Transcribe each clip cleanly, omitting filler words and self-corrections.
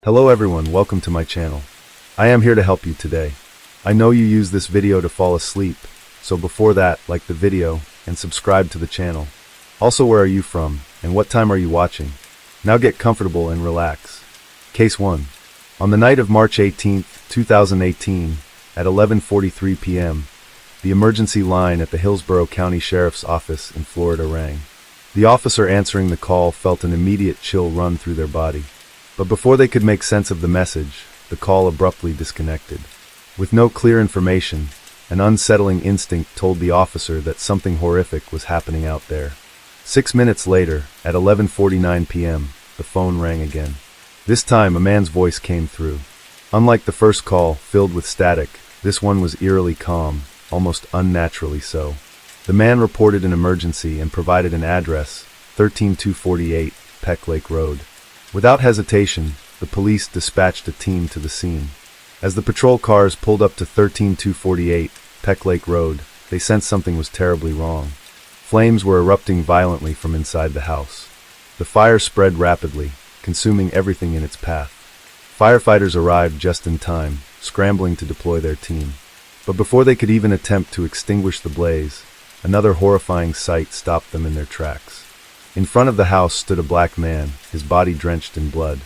Hello everyone, welcome to my channel. I am here to help you today. I know you use this video to fall asleep, so before that, like the video and subscribe to the channel. Also, where are you from and what time are you watching? Now get comfortable and relax. Case 1. On the night of March 18, 2018, at 11:43 p.m., the emergency line at the Hillsborough County Sheriff's Office in Florida rang. The officer answering the call felt an immediate chill run through their body. But before they could make sense of the message, the call abruptly disconnected. With no clear information, an unsettling instinct told the officer that something horrific was happening out there. 6 minutes later, at 11:49 p.m., the phone rang again. This time, a man's voice came through. Unlike the first call, filled with static, this one was eerily calm, almost unnaturally so. The man reported an emergency and provided an address, 13248 Peck Lake Road. Without hesitation, the police dispatched a team to the scene. As the patrol cars pulled up to 13248 Peck Lake Road, they sensed something was terribly wrong. Flames were erupting violently from inside the house. The fire spread rapidly, consuming everything in its path. Firefighters arrived just in time, scrambling to deploy their team. But before they could even attempt to extinguish the blaze, another horrifying sight stopped them in their tracks. In front of the house stood a black man, his body drenched in blood.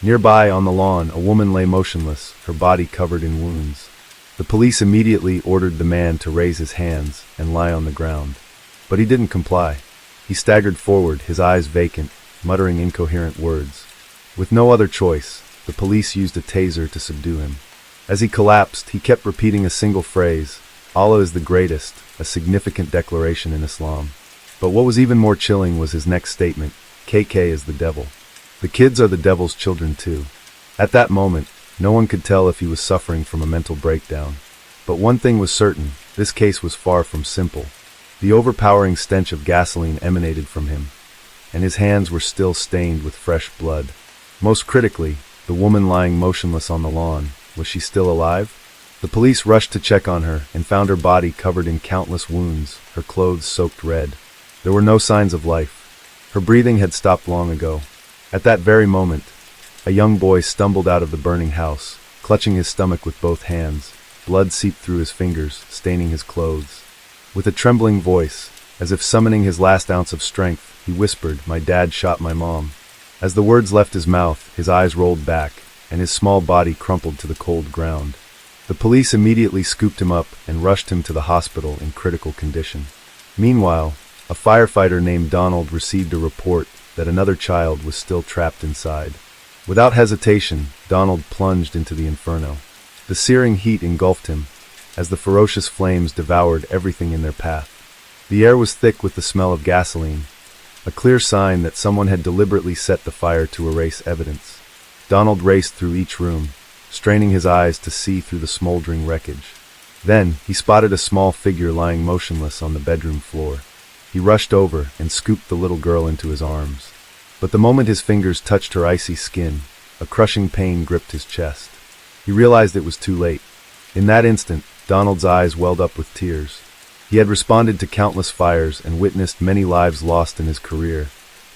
Nearby, on the lawn, a woman lay motionless, her body covered in wounds. The police immediately ordered the man to raise his hands and lie on the ground. But he didn't comply. He staggered forward, his eyes vacant, muttering incoherent words. With no other choice, the police used a taser to subdue him. As he collapsed, he kept repeating a single phrase, "Allah is the greatest," a significant declaration in Islam. But what was even more chilling was his next statement, "KK is the devil. The kids are the devil's children too." At that moment, no one could tell if he was suffering from a mental breakdown. But one thing was certain, this case was far from simple. The overpowering stench of gasoline emanated from him, and his hands were still stained with fresh blood. Most critically, the woman lying motionless on the lawn, was she still alive? The police rushed to check on her and found her body covered in countless wounds, her clothes soaked red. There were no signs of life. Her breathing had stopped long ago. At that very moment, a young boy stumbled out of the burning house, clutching his stomach with both hands. Blood seeped through his fingers, staining his clothes. With a trembling voice, as if summoning his last ounce of strength, he whispered, "My dad shot my mom." As the words left his mouth, his eyes rolled back, and his small body crumpled to the cold ground. The police immediately scooped him up and rushed him to the hospital in critical condition. Meanwhile, a firefighter named Donald received a report that another child was still trapped inside. Without hesitation, Donald plunged into the inferno. The searing heat engulfed him, as the ferocious flames devoured everything in their path. The air was thick with the smell of gasoline, a clear sign that someone had deliberately set the fire to erase evidence. Donald raced through each room, straining his eyes to see through the smoldering wreckage. Then, he spotted a small figure lying motionless on the bedroom floor. He rushed over and scooped the little girl into his arms. But the moment his fingers touched her icy skin, a crushing pain gripped his chest. He realized it was too late. In that instant, Donald's eyes welled up with tears. He had responded to countless fires and witnessed many lives lost in his career,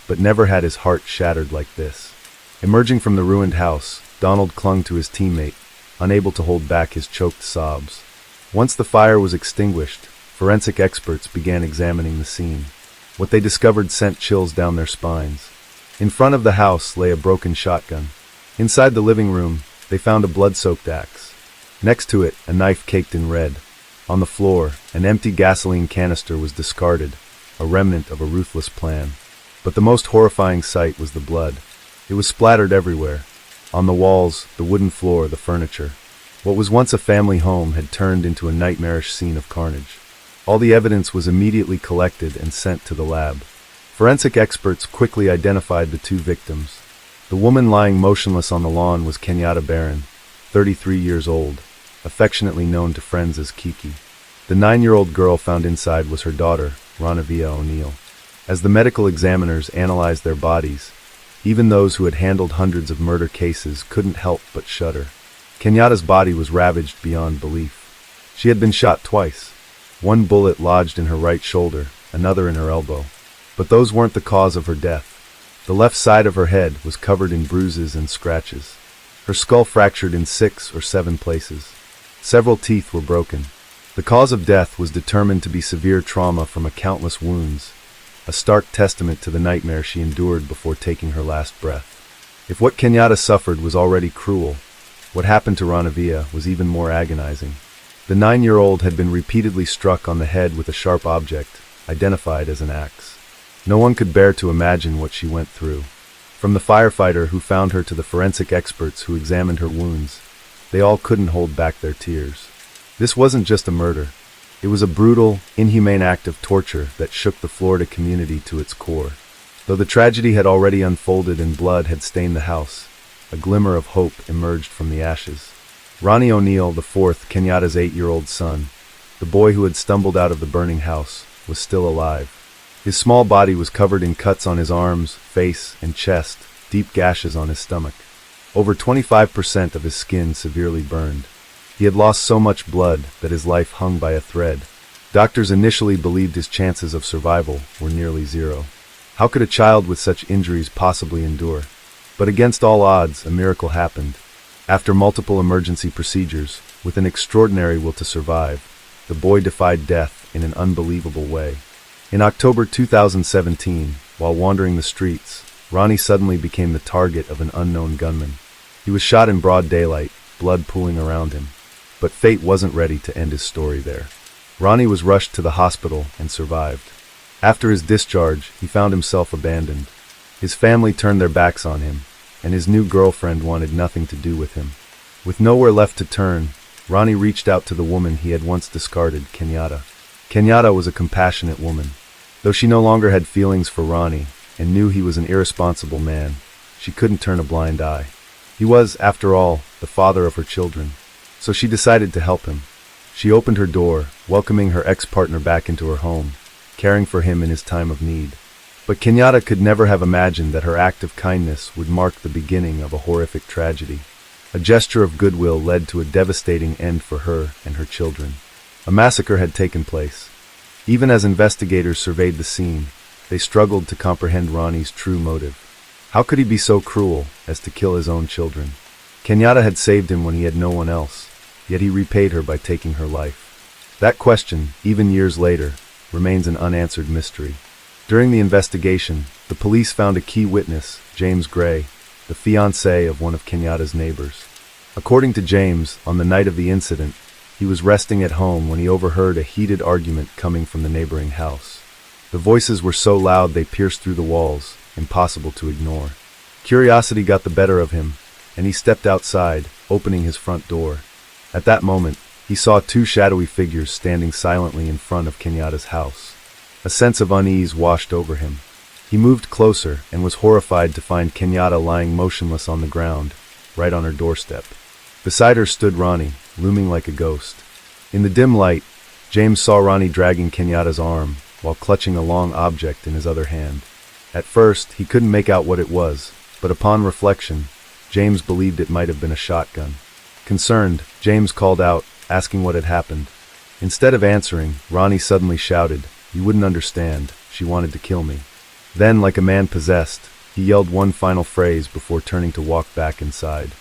but never had his heart shattered like this. Emerging from the ruined house, Donald clung to his teammate, unable to hold back his choked sobs. Once the fire was extinguished, forensic experts began examining the scene. What they discovered sent chills down their spines. In front of the house lay a broken shotgun. Inside the living room, they found a blood-soaked axe. Next to it, a knife caked in red. On the floor, an empty gasoline canister was discarded, a remnant of a ruthless plan. But the most horrifying sight was the blood. It was splattered everywhere. On the walls, the wooden floor, the furniture. What was once a family home had turned into a nightmarish scene of carnage. All the evidence was immediately collected and sent to the lab. Forensic experts quickly identified the two victims. The woman lying motionless on the lawn was Kenyatta Barron, 33 years old, affectionately known to friends as Kiki. The 9-year-old girl found inside was her daughter, Ranavia O'Neill. As the medical examiners analyzed their bodies, even those who had handled hundreds of murder cases couldn't help but shudder. Kenyatta's body was ravaged beyond belief. She had been shot twice. One bullet lodged in her right shoulder, another in her elbow. But those weren't the cause of her death. The left side of her head was covered in bruises and scratches. her skull fractured in 6 or 7 places. Several teeth were broken. The cause of death was determined to be severe trauma from countless wounds, a stark testament to the nightmare she endured before taking her last breath. If what Kenyatta suffered was already cruel, what happened to Ranavia was even more agonizing. The 9-year-old had been repeatedly struck on the head with a sharp object, identified as an axe. No one could bear to imagine what she went through. From the firefighter who found her to the forensic experts who examined her wounds, they all couldn't hold back their tears. This wasn't just a murder. It was a brutal, inhumane act of torture that shook the Florida community to its core. Though the tragedy had already unfolded and blood had stained the house, a glimmer of hope emerged from the ashes. Ronnie O'Neill IV, Kenyatta's 8-year-old son, the boy who had stumbled out of the burning house, was still alive. His small body was covered in cuts on his arms, face, and chest, deep gashes on his stomach. Over 25% of his skin severely burned. He had lost so much blood that his life hung by a thread. Doctors initially believed his chances of survival were nearly zero. How could a child with such injuries possibly endure? But against all odds, a miracle happened. After multiple emergency procedures, with an extraordinary will to survive, the boy defied death in an unbelievable way. In October 2017, while wandering the streets, Ronnie suddenly became the target of an unknown gunman. He was shot in broad daylight, blood pooling around him. But fate wasn't ready to end his story there. Ronnie was rushed to the hospital and survived. After his discharge, he found himself abandoned. His family turned their backs on him, and his new girlfriend wanted nothing to do with him. With nowhere left to turn, Ronnie reached out to the woman he had once discarded, Kenyatta. Kenyatta was a compassionate woman. Though she no longer had feelings for Ronnie and knew he was an irresponsible man, she couldn't turn a blind eye. He was, after all, the father of her children. So she decided to help him. She opened her door, welcoming her ex-partner back into her home, caring for him in his time of need. But Kenyatta could never have imagined that her act of kindness would mark the beginning of a horrific tragedy. A gesture of goodwill led to a devastating end for her and her children. A massacre had taken place. Even as investigators surveyed the scene, they struggled to comprehend Ronnie's true motive. How could he be so cruel as to kill his own children? Kenyatta had saved him when he had no one else, yet he repaid her by taking her life. That question, even years later, remains an unanswered mystery. During the investigation, the police found a key witness, James Gray, the fiancé of one of Kenyatta's neighbors. According to James, on the night of the incident, he was resting at home when he overheard a heated argument coming from the neighboring house. The voices were so loud they pierced through the walls, impossible to ignore. Curiosity got the better of him, and he stepped outside, opening his front door. At that moment, he saw 2 shadowy figures standing silently in front of Kenyatta's house. A sense of unease washed over him. He moved closer and was horrified to find Kenyatta lying motionless on the ground, right on her doorstep. Beside her stood Ronnie, looming like a ghost. In the dim light, James saw Ronnie dragging Kenyatta's arm, while clutching a long object in his other hand. At first, he couldn't make out what it was, but upon reflection, James believed it might have been a shotgun. Concerned, James called out, asking what had happened. Instead of answering, Ronnie suddenly shouted, "You wouldn't understand. She wanted to kill me." Then, like a man possessed, he yelled one final phrase before turning to walk back inside.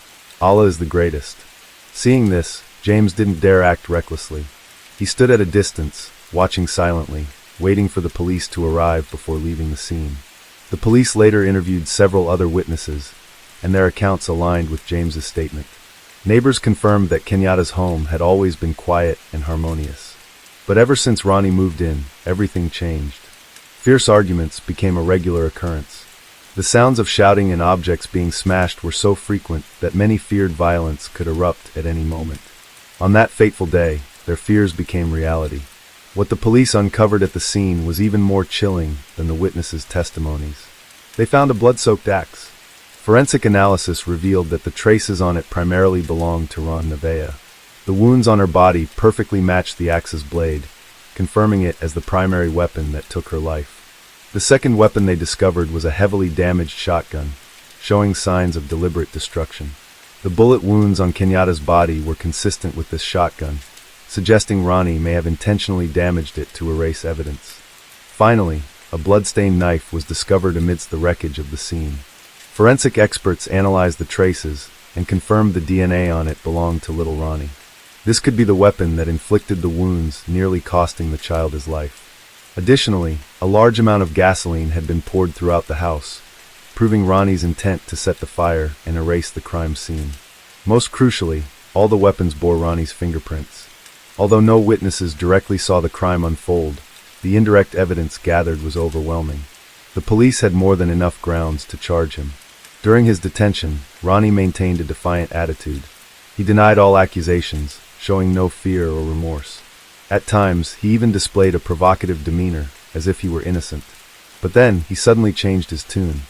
"Allah is the greatest." Seeing this, James didn't dare act recklessly. He stood at a distance, watching silently, waiting for the police to arrive before leaving the scene. The police later interviewed several other witnesses, and their accounts aligned with James's statement. Neighbors confirmed that Kenyatta's home had always been quiet and harmonious. But ever since Ronnie moved in, everything changed. Fierce arguments became a regular occurrence. The sounds of shouting and objects being smashed were so frequent that many feared violence could erupt at any moment. On that fateful day, their fears became reality. What the police uncovered at the scene was even more chilling than the witnesses' testimonies. They found a blood-soaked axe. Forensic analysis revealed that the traces on it primarily belonged to Ron Nevaeh. The wounds on her body perfectly matched the axe's blade, confirming it as the primary weapon that took her life. The second weapon they discovered was a heavily damaged shotgun, showing signs of deliberate destruction. The bullet wounds on Kenyatta's body were consistent with this shotgun, suggesting Ronnie may have intentionally damaged it to erase evidence. Finally, a blood-stained knife was discovered amidst the wreckage of the scene. Forensic experts analyzed the traces, and confirmed the DNA on it belonged to little Ronnie. This could be the weapon that inflicted the wounds, nearly costing the child his life. Additionally, a large amount of gasoline had been poured throughout the house, proving Ronnie's intent to set the fire and erase the crime scene. Most crucially, all the weapons bore Ronnie's fingerprints. Although no witnesses directly saw the crime unfold, the indirect evidence gathered was overwhelming. The police had more than enough grounds to charge him. During his detention, Ronnie maintained a defiant attitude. He denied all accusations, showing no fear or remorse. At times, he even displayed a provocative demeanor, as if he were innocent. But then, he suddenly changed his tune.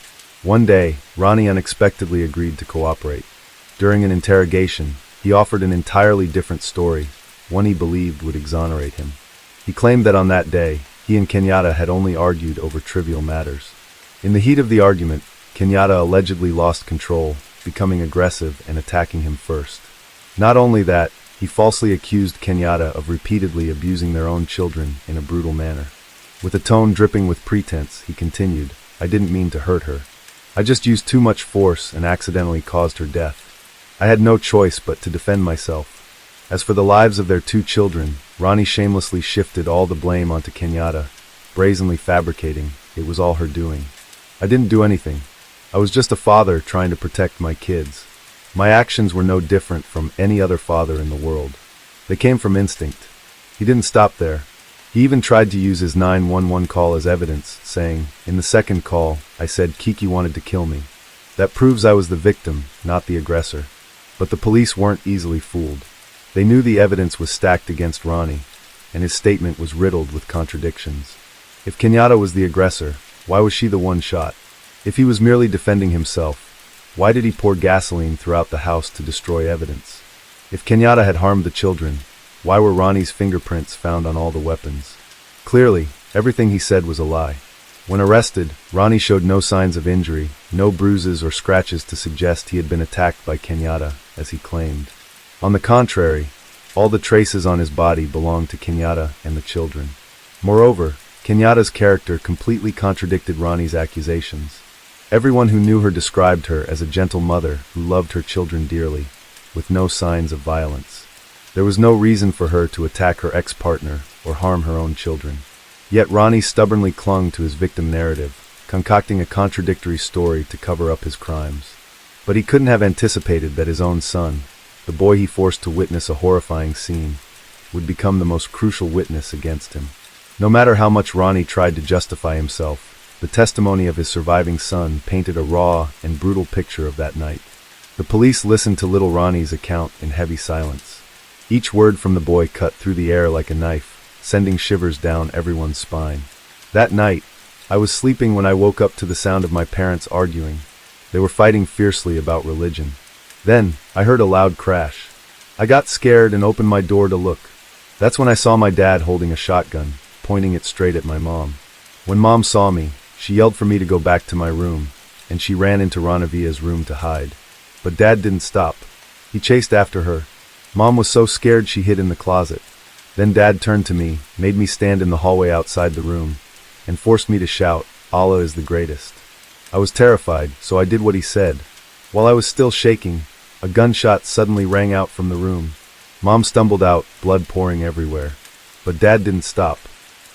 One day, Ronnie unexpectedly agreed to cooperate. During an interrogation, he offered an entirely different story, one he believed would exonerate him. He claimed that on that day, he and Kenyatta had only argued over trivial matters. In the heat of the argument, Kenyatta allegedly lost control, becoming aggressive and attacking him first. Not only that, he falsely accused Kenyatta of repeatedly abusing their own children in a brutal manner. With a tone dripping with pretense, he continued, "I didn't mean to hurt her. I just used too much force and accidentally caused her death. I had no choice but to defend myself." As for the lives of their 2 children, Ronnie shamelessly shifted all the blame onto Kenyatta, brazenly fabricating it was all her doing. "I didn't do anything. I was just a father trying to protect my kids. My actions were no different from any other father in the world. They came from instinct." He didn't stop there. He even tried to use his 911 call as evidence, saying, "In the second call, I said Kiki wanted to kill me. That proves I was the victim, not the aggressor." But the police weren't easily fooled. They knew the evidence was stacked against Ronnie, and his statement was riddled with contradictions. If Kenyatta was the aggressor, why was she the one shot? If he was merely defending himself, why did he pour gasoline throughout the house to destroy evidence? If Kenyatta had harmed the children, why were Ronnie's fingerprints found on all the weapons? Clearly, everything he said was a lie. When arrested, Ronnie showed no signs of injury, no bruises or scratches to suggest he had been attacked by Kenyatta, as he claimed. On the contrary, all the traces on his body belonged to Kenyatta and the children. Moreover, Kenyatta's character completely contradicted Ronnie's accusations. Everyone who knew her described her as a gentle mother who loved her children dearly, with no signs of violence. There was no reason for her to attack her ex-partner or harm her own children. Yet Ronnie stubbornly clung to his victim narrative, concocting a contradictory story to cover up his crimes. But he couldn't have anticipated that his own son, the boy he forced to witness a horrifying scene, would become the most crucial witness against him. No matter how much Ronnie tried to justify himself, the testimony of his surviving son painted a raw and brutal picture of that night. The police listened to little Ronnie's account in heavy silence. Each word from the boy cut through the air like a knife, sending shivers down everyone's spine. That night, I was sleeping when I woke up to the sound of my parents arguing. They were fighting fiercely about religion. Then, I heard a loud crash. I got scared and opened my door to look. That's when I saw my dad holding a shotgun, pointing it straight at my mom. When Mom saw me, she yelled for me to go back to my room, and she ran into Ranavia's room to hide. But Dad didn't stop. He chased after her. Mom was so scared she hid in the closet. Then Dad turned to me, made me stand in the hallway outside the room, and forced me to shout, "Allah is the greatest." I was terrified, so I did what he said. While I was still shaking, a gunshot suddenly rang out from the room. Mom stumbled out, blood pouring everywhere. But Dad didn't stop.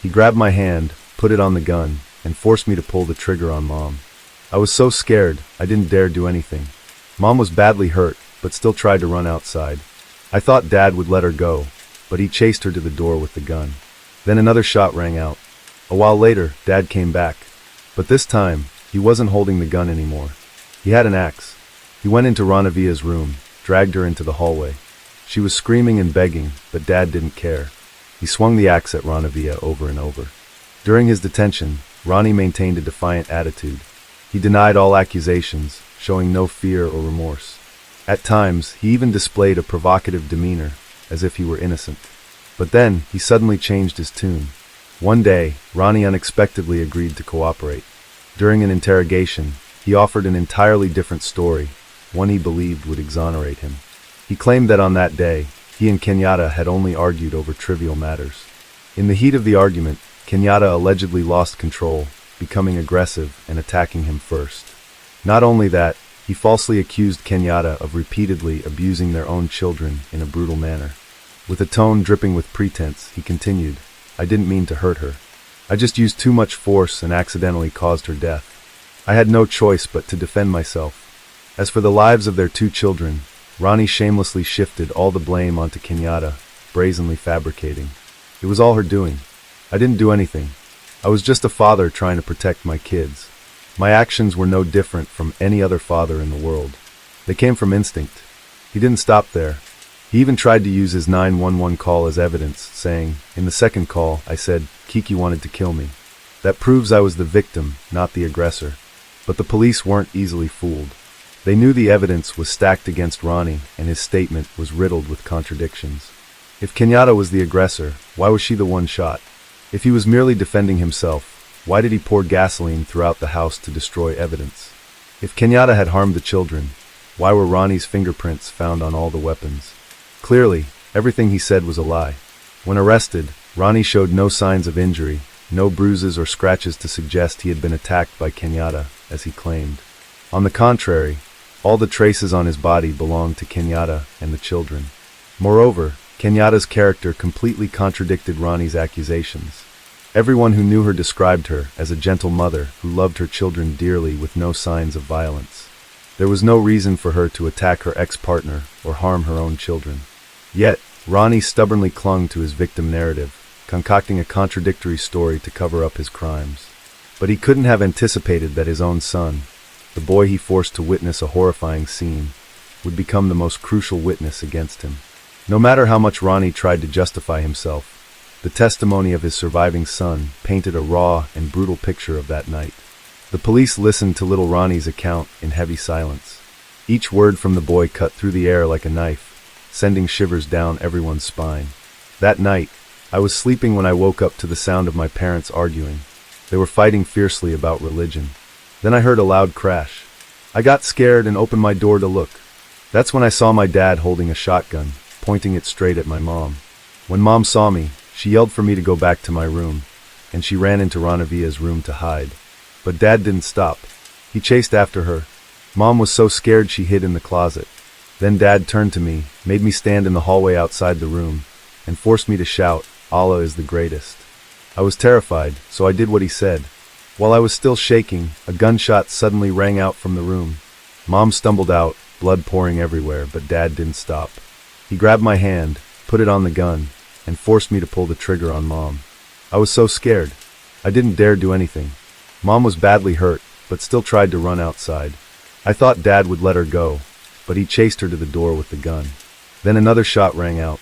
He grabbed my hand, put it on the gun, and forced me to pull the trigger on Mom. I was so scared, I didn't dare do anything. Mom was badly hurt, but still tried to run outside. I thought Dad would let her go, but he chased her to the door with the gun. Then another shot rang out. A while later, Dad came back. But this time, he wasn't holding the gun anymore. He had an axe. He went into Ranavia's room, dragged her into the hallway. She was screaming and begging, but Dad didn't care. He swung the axe at Ranavia over and over. During his detention, Ronnie maintained a defiant attitude. He denied all accusations, showing no fear or remorse. At times, he even displayed a provocative demeanor, as if he were innocent. But then, he suddenly changed his tune. One day, Ronnie unexpectedly agreed to cooperate. During an interrogation, he offered an entirely different story, one he believed would exonerate him. He claimed that on that day, he and Kenyatta had only argued over trivial matters. In the heat of the argument, Kenyatta allegedly lost control, becoming aggressive and attacking him first. Not only that, He falsely accused Kenyatta of repeatedly abusing their own children in a brutal manner. With a tone dripping with pretense, he continued, "I didn't mean to hurt her. I just used too much force and accidentally caused her death. I had no choice but to defend myself." As for the lives of their 2 children, Ronnie shamelessly shifted all the blame onto Kenyatta, brazenly fabricating. "It was all her doing. I didn't do anything. I was just a father trying to protect my kids. My actions were no different from any other father in the world. They came from instinct." He didn't stop there. He even tried to use his 911 call as evidence, saying, "In the second call, I said, Kiki wanted to kill me. That proves I was the victim, not the aggressor." But the police weren't easily fooled. They knew the evidence was stacked against Ronnie, and his statement was riddled with contradictions. If Kenyatta was the aggressor, why was she the one shot? If he was merely defending himself, why did he pour gasoline throughout the house to destroy evidence? If Kenyatta had harmed the children, why were Ronnie's fingerprints found on all the weapons? Clearly, everything he said was a lie. When arrested, Ronnie showed no signs of injury, no bruises or scratches to suggest he had been attacked by Kenyatta, as he claimed. On the contrary, all the traces on his body belonged to Kenyatta and the children. Moreover, Kenyatta's character completely contradicted Ronnie's accusations. Everyone who knew her described her as a gentle mother who loved her children dearly with no signs of violence. There was no reason for her to attack her ex-partner or harm her own children. Yet, Ronnie stubbornly clung to his victim narrative, concocting a contradictory story to cover up his crimes. But he couldn't have anticipated that his own son, the boy he forced to witness a horrifying scene, would become the most crucial witness against him. No matter how much Ronnie tried to justify himself, the testimony of his surviving son painted a raw and brutal picture of that night. The police listened to little Ronnie's account in heavy silence. Each word from the boy cut through the air like a knife, sending shivers down everyone's spine. That night, I was sleeping when I woke up to the sound of my parents arguing. They were fighting fiercely about religion. Then I heard a loud crash. I got scared and opened my door to look. That's when I saw my dad holding a shotgun, pointing it straight at my mom. When Mom saw me, she yelled for me to go back to my room, and she ran into Ranavia's room to hide. But Dad didn't stop. He chased after her. Mom was so scared she hid in the closet. Then Dad turned to me, made me stand in the hallway outside the room, and forced me to shout, "Allah is the greatest." I was terrified, so I did what he said. While I was still shaking, a gunshot suddenly rang out from the room. Mom stumbled out, blood pouring everywhere, but Dad didn't stop. He grabbed my hand, put it on the gun, and forced me to pull the trigger on Mom. I was so scared. I didn't dare do anything. Mom was badly hurt, but still tried to run outside. I thought Dad would let her go, but he chased her to the door with the gun. Then another shot rang out.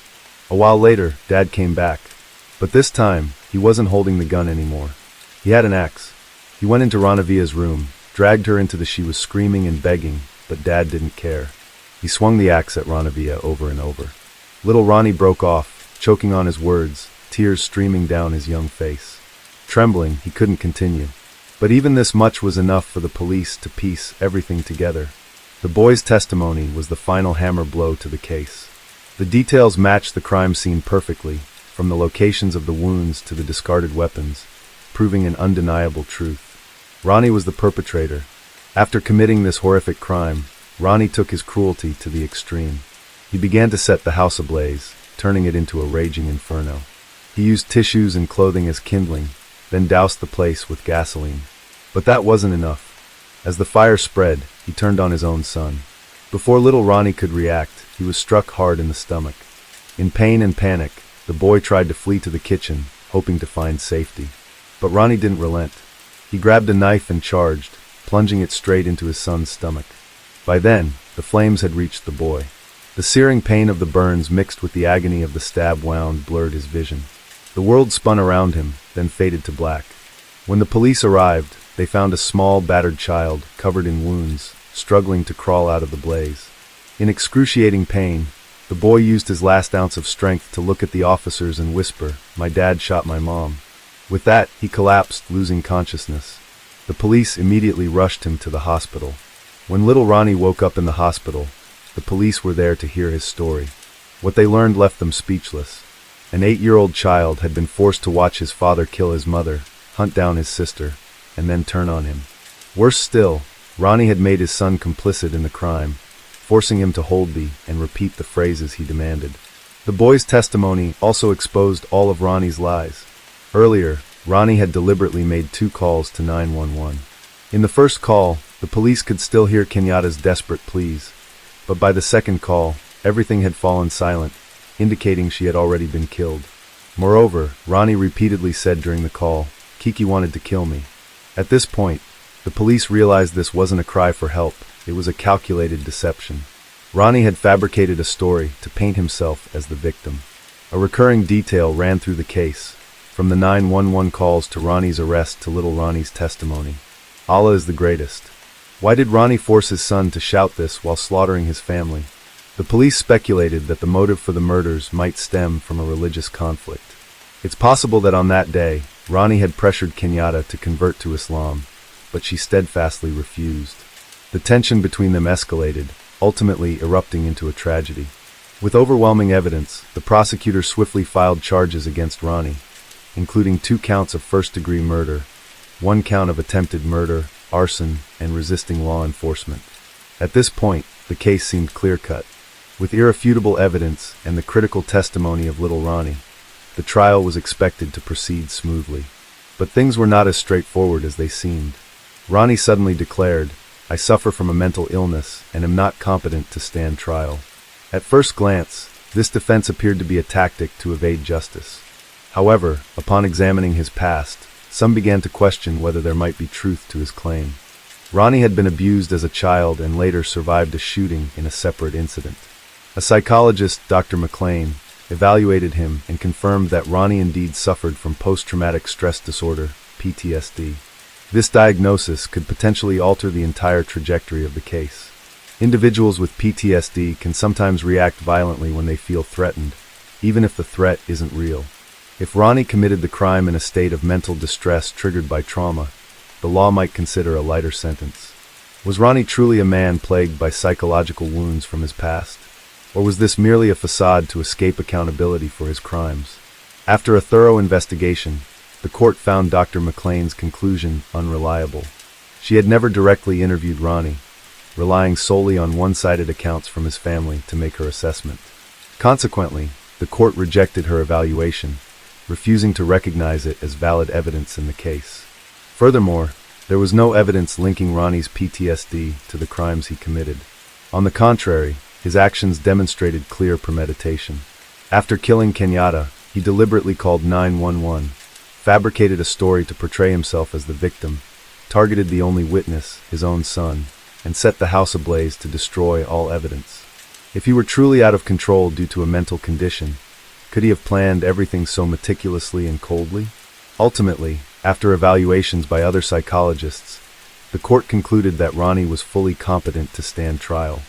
A while later, Dad came back. But this time, he wasn't holding the gun anymore. He had an axe. He went into Ranavia's room, dragged her into she was screaming and begging, but Dad didn't care. He swung the axe at Ranavia over and over. Little Ronnie broke off, choking on his words, tears streaming down his young face. Trembling, he couldn't continue. But even this much was enough for the police to piece everything together. The boy's testimony was the final hammer blow to the case. The details matched the crime scene perfectly, from the locations of the wounds to the discarded weapons, proving an undeniable truth. Ronnie was the perpetrator. After committing this horrific crime, Ronnie took his cruelty to the extreme. He began to set the house ablaze, turning it into a raging inferno. He used tissues and clothing as kindling, then doused the place with gasoline. But that wasn't enough. As the fire spread, he turned on his own son. Before little Ronnie could react, he was struck hard in the stomach. In pain and panic, the boy tried to flee to the kitchen, hoping to find safety. But Ronnie didn't relent. He grabbed a knife and charged, plunging it straight into his son's stomach. By then, the flames had reached the boy. The searing pain of the burns mixed with the agony of the stab wound blurred his vision. The world spun around him, then faded to black. When the police arrived, they found a small, battered child, covered in wounds, struggling to crawl out of the blaze. In excruciating pain, the boy used his last ounce of strength to look at the officers and whisper, "My dad shot my mom." With that, he collapsed, losing consciousness. The police immediately rushed him to the hospital. When little Ronnie woke up in the hospital, the police were there to hear his story. What they learned left them speechless. An 8-year-old child had been forced to watch his father kill his mother, hunt down his sister, and then turn on him. Worse still, Ronnie had made his son complicit in the crime, forcing him to hold the and repeat the phrases he demanded. The boy's testimony also exposed all of Ronnie's lies. Earlier, Ronnie had deliberately made 2 calls to 911. In the first call, the police could still hear Kenyatta's desperate pleas, but by the second call, everything had fallen silent, indicating she had already been killed. Moreover, Ronnie repeatedly said during the call, "Kiki wanted to kill me." At this point, the police realized this wasn't a cry for help, it was a calculated deception. Ronnie had fabricated a story to paint himself as the victim. A recurring detail ran through the case, from the 911 calls to Ronnie's arrest to little Ronnie's testimony. Allah is the greatest. Why did Ronnie force his son to shout this while slaughtering his family? The police speculated that the motive for the murders might stem from a religious conflict. It's possible that on that day, Ronnie had pressured Kenyatta to convert to Islam, but she steadfastly refused. The tension between them escalated, ultimately erupting into a tragedy. With overwhelming evidence, the prosecutor swiftly filed charges against Ronnie, including 2 counts of first-degree murder, 1 count of attempted murder, arson, and resisting law enforcement. At this point, the case seemed clear-cut. With irrefutable evidence and the critical testimony of little Ronnie, the trial was expected to proceed smoothly. But things were not as straightforward as they seemed. Ronnie suddenly declared, "I suffer from a mental illness and am not competent to stand trial." At first glance, this defense appeared to be a tactic to evade justice. However, upon examining his past, some began to question whether there might be truth to his claim. Ronnie had been abused as a child and later survived a shooting in a separate incident. A psychologist, Dr. McLean, evaluated him and confirmed that Ronnie indeed suffered from post-traumatic stress disorder, PTSD. This diagnosis could potentially alter the entire trajectory of the case. Individuals with PTSD can sometimes react violently when they feel threatened, even if the threat isn't real. If Ronnie committed the crime in a state of mental distress triggered by trauma, the law might consider a lighter sentence. Was Ronnie truly a man plagued by psychological wounds from his past? Or was this merely a facade to escape accountability for his crimes? After a thorough investigation, the court found Dr. McLean's conclusion unreliable. She had never directly interviewed Ronnie, relying solely on one-sided accounts from his family to make her assessment. Consequently, the court rejected her evaluation, refusing to recognize it as valid evidence in the case. Furthermore, there was no evidence linking Ronnie's PTSD to the crimes he committed. On the contrary, his actions demonstrated clear premeditation. After killing Kenyatta, he deliberately called 911, fabricated a story to portray himself as the victim, targeted the only witness, his own son, and set the house ablaze to destroy all evidence. If he were truly out of control due to a mental condition, could he have planned everything so meticulously and coldly? Ultimately, after evaluations by other psychologists, the court concluded that Ronnie was fully competent to stand trial.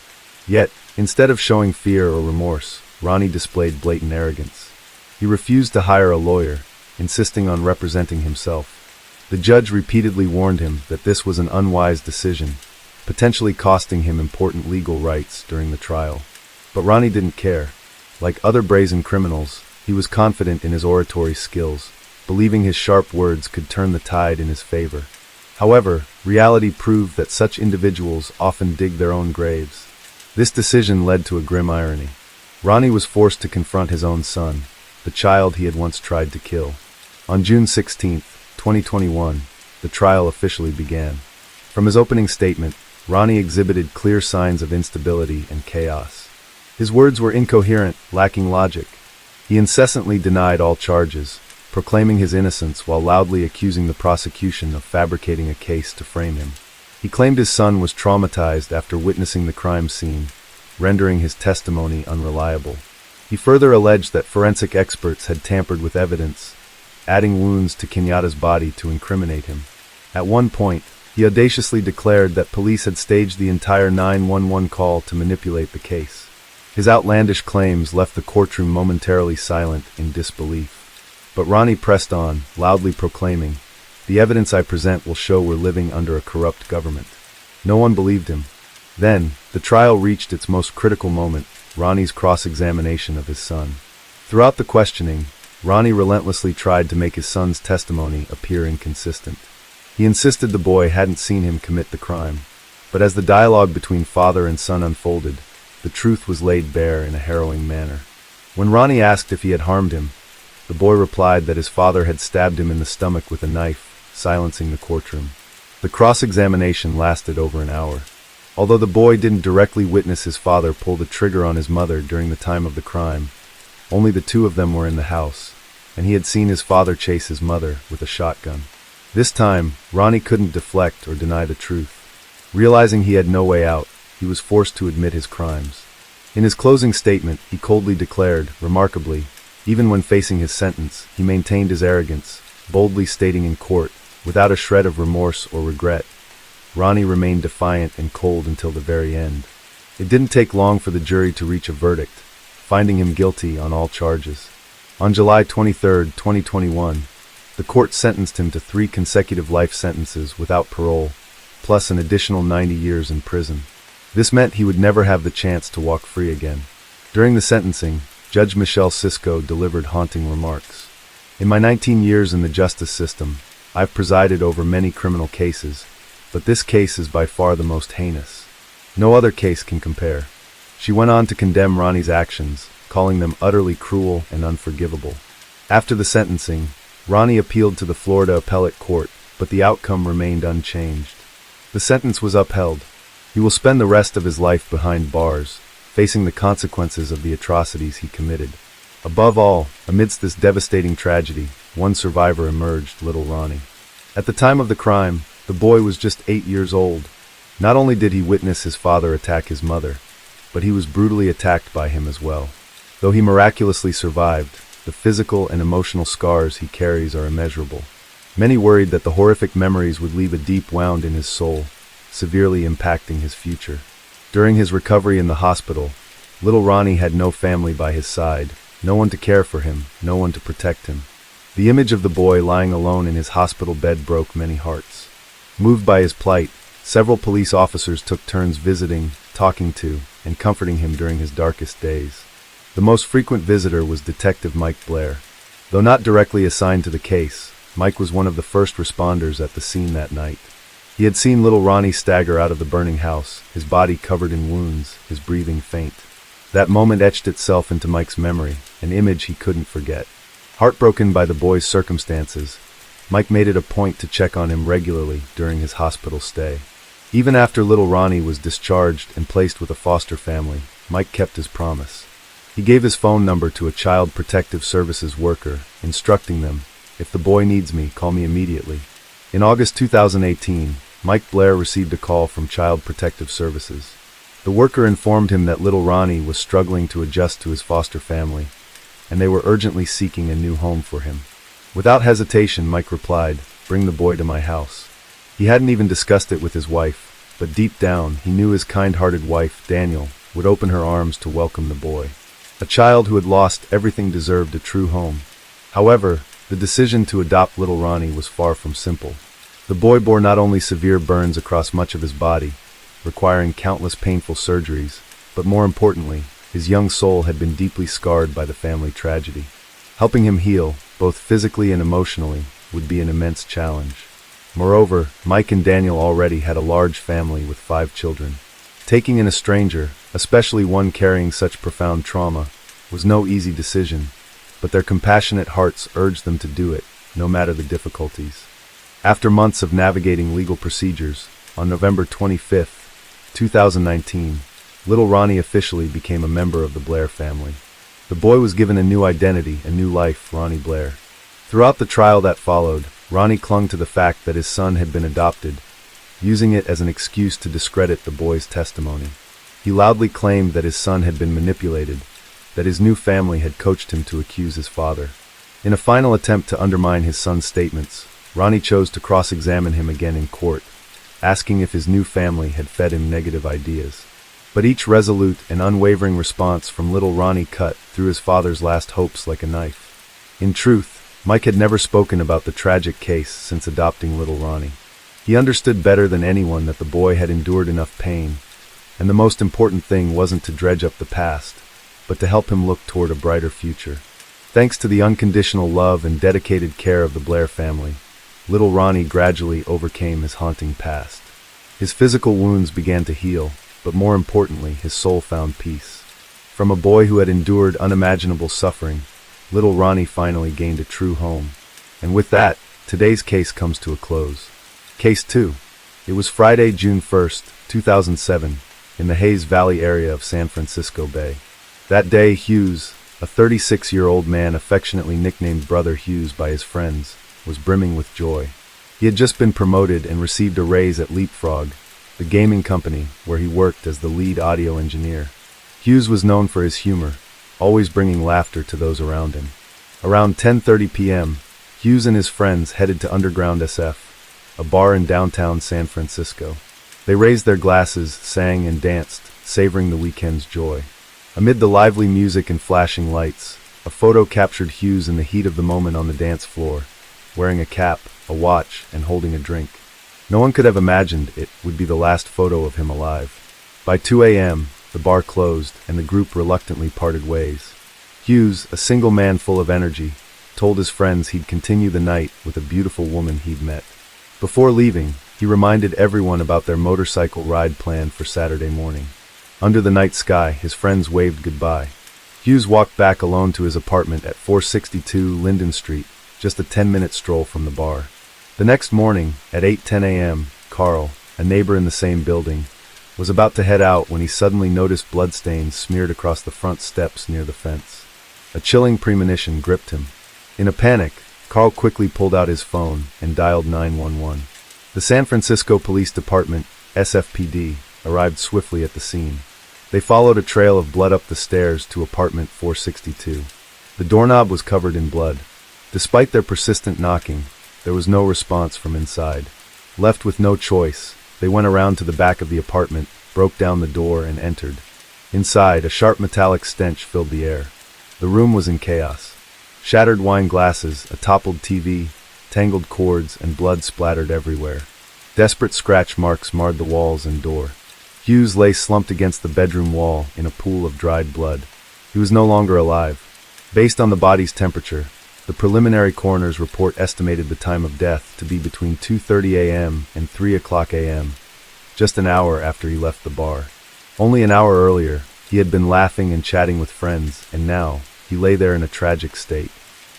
Yet, instead of showing fear or remorse, Ronnie displayed blatant arrogance. He refused to hire a lawyer, insisting on representing himself. The judge repeatedly warned him that this was an unwise decision, potentially costing him important legal rights during the trial. But Ronnie didn't care. Like other brazen criminals, he was confident in his oratory skills, believing his sharp words could turn the tide in his favor. However, reality proved that such individuals often dig their own graves. This decision led to a grim irony. Ronnie was forced to confront his own son, the child he had once tried to kill. On June 16, 2021, the trial officially began. From his opening statement, Ronnie exhibited clear signs of instability and chaos. His words were incoherent, lacking logic. He incessantly denied all charges, proclaiming his innocence while loudly accusing the prosecution of fabricating a case to frame him. He claimed his son was traumatized after witnessing the crime scene, rendering his testimony unreliable. He further alleged that forensic experts had tampered with evidence, adding wounds to Kenyatta's body to incriminate him. At one point, he audaciously declared that police had staged the entire 911 call to manipulate the case. His outlandish claims left the courtroom momentarily silent in disbelief. But Ronnie pressed on, loudly proclaiming, "The evidence I present will show we're living under a corrupt government." No one believed him. Then, the trial reached its most critical moment, Ronnie's cross-examination of his son. Throughout the questioning, Ronnie relentlessly tried to make his son's testimony appear inconsistent. He insisted the boy hadn't seen him commit the crime. But as the dialogue between father and son unfolded, the truth was laid bare in a harrowing manner. When Ronnie asked if he had harmed him, the boy replied that his father had stabbed him in the stomach with a knife, silencing the courtroom. The cross-examination lasted over an hour. Although the boy didn't directly witness his father pull the trigger on his mother during the time of the crime, only the two of them were in the house, and he had seen his father chase his mother with a shotgun. This time, Ronnie couldn't deflect or deny the truth. Realizing he had no way out, he was forced to admit his crimes. In his closing statement, he coldly declared, remarkably, even when facing his sentence, he maintained his arrogance, boldly stating in court, without a shred of remorse or regret, Ronnie remained defiant and cold until the very end. It didn't take long for the jury to reach a verdict, finding him guilty on all charges. On July 23, 2021, the court sentenced him to 3 consecutive life sentences without parole, plus an additional 90 years in prison. This meant he would never have the chance to walk free again. During the sentencing, Judge Michelle Cisco delivered haunting remarks. In my 19 years in the justice system, I've presided over many criminal cases, but this case is by far the most heinous. No other case can compare. She went on to condemn Ronnie's actions, calling them utterly cruel and unforgivable. After the sentencing, Ronnie appealed to the Florida Appellate Court, but the outcome remained unchanged. The sentence was upheld. He will spend the rest of his life behind bars, facing the consequences of the atrocities he committed. Above all, amidst this devastating tragedy, one survivor emerged, little Ronnie. At the time of the crime, the boy was just 8 years old. Not only did he witness his father attack his mother, but he was brutally attacked by him as well. Though he miraculously survived, the physical and emotional scars he carries are immeasurable. Many worried that the horrific memories would leave a deep wound in his soul, severely impacting his future. During his recovery in the hospital, little Ronnie had no family by his side, no one to care for him, no one to protect him. The image of the boy lying alone in his hospital bed broke many hearts. Moved by his plight, several police officers took turns visiting, talking to, and comforting him during his darkest days. The most frequent visitor was Detective Mike Blair. Though not directly assigned to the case, Mike was one of the first responders at the scene that night. He had seen little Ronnie stagger out of the burning house, his body covered in wounds, his breathing faint. That moment etched itself into Mike's memory, an image he couldn't forget. Heartbroken by the boy's circumstances, Mike made it a point to check on him regularly during his hospital stay. Even after little Ronnie was discharged and placed with a foster family, Mike kept his promise. He gave his phone number to a Child Protective Services worker, instructing them, "If the boy needs me, call me immediately." In August 2018, Mike Blair received a call from Child Protective Services. The worker informed him that little Ronnie was struggling to adjust to his foster family, and they were urgently seeking a new home for him. Without hesitation, Mike replied, "Bring the boy to my house." He hadn't even discussed it with his wife, but deep down, he knew his kind-hearted wife, Daniel, would open her arms to welcome the boy. A child who had lost everything deserved a true home. However, the decision to adopt little Ronnie was far from simple. The boy bore not only severe burns across much of his body, requiring countless painful surgeries, but more importantly, his young soul had been deeply scarred by the family tragedy. Helping him heal, both physically and emotionally, would be an immense challenge. Moreover, Mike and Daniel already had a large family with 5 children. Taking in a stranger, especially one carrying such profound trauma, was no easy decision, but their compassionate hearts urged them to do it, no matter the difficulties. After months of navigating legal procedures, on November 25, 2019, little Ronnie officially became a member of the Blair family. The boy was given a new identity, a new life, Ronnie Blair. Throughout the trial that followed, Ronnie clung to the fact that his son had been adopted, using it as an excuse to discredit the boy's testimony. He loudly claimed that his son had been manipulated, that his new family had coached him to accuse his father. In a final attempt to undermine his son's statements, Ronnie chose to cross-examine him again in court, asking if his new family had fed him negative ideas. But each resolute and unwavering response from little Ronnie cut through his father's last hopes like a knife. In truth, Mike had never spoken about the tragic case since adopting little Ronnie. He understood better than anyone that the boy had endured enough pain, and the most important thing wasn't to dredge up the past, but to help him look toward a brighter future. Thanks to the unconditional love and dedicated care of the Blair family, little Ronnie gradually overcame his haunting past. His physical wounds began to heal, but more importantly, his soul found peace. From a boy who had endured unimaginable suffering, little Ronnie finally gained a true home. And with that, today's case comes to a close. Case 2. It was Friday, June 1st, 2007, in the Hayes Valley area of San Francisco Bay. That day, Hughes, a 36-year-old man affectionately nicknamed Brother Hughes by his friends, was brimming with joy. He had just been promoted and received a raise at Leapfrog, the gaming company where he worked as the lead audio engineer. Hughes was known for his humor, always bringing laughter to those around him. Around 10:30 p.m., Hughes and his friends headed to Underground SF, a bar in downtown San Francisco. They raised their glasses, sang and danced, savoring the weekend's joy. Amid the lively music and flashing lights, a photo captured Hughes in the heat of the moment on the dance floor, wearing a cap, a watch, and holding a drink. No one could have imagined it would be the last photo of him alive. By 2 a.m., the bar closed, and the group reluctantly parted ways. Hughes, a single man full of energy, told his friends he'd continue the night with a beautiful woman he'd met. Before leaving, he reminded everyone about their motorcycle ride planned for Saturday morning. Under the night sky, his friends waved goodbye. Hughes walked back alone to his apartment at 462 Linden Street, just a 10-minute stroll from the bar. The next morning, at 8:10 a.m., Carl, a neighbor in the same building, was about to head out when he suddenly noticed bloodstains smeared across the front steps near the fence. A chilling premonition gripped him. In a panic, Carl quickly pulled out his phone and dialed 911. The San Francisco Police Department, SFPD, arrived swiftly at the scene. They followed a trail of blood up the stairs to apartment 462. The doorknob was covered in blood. Despite their persistent knocking, there was no response from inside. Left with no choice, they went around to the back of the apartment, broke down the door, and entered. Inside, a sharp metallic stench filled the air. The room was in chaos. Shattered wine glasses, a toppled TV, tangled cords, and blood splattered everywhere. Desperate scratch marks marred the walls and door. Hughes lay slumped against the bedroom wall in a pool of dried blood. He was no longer alive. Based on the body's temperature, the preliminary coroner's report estimated the time of death to be between 2:30 a.m. and 3 o'clock a.m., just an hour after he left the bar. Only an hour earlier, he had been laughing and chatting with friends, and now, he lay there in a tragic state.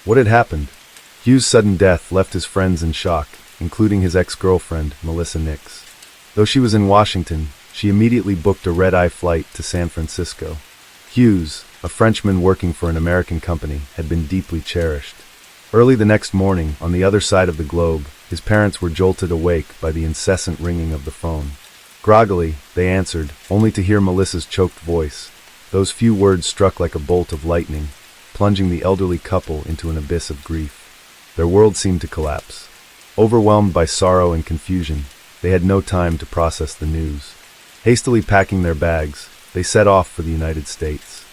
What had happened? Hughes' sudden death left his friends in shock, including his ex-girlfriend, Melissa Nix. Though she was in Washington, she immediately booked a red-eye flight to San Francisco. Hughes, a Frenchman working for an American company, had been deeply cherished. Early the next morning, on the other side of the globe, his parents were jolted awake by the incessant ringing of the phone. Groggily, they answered, only to hear Melissa's choked voice. Those few words struck like a bolt of lightning, plunging the elderly couple into an abyss of grief. Their world seemed to collapse. Overwhelmed by sorrow and confusion, they had no time to process the news. Hastily packing their bags, they set off for the United States.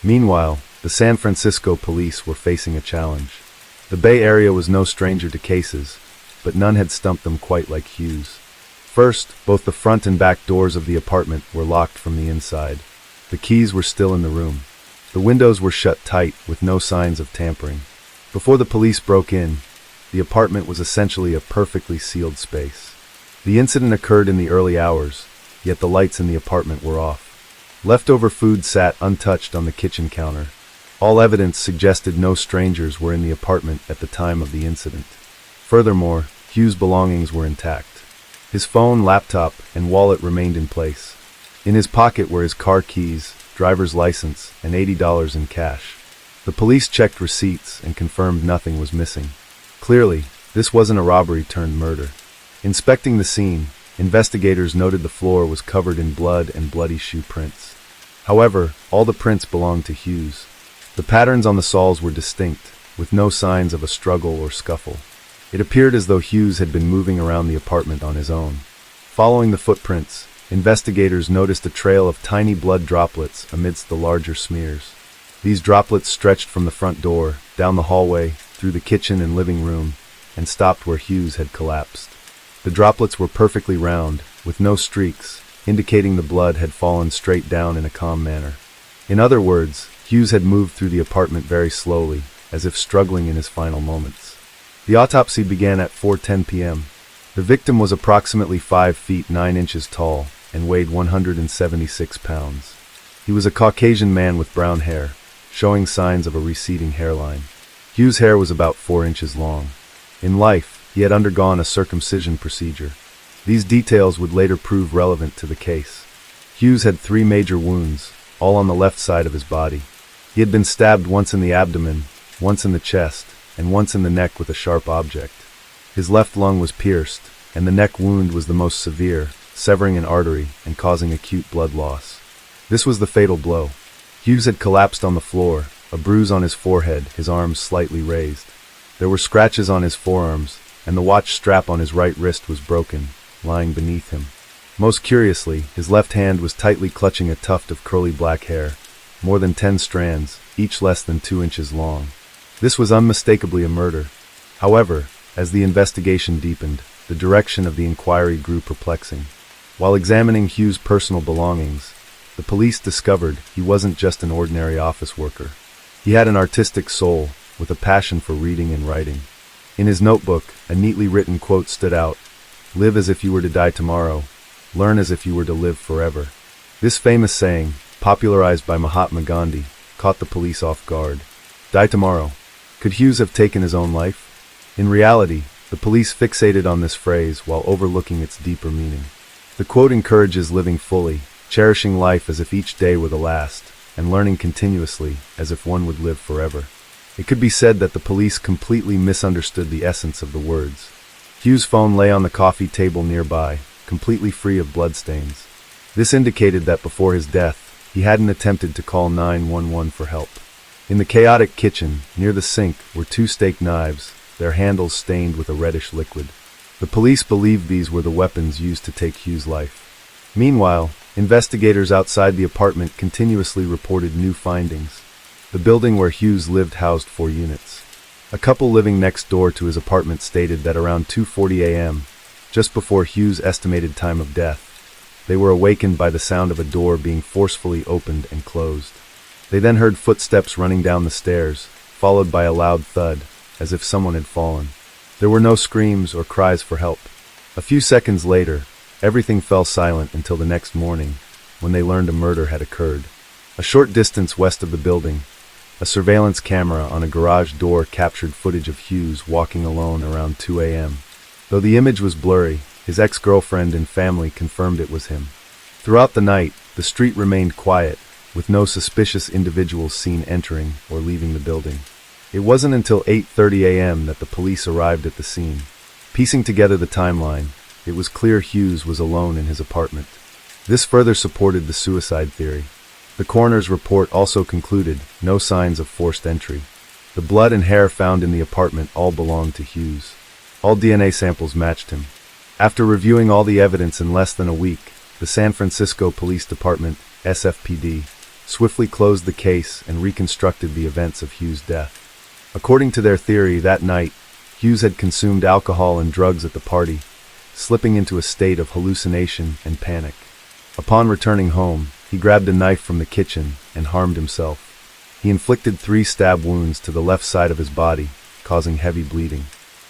Meanwhile, the San Francisco police were facing a challenge. The Bay Area was no stranger to cases, but none had stumped them quite like Hughes. First, both the front and back doors of the apartment were locked from the inside. The keys were still in the room. The windows were shut tight, with no signs of tampering. Before the police broke in, the apartment was essentially a perfectly sealed space. The incident occurred in the early hours, yet the lights in the apartment were off. Leftover food sat untouched on the kitchen counter. All evidence suggested no strangers were in the apartment at the time of the incident. Furthermore, Hughes' belongings were intact. His phone, laptop, and wallet remained in place. In his pocket were his car keys, driver's license, and $80 in cash. The police checked receipts and confirmed nothing was missing. Clearly, this wasn't a robbery turned murder. Inspecting the scene, investigators noted the floor was covered in blood and bloody shoe prints. However, all the prints belonged to Hughes. The patterns on the soles were distinct, with no signs of a struggle or scuffle. It appeared as though Hughes had been moving around the apartment on his own. Following the footprints, investigators noticed a trail of tiny blood droplets amidst the larger smears. These droplets stretched from the front door, down the hallway, through the kitchen and living room, and stopped where Hughes had collapsed. The droplets were perfectly round, with no streaks, indicating the blood had fallen straight down in a calm manner. In other words, Hughes had moved through the apartment very slowly, as if struggling in his final moments. The autopsy began at 4:10 p.m. The victim was approximately 5 feet 9 inches tall and weighed 176 pounds. He was a Caucasian man with brown hair, showing signs of a receding hairline. Hughes' hair was about 4 inches long. In life, he had undergone a circumcision procedure. These details would later prove relevant to the case. Hughes had 3 major wounds, all on the left side of his body. He had been stabbed once in the abdomen, once in the chest, and once in the neck with a sharp object. His left lung was pierced, and the neck wound was the most severe, severing an artery and causing acute blood loss. This was the fatal blow. Hughes had collapsed on the floor, a bruise on his forehead, his arms slightly raised. There were scratches on his forearms, and the watch strap on his right wrist was broken, lying beneath him. Most curiously, his left hand was tightly clutching a tuft of curly black hair, more than 10 strands, each less than 2 inches long. This was unmistakably a murder. However, as the investigation deepened, the direction of the inquiry grew perplexing. While examining Hughes' personal belongings, the police discovered he wasn't just an ordinary office worker. He had an artistic soul, with a passion for reading and writing. In his notebook, a neatly written quote stood out: "Live as if you were to die tomorrow. Learn as if you were to live forever." This famous saying, popularized by Mahatma Gandhi, caught the police off guard. Die tomorrow. Could Hughes have taken his own life? In reality, the police fixated on this phrase while overlooking its deeper meaning. The quote encourages living fully, cherishing life as if each day were the last, and learning continuously as if one would live forever. It could be said that the police completely misunderstood the essence of the words. Hughes' phone lay on the coffee table nearby, completely free of bloodstains. This indicated that before his death, he hadn't attempted to call 911 for help. In the chaotic kitchen, near the sink, were 2 steak knives, their handles stained with a reddish liquid. The police believed these were the weapons used to take Hughes' life. Meanwhile, investigators outside the apartment continuously reported new findings. The building where Hughes lived housed 4 units. A couple living next door to his apartment stated that around 2:40 a.m., just before Hughes' estimated time of death, they were awakened by the sound of a door being forcefully opened and closed. They then heard footsteps running down the stairs, followed by a loud thud, as if someone had fallen. There were no screams or cries for help. A few seconds later, everything fell silent until the next morning, when they learned a murder had occurred. A short distance west of the building, a surveillance camera on a garage door captured footage of Hughes walking alone around 2 a.m. Though the image was blurry, his ex-girlfriend and family confirmed it was him. Throughout the night, the street remained quiet, with no suspicious individuals seen entering or leaving the building. It wasn't until 8:30 a.m. that the police arrived at the scene. Piecing together the timeline, it was clear Hughes was alone in his apartment. This further supported the suicide theory. The coroner's report also concluded no signs of forced entry. The blood and hair found in the apartment all belonged to Hughes. All DNA samples matched him. After reviewing all the evidence in less than a week, the San Francisco Police Department, SFPD, swiftly closed the case and reconstructed the events of Hughes' death. According to their theory, that night, Hughes had consumed alcohol and drugs at the party, slipping into a state of hallucination and panic. Upon returning home, he grabbed a knife from the kitchen and harmed himself. He inflicted 3 stab wounds to the left side of his body, causing heavy bleeding.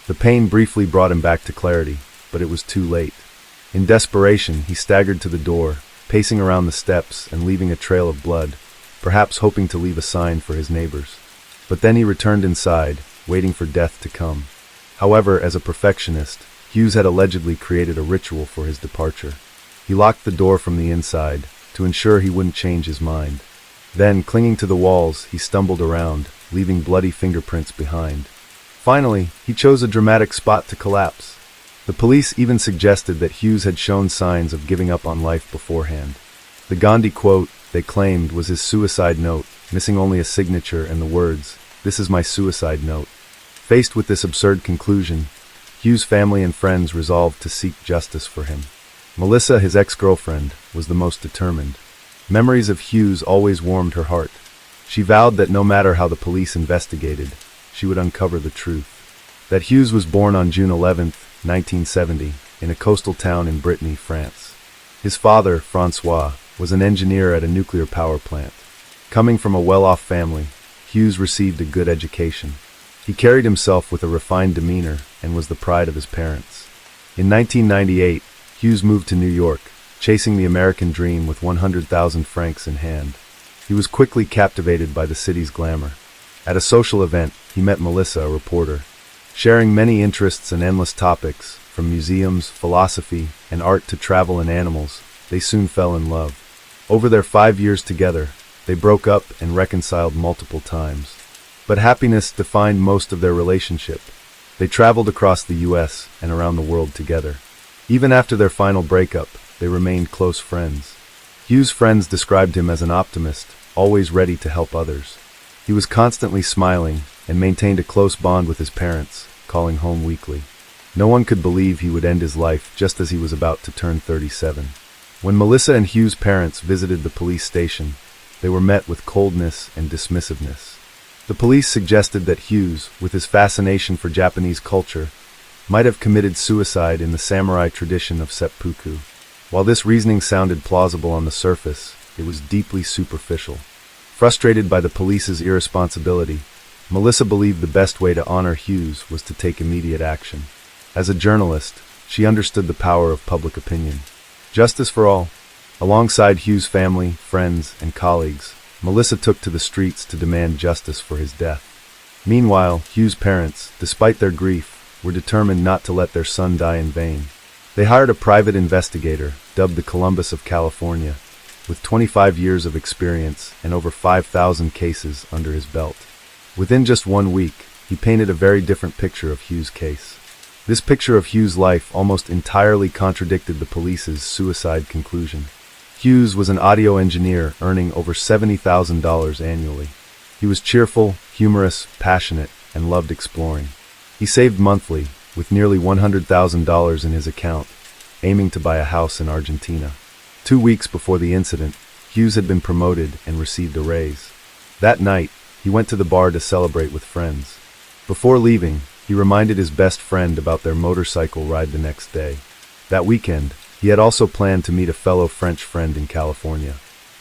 The pain briefly brought him back to clarity, but it was too late. In desperation, he staggered to the door, pacing around the steps and leaving a trail of blood, perhaps hoping to leave a sign for his neighbors. But then he returned inside, waiting for death to come. However, as a perfectionist, Hughes had allegedly created a ritual for his departure. He locked the door from the inside, to ensure he wouldn't change his mind. Then, clinging to the walls, he stumbled around, leaving bloody fingerprints behind. Finally, he chose a dramatic spot to collapse. The police even suggested that Hughes had shown signs of giving up on life beforehand. The Gandhi quote, they claimed, was his suicide note, missing only a signature and the words, "This is my suicide note." Faced with this absurd conclusion, Hughes' family and friends resolved to seek justice for him. Melissa, his ex-girlfriend, was the most determined. Memories of Hughes always warmed her heart. She vowed that no matter how the police investigated, she would uncover the truth. That Hughes was born on June 11, 1970, in a coastal town in Brittany, France. His father, Francois, was an engineer at a nuclear power plant. Coming from a well-off family, Hughes received a good education. He carried himself with a refined demeanor and was the pride of his parents. In 1998, Hughes moved to New York, chasing the American dream with 100,000 francs in hand. He was quickly captivated by the city's glamour. At a social event, he met Melissa, a reporter. Sharing many interests and endless topics, from museums, philosophy, and art to travel and animals, they soon fell in love. Over their 5 years together, they broke up and reconciled multiple times. But happiness defined most of their relationship. They traveled across the U.S. and around the world together. Even after their final breakup, they remained close friends. Hughes' friends described him as an optimist, always ready to help others. He was constantly smiling and maintained a close bond with his parents, calling home weekly. No one could believe he would end his life just as he was about to turn 37. When Melissa and Hughes' parents visited the police station, they were met with coldness and dismissiveness. The police suggested that Hughes, with his fascination for Japanese culture, might have committed suicide in the samurai tradition of seppuku. While this reasoning sounded plausible on the surface, it was deeply superficial. Frustrated by the police's irresponsibility, Melissa believed the best way to honor Hughes was to take immediate action. As a journalist, she understood the power of public opinion. Justice for all. Alongside Hughes' family, friends, and colleagues, Melissa took to the streets to demand justice for his death. Meanwhile, Hughes' parents, despite their grief, were determined not to let their son die in vain. They hired a private investigator, dubbed the Columbus of California, with 25 years of experience and over 5,000 cases under his belt. Within just 1 week, he painted a very different picture of Hughes' case. This picture of Hughes' life almost entirely contradicted the police's suicide conclusion. Hughes was an audio engineer earning over $70,000 annually. He was cheerful, humorous, passionate, and loved exploring. He saved monthly, with nearly $100,000 in his account, aiming to buy a house in Argentina. 2 weeks before the incident, Hughes had been promoted and received a raise. That night, he went to the bar to celebrate with friends. Before leaving, he reminded his best friend about their motorcycle ride the next day. That weekend, he had also planned to meet a fellow French friend in California.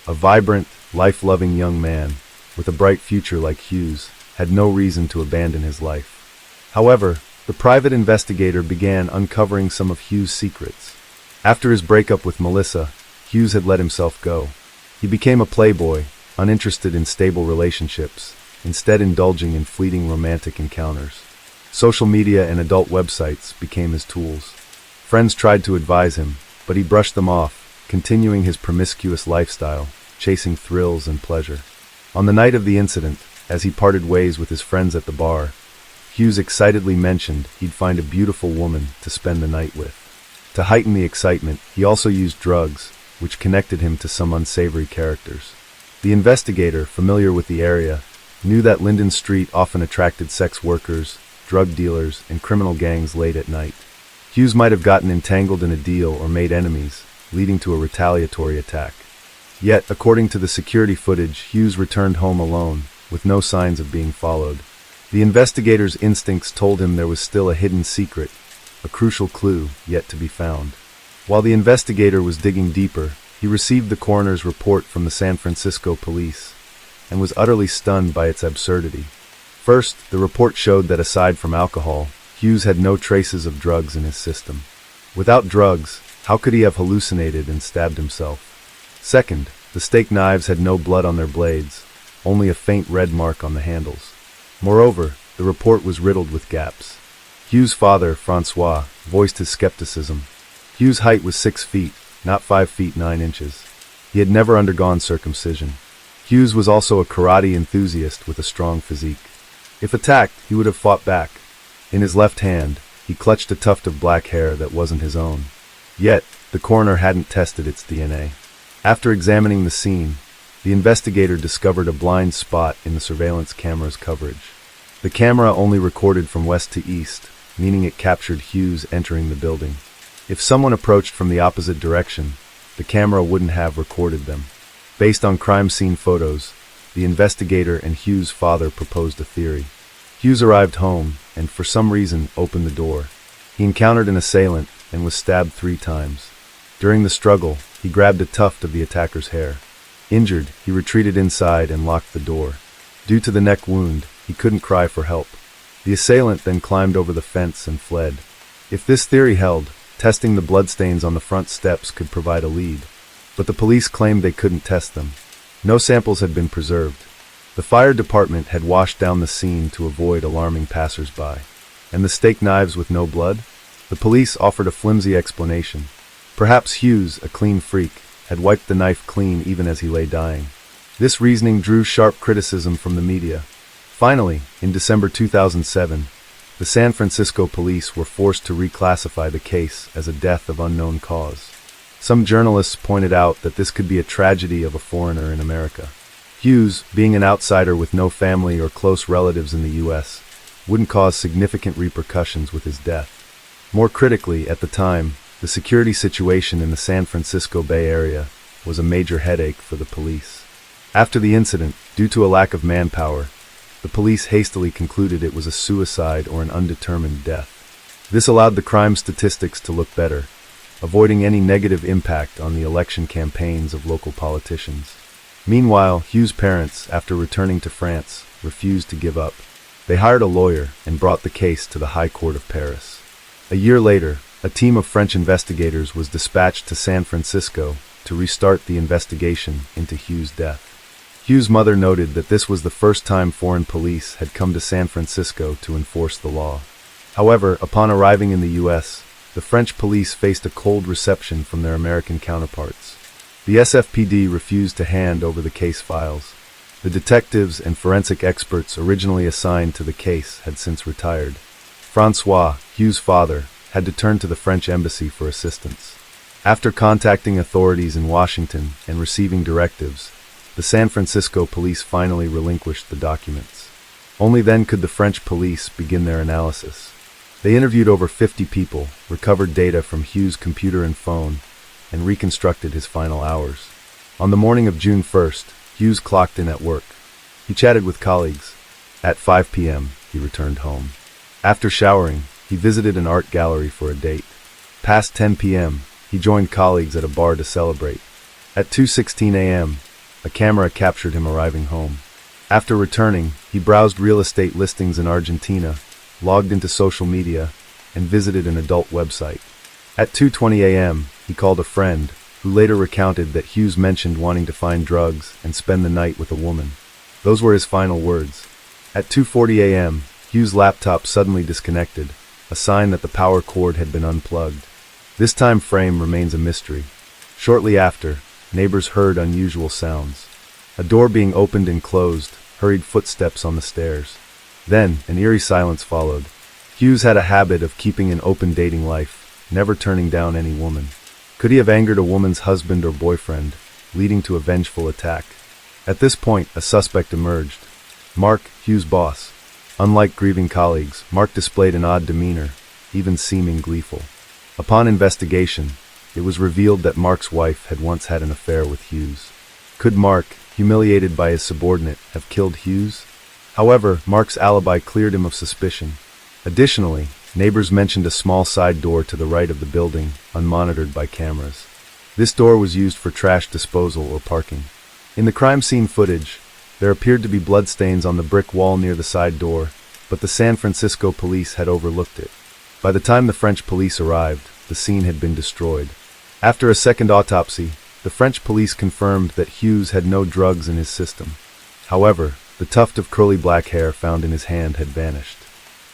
A vibrant, life-loving young man, with a bright future like Hughes, had no reason to abandon his life. However, the private investigator began uncovering some of Hughes' secrets. After his breakup with Melissa, Hughes had let himself go. He became a playboy, uninterested in stable relationships, instead indulging in fleeting romantic encounters. Social media and adult websites became his tools. Friends tried to advise him, but he brushed them off, continuing his promiscuous lifestyle, chasing thrills and pleasure. On the night of the incident, as he parted ways with his friends at the bar, Hughes excitedly mentioned he'd find a beautiful woman to spend the night with. To heighten the excitement, he also used drugs, which connected him to some unsavory characters. The investigator, familiar with the area, knew that Linden Street often attracted sex workers, drug dealers, and criminal gangs late at night. Hughes might have gotten entangled in a deal or made enemies, leading to a retaliatory attack. Yet, according to the security footage, Hughes returned home alone, with no signs of being followed. The investigator's instincts told him there was still a hidden secret, a crucial clue yet to be found. While the investigator was digging deeper, he received the coroner's report from the San Francisco police and was utterly stunned by its absurdity. First, the report showed that aside from alcohol, Hughes had no traces of drugs in his system. Without drugs, how could he have hallucinated and stabbed himself? Second, the steak knives had no blood on their blades, only a faint red mark on the handles. Moreover, the report was riddled with gaps. Hughes' father, Francois, voiced his skepticism. Hughes' height was 6 feet, not 5 feet 9 inches. He had never undergone circumcision. Hughes was also a karate enthusiast with a strong physique. If attacked, he would have fought back. In his left hand, he clutched a tuft of black hair that wasn't his own. Yet, the coroner hadn't tested its DNA. After examining the scene, the investigator discovered a blind spot in the surveillance camera's coverage. The camera only recorded from west to east, meaning it captured Hughes entering the building. If someone approached from the opposite direction, the camera wouldn't have recorded them. Based on crime scene photos, the investigator and Hughes' father proposed a theory. Hughes arrived home and, for some reason, opened the door. He encountered an assailant and was stabbed 3 times. During the struggle, he grabbed a tuft of the attacker's hair. Injured, he retreated inside and locked the door. Due to the neck wound, he couldn't cry for help. The assailant then climbed over the fence and fled. If this theory held, Testing the bloodstains on the front steps could provide a lead, but the police claimed they couldn't test them. No samples had been preserved. The fire department had washed down the scene to avoid alarming passers-by. And the steak knives with no blood? The police offered a flimsy explanation. Perhaps Hughes, a clean freak, had wiped the knife clean even as he lay dying. This reasoning drew sharp criticism from the media. Finally, in December 2007, the San Francisco police were forced to reclassify the case as a death of unknown cause. Some journalists pointed out that this could be a tragedy of a foreigner in America. Hughes, being an outsider with no family or close relatives in the U.S., wouldn't cause significant repercussions with his death. More critically, at the time, the security situation in the San Francisco Bay Area was a major headache for the police. After the incident, due to a lack of manpower, the police hastily concluded it was a suicide or an undetermined death. This allowed the crime statistics to look better, avoiding any negative impact on the election campaigns of local politicians. Meanwhile, Hughes' parents, after returning to France, refused to give up. They hired a lawyer and brought the case to the High Court of Paris. A year later, a team of French investigators was dispatched to San Francisco to restart the investigation into Hughes' death. Hughes' mother noted that this was the first time foreign police had come to San Francisco to enforce the law. However, upon arriving in the U.S., the French police faced a cold reception from their American counterparts. The SFPD refused to hand over the case files. The detectives and forensic experts originally assigned to the case had since retired. Francois, Hughes' father, had to turn to the French embassy for assistance. After contacting authorities in Washington and receiving directives, the San Francisco police finally relinquished the documents. Only then could the French police begin their analysis. They interviewed over 50 people, recovered data from Hughes' computer and phone, and reconstructed his final hours. On the morning of June 1st, Hughes clocked in at work. He chatted with colleagues. At 5 p.m., he returned home. After showering, he visited an art gallery for a date. Past 10 p.m., he joined colleagues at a bar to celebrate. At 2:16 a.m., a camera captured him arriving home. After returning, he browsed real estate listings in Argentina, logged into social media, and visited an adult website. At 2:20 a.m., he called a friend, who later recounted that Hughes mentioned wanting to find drugs and spend the night with a woman. Those were his final words. At 2:40 a.m., Hughes' laptop suddenly disconnected, a sign that the power cord had been unplugged. This time frame remains a mystery. Shortly after, neighbors heard unusual sounds. A door being opened and closed, hurried footsteps on the stairs. Then, an eerie silence followed. Hughes had a habit of keeping an open dating life, never turning down any woman. Could he have angered a woman's husband or boyfriend, leading to a vengeful attack? At this point, a suspect emerged. Mark, Hughes' boss. Unlike grieving colleagues, Mark displayed an odd demeanor, even seeming gleeful. Upon investigation, it was revealed that Mark's wife had once had an affair with Hughes. Could Mark, humiliated by his subordinate, have killed Hughes? However, Mark's alibi cleared him of suspicion. Additionally, neighbors mentioned a small side door to the right of the building, unmonitored by cameras. This door was used for trash disposal or parking. In the crime scene footage, there appeared to be bloodstains on the brick wall near the side door, but the San Francisco police had overlooked it. By the time the French police arrived, the scene had been destroyed. After a second autopsy, the French police confirmed that Hughes had no drugs in his system. However, the tuft of curly black hair found in his hand had vanished.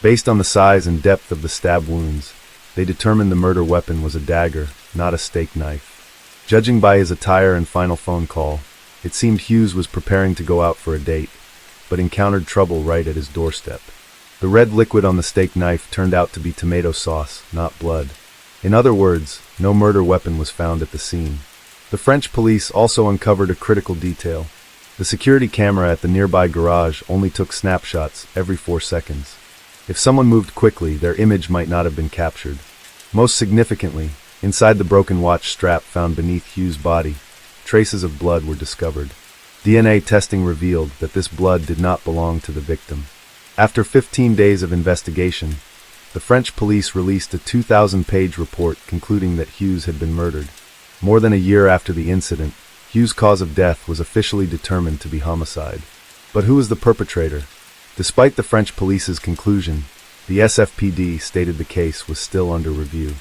Based on the size and depth of the stab wounds, they determined the murder weapon was a dagger, not a steak knife. Judging by his attire and final phone call, it seemed Hughes was preparing to go out for a date, but encountered trouble right at his doorstep. The red liquid on the steak knife turned out to be tomato sauce, not blood. In other words, no murder weapon was found at the scene. The French police also uncovered a critical detail. The security camera at the nearby garage only took snapshots every 4 seconds. If someone moved quickly, their image might not have been captured. Most significantly, inside the broken watch strap found beneath Hughes' body, traces of blood were discovered. DNA testing revealed that this blood did not belong to the victim. After 15 days of investigation, the French police released a 2,000-page report concluding that Hughes had been murdered. More than a year after the incident, Hughes' cause of death was officially determined to be homicide. But who was the perpetrator? Despite the French police's conclusion, the SFPD stated the case was still under review.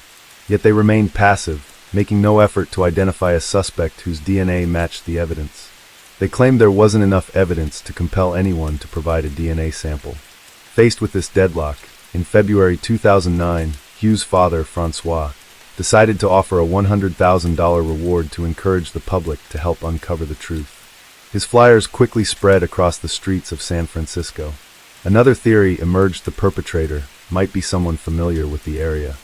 Yet they remained passive, making no effort to identify a suspect whose DNA matched the evidence. They claimed there wasn't enough evidence to compel anyone to provide a DNA sample. Faced with this deadlock, in February 2009, Hugh's father, Francois, decided to offer a $100,000 reward to encourage the public to help uncover the truth. His flyers quickly spread across the streets of San Francisco. Another theory emerged: the perpetrator might be someone familiar with the area.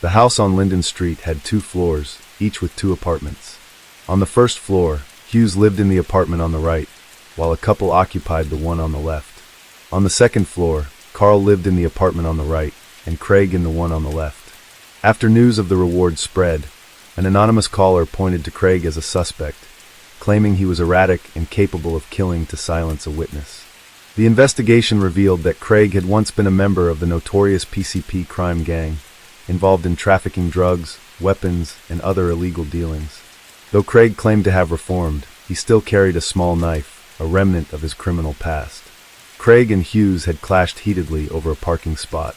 The house on Linden Street had 2 floors, each with 2 apartments. On the first floor, Hughes lived in the apartment on the right, while a couple occupied the one on the left. On the second floor, Carl lived in the apartment on the right, and Craig in the one on the left. After news of the reward spread, an anonymous caller pointed to Craig as a suspect, claiming he was erratic and capable of killing to silence a witness. The investigation revealed that Craig had once been a member of the notorious PCP crime gang, involved in trafficking drugs, weapons, and other illegal dealings. Though Craig claimed to have reformed, he still carried a small knife, a remnant of his criminal past. Craig and Hughes had clashed heatedly over a parking spot.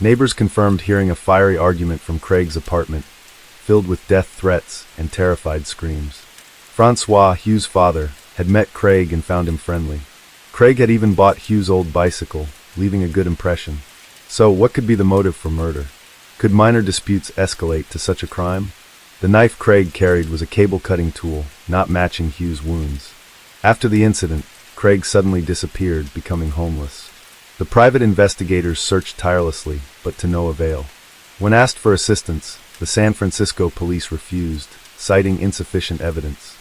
Neighbors confirmed hearing a fiery argument from Craig's apartment, filled with death threats and terrified screams. Francois, Hughes' father, had met Craig and found him friendly. Craig had even bought Hughes' old bicycle, leaving a good impression. So, what could be the motive for murder? Could minor disputes escalate to such a crime? The knife Craig carried was a cable-cutting tool, not matching Hughes' wounds. After the incident, Craig suddenly disappeared, becoming homeless. The private investigators searched tirelessly, but to no avail. When asked for assistance, the San Francisco police refused, citing insufficient evidence.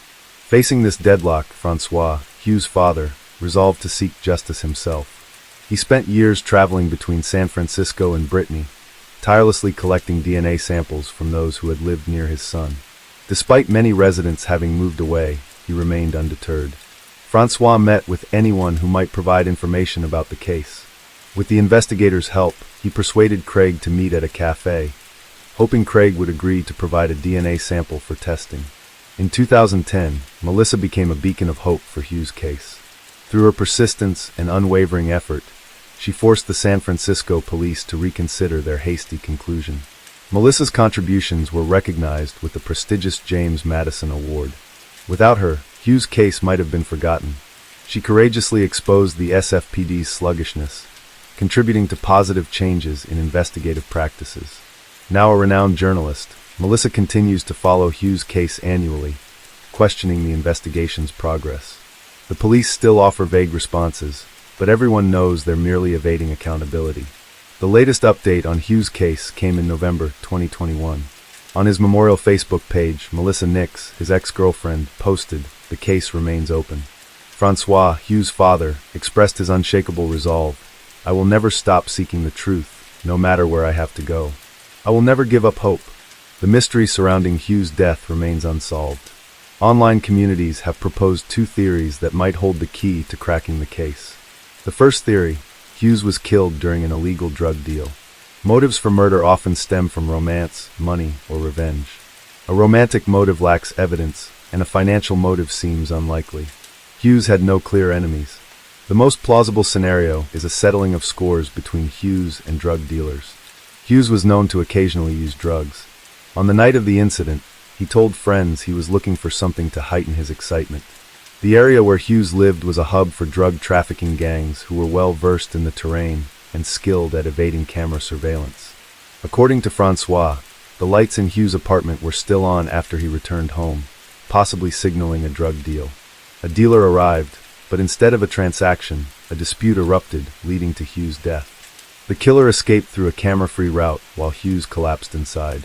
Facing this deadlock, Francois, Hughes' father, resolved to seek justice himself. He spent years traveling between San Francisco and Brittany, tirelessly collecting DNA samples from those who had lived near his son. Despite many residents having moved away, he remained undeterred. Francois met with anyone who might provide information about the case. With the investigators' help, he persuaded Craig to meet at a cafe, hoping Craig would agree to provide a DNA sample for testing. In 2010, Melissa became a beacon of hope for Hughes' case. Through her persistence and unwavering effort, she forced the San Francisco police to reconsider their hasty conclusion. Melissa's contributions were recognized with the prestigious James Madison Award. Without her, Hughes' case might have been forgotten. She courageously exposed the SFPD's sluggishness, contributing to positive changes in investigative practices. Now a renowned journalist, Melissa continues to follow Hughes' case annually, questioning the investigation's progress. The police still offer vague responses, but everyone knows they're merely evading accountability. The latest update on Hughes' case came in November 2021. On his memorial Facebook page, Melissa Nix, his ex-girlfriend, posted, "The case remains open." Francois, Hughes' father, expressed his unshakable resolve. "I will never stop seeking the truth, no matter where I have to go. I will never give up hope." The mystery surrounding Hughes' death remains unsolved. Online communities have proposed 2 theories that might hold the key to cracking the case. The first theory: Hughes was killed during an illegal drug deal. Motives for murder often stem from romance, money, or revenge. A romantic motive lacks evidence, and a financial motive seems unlikely. Hughes had no clear enemies. The most plausible scenario is a settling of scores between Hughes and drug dealers. Hughes was known to occasionally use drugs. On the night of the incident, he told friends he was looking for something to heighten his excitement. The area where Hughes lived was a hub for drug trafficking gangs who were well versed in the terrain and skilled at evading camera surveillance. According to Francois, the lights in Hughes' apartment were still on after he returned home, possibly signaling a drug deal. A dealer arrived, but instead of a transaction, a dispute erupted, leading to Hughes' death. The killer escaped through a camera-free route while Hughes collapsed inside.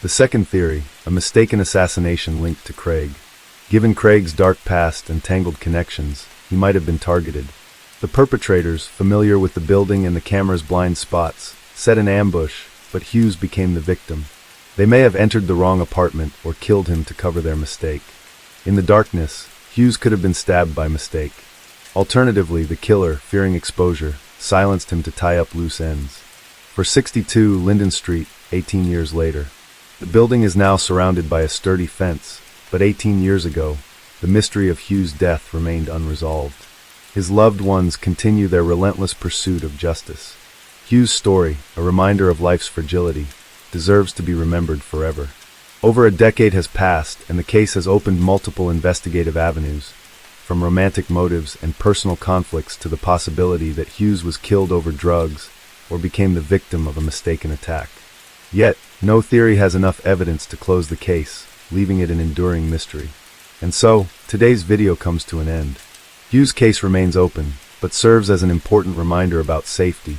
The second theory, a mistaken assassination linked to Craig. Given Craig's dark past and tangled connections, he might have been targeted. The perpetrators, familiar with the building and the camera's blind spots, set an ambush, but Hughes became the victim. They may have entered the wrong apartment or killed him to cover their mistake. In the darkness, Hughes could have been stabbed by mistake. Alternatively, the killer, fearing exposure, silenced him to tie up loose ends. For 62 Linden Street, 18 years later. The building is now surrounded by a sturdy fence, but 18 years ago, the mystery of Hughes' death remained unresolved. His loved ones continue their relentless pursuit of justice. Hughes' story, a reminder of life's fragility, deserves to be remembered forever. Over a decade has passed, and the case has opened multiple investigative avenues, from romantic motives and personal conflicts to the possibility that Hughes was killed over drugs or became the victim of a mistaken attack. Yet, no theory has enough evidence to close the case, leaving it an enduring mystery. And so, today's video comes to an end. Hughes' case remains open, but serves as an important reminder about safety,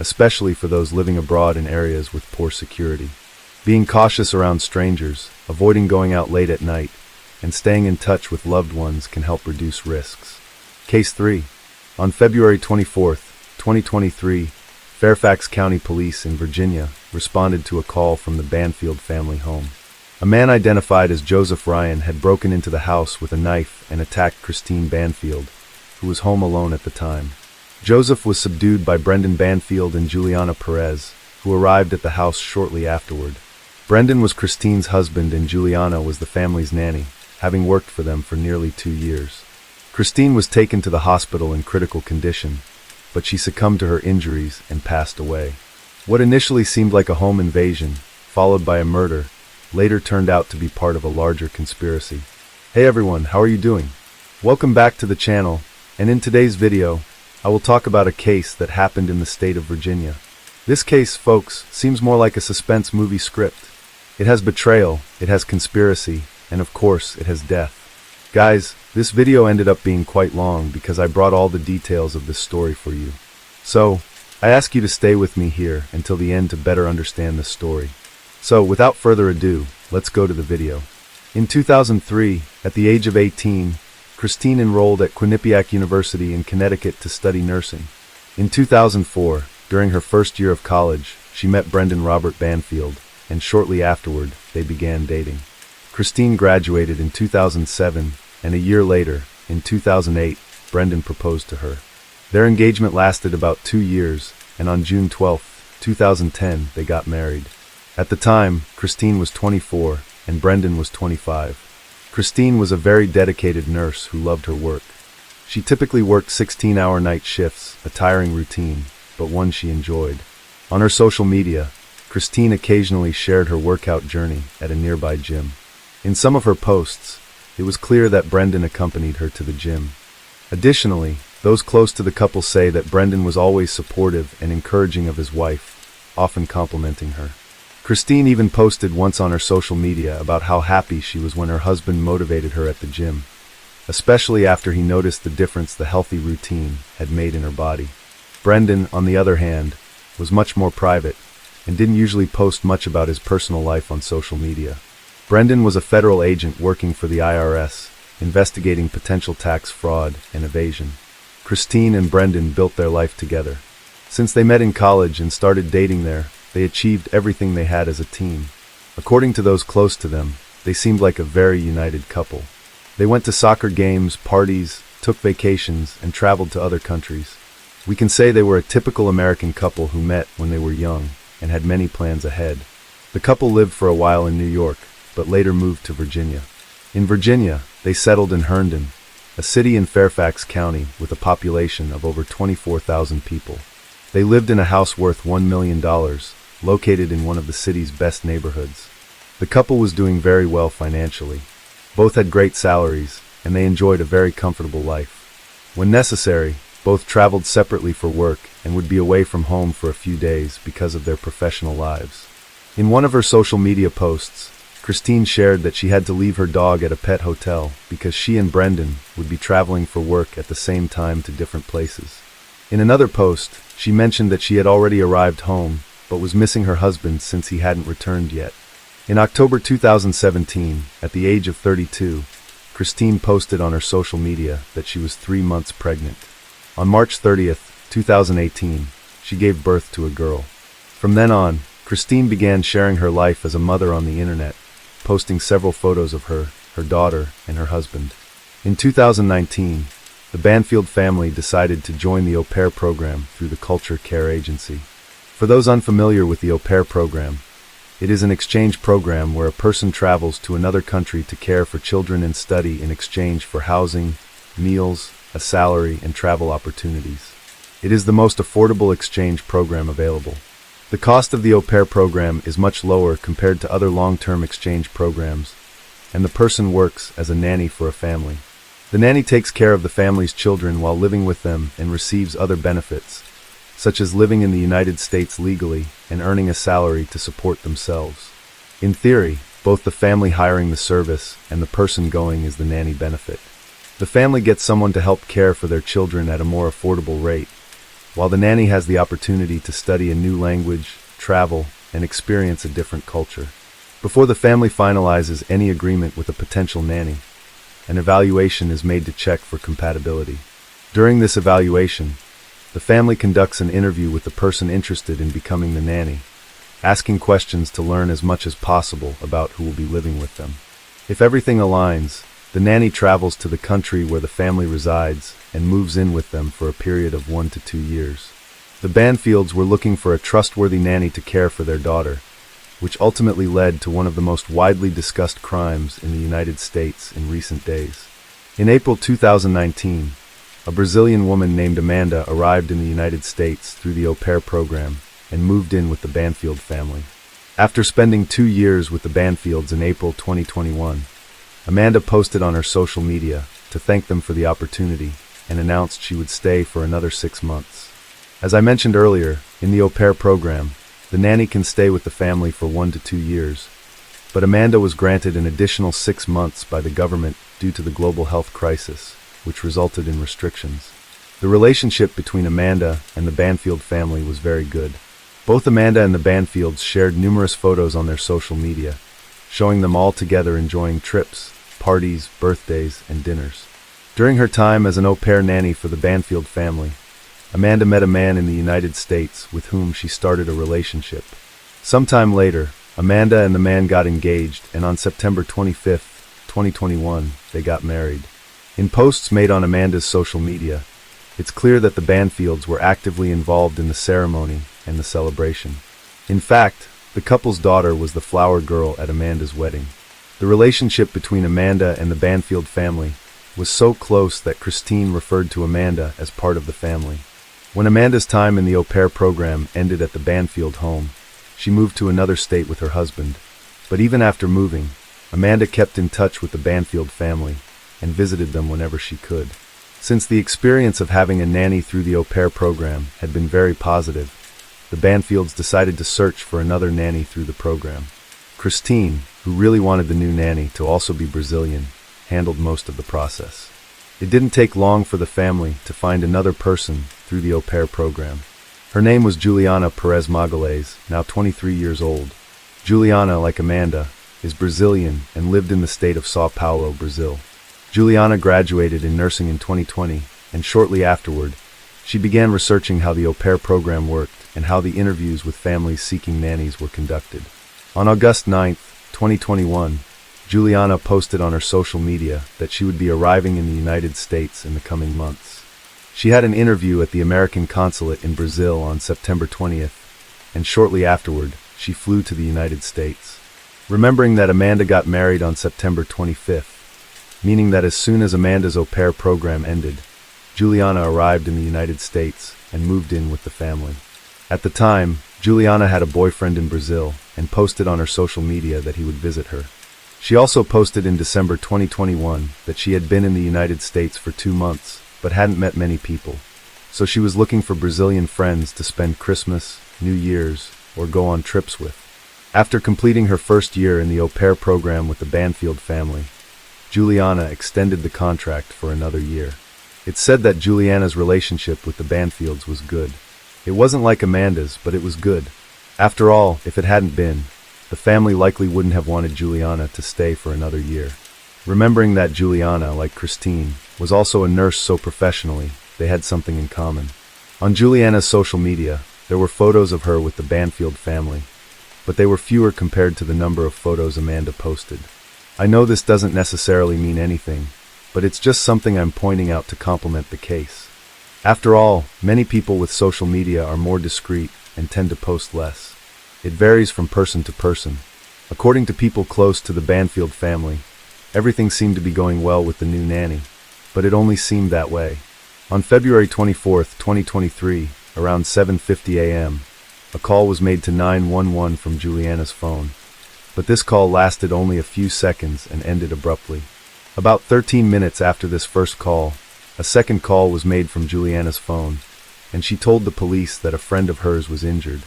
especially for those living abroad in areas with poor security. Being cautious around strangers, avoiding going out late at night, and staying in touch with loved ones can help reduce risks. Case 3. On February 24, 2023, Fairfax County Police in Virginia responded to a call from the Banfield family home. A man identified as Joseph Ryan had broken into the house with a knife and attacked Christine Banfield, who was home alone at the time. Joseph was subdued by Brendan Banfield and Juliana Perez, who arrived at the house shortly afterward. Brendan was Christine's husband and Juliana was the family's nanny, having worked for them for nearly 2 years. Christine was taken to the hospital in critical condition, but she succumbed to her injuries and passed away. What initially seemed like a home invasion, followed by a murder, later turned out to be part of a larger conspiracy. Hey everyone, how are you doing? Welcome back to the channel, and in today's video, I will talk about a case that happened in the state of Virginia. This case, folks, seems more like a suspense movie script. It has betrayal, it has conspiracy, and of course, it has death. Guys, this video ended up being quite long because I brought all the details of this story for you. So, I ask you to stay with me here until the end to better understand the story. So, without further ado, let's go to the video. In 2003, at the age of 18, Christine enrolled at Quinnipiac University in Connecticut to study nursing. In 2004, during her first year of college, she met Brendan Robert Banfield, and shortly afterward, they began dating. Christine graduated in 2007, and a year later, in 2008, Brendan proposed to her. Their engagement lasted about 2 years, and on June 12, 2010, they got married. At the time, Christine was 24, and Brendan was 25. Christine was a very dedicated nurse who loved her work. She typically worked 16-hour night shifts, a tiring routine, but one she enjoyed. On her social media, Christine occasionally shared her workout journey at a nearby gym. In some of her posts, it was clear that Brendan accompanied her to the gym. Additionally, those close to the couple say that Brendan was always supportive and encouraging of his wife, often complimenting her. Christine even posted once on her social media about how happy she was when her husband motivated her at the gym, especially after he noticed the difference the healthy routine had made in her body. Brendan, on the other hand, was much more private and didn't usually post much about his personal life on social media. Brendan was a federal agent working for the IRS, investigating potential tax fraud and evasion. Christine and Brendan built their life together. Since they met in college and started dating there, they achieved everything they had as a team. According to those close to them, they seemed like a very united couple. They went to soccer games, parties, took vacations, and traveled to other countries. We can say they were a typical American couple who met when they were young and had many plans ahead. The couple lived for a while in New York, but later moved to Virginia. In Virginia, they settled in Herndon, a city in Fairfax County with a population of over 24,000 people. They lived in a house worth $1 million, located in one of the city's best neighborhoods. The couple was doing very well financially. Both had great salaries, and they enjoyed a very comfortable life. When necessary, both traveled separately for work and would be away from home for a few days because of their professional lives. In one of her social media posts, Christine shared that she had to leave her dog at a pet hotel because she and Brendan would be traveling for work at the same time to different places. In another post, she mentioned that she had already arrived home, but was missing her husband since he hadn't returned yet. In October 2017, at the age of 32, Christine posted on her social media that she was 3 months pregnant. On March 30th, 2018, she gave birth to a girl. From then on, Christine began sharing her life as a mother on the internet, posting several photos of her daughter, and her husband. In 2019, the Banfield family decided to join the au pair program through the Culture Care Agency. For those unfamiliar with the au pair program, it is an exchange program where a person travels to another country to care for children and study in exchange for housing, meals, a salary, and travel opportunities. It is the most affordable exchange program available. The cost of the au pair program is much lower compared to other long-term exchange programs, and the person works as a nanny for a family. The nanny takes care of the family's children while living with them and receives other benefits, such as living in the United States legally and earning a salary to support themselves. In theory, both the family hiring the service and the person going is the nanny benefit. The family gets someone to help care for their children at a more affordable rate, while the nanny has the opportunity to study a new language, travel, and experience a different culture. Before the family finalizes any agreement with a potential nanny, an evaluation is made to check for compatibility. During this evaluation, the family conducts an interview with the person interested in becoming the nanny, asking questions to learn as much as possible about who will be living with them. If everything aligns, the nanny travels to the country where the family resides and moves in with them for a period of 1 to 2 years. The Banfields were looking for a trustworthy nanny to care for their daughter, which ultimately led to one of the most widely discussed crimes in the United States in recent days. In April 2019, a Brazilian woman named Amanda arrived in the United States through the au pair program and moved in with the Banfield family. After spending 2 years with the Banfields in April 2021, Amanda posted on her social media to thank them for the opportunity and announced she would stay for another 6 months. As I mentioned earlier, in the au pair program, the nanny can stay with the family for 1 to 2 years, but Amanda was granted an additional 6 months by the government due to the global health crisis, which resulted in restrictions. The relationship between Amanda and the Banfield family was very good. Both Amanda and the Banfields shared numerous photos on their social media, showing them all together enjoying trips, parties, birthdays, and dinners. During her time as an au pair nanny for the Banfield family, Amanda met a man in the United States with whom she started a relationship. Sometime later, Amanda and the man got engaged, and on September 25, 2021, they got married. In posts made on Amanda's social media, it's clear that the Banfields were actively involved in the ceremony and the celebration. In fact, the couple's daughter was the flower girl at Amanda's wedding. The relationship between Amanda and the Banfield family was so close that Christine referred to Amanda as part of the family. When Amanda's time in the au pair program ended at the Banfield home, she moved to another state with her husband. But even after moving, Amanda kept in touch with the Banfield family and visited them whenever she could. Since the experience of having a nanny through the au pair program had been very positive, the Banfields decided to search for another nanny through the program. Christine, who really wanted the new nanny to also be Brazilian, handled most of the process. It didn't take long for the family to find another person through the au pair program. Her name was Juliana Perez Magalhães, now 23 years old. Juliana, like Amanda, is Brazilian and lived in the state of São Paulo, Brazil. Juliana graduated in nursing in 2020, and shortly afterward, she began researching how the au pair program worked and how the interviews with families seeking nannies were conducted. On August 9, 2021, Juliana posted on her social media that she would be arriving in the United States in the coming months. She had an interview at the American consulate in Brazil on September 20th, and shortly afterward, she flew to the United States. Remembering that Amanda got married on September 25th, meaning that as soon as Amanda's au pair program ended, Juliana arrived in the United States and moved in with the family. At the time, Juliana had a boyfriend in Brazil and posted on her social media that he would visit her. She also posted in December 2021 that she had been in the United States for 2 months, but hadn't met many people, so she was looking for Brazilian friends to spend Christmas, New Year's, or go on trips with. After completing her first year in the au pair program with the Banfield family, Juliana extended the contract for another year. It's said that Juliana's relationship with the Banfields was good. It wasn't like Amanda's, but it was good. After all, if it hadn't been, the family likely wouldn't have wanted Juliana to stay for another year. Remembering that Juliana, like Christine, was also a nurse so professionally, they had something in common. On Juliana's social media, there were photos of her with the Banfield family, but they were fewer compared to the number of photos Amanda posted. I know this doesn't necessarily mean anything, but it's just something I'm pointing out to complement the case. After all, many people with social media are more discreet and tend to post less. It varies from person to person. According to people close to the Banfield family, everything seemed to be going well with the new nanny, but it only seemed that way. On February 24, 2023, around 7:50 a.m., a call was made to 911 from Juliana's phone, but this call lasted only a few seconds and ended abruptly. About 13 minutes after this first call, a second call was made from Juliana's phone, and she told the police that a friend of hers was injured.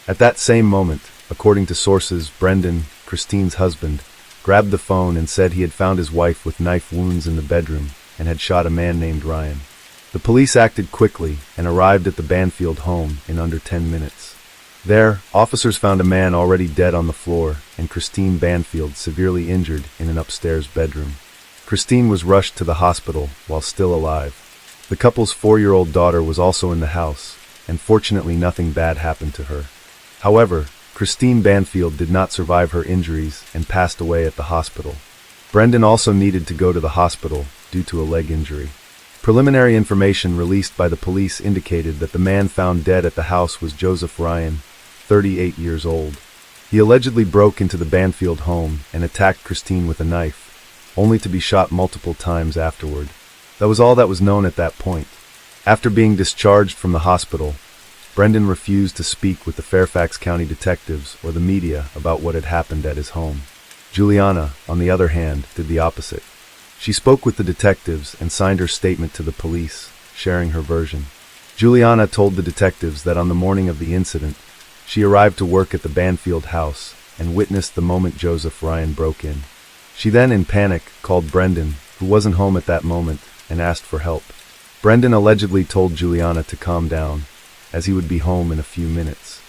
At that same moment, according to sources, Brendan, Christine's husband, grabbed the phone and said he had found his wife with knife wounds in the bedroom and had shot a man named Ryan. The police acted quickly and arrived at the Banfield home in under 10 minutes. There, officers found a man already dead on the floor and Christine Banfield severely injured in an upstairs bedroom. Christine was rushed to the hospital while still alive. The couple's 4-year-old daughter was also in the house, and fortunately nothing bad happened to her. However, Christine Banfield did not survive her injuries and passed away at the hospital. Brendan also needed to go to the hospital due to a leg injury. Preliminary information released by the police indicated that the man found dead at the house was Joseph Ryan, 38 years old. He allegedly broke into the Banfield home and attacked Christine with a knife, only to be shot multiple times afterward. That was all that was known at that point. After being discharged from the hospital, Brendan refused to speak with the Fairfax County detectives or the media about what had happened at his home. Juliana, on the other hand, did the opposite. She spoke with the detectives and signed her statement to the police, sharing her version. Juliana told the detectives that on the morning of the incident, she arrived to work at the Banfield house and witnessed the moment Joseph Ryan broke in. She then, in panic, called Brendan, who wasn't home at that moment, and asked for help. Brendan allegedly told Juliana to calm down, as he would be home in a few minutes.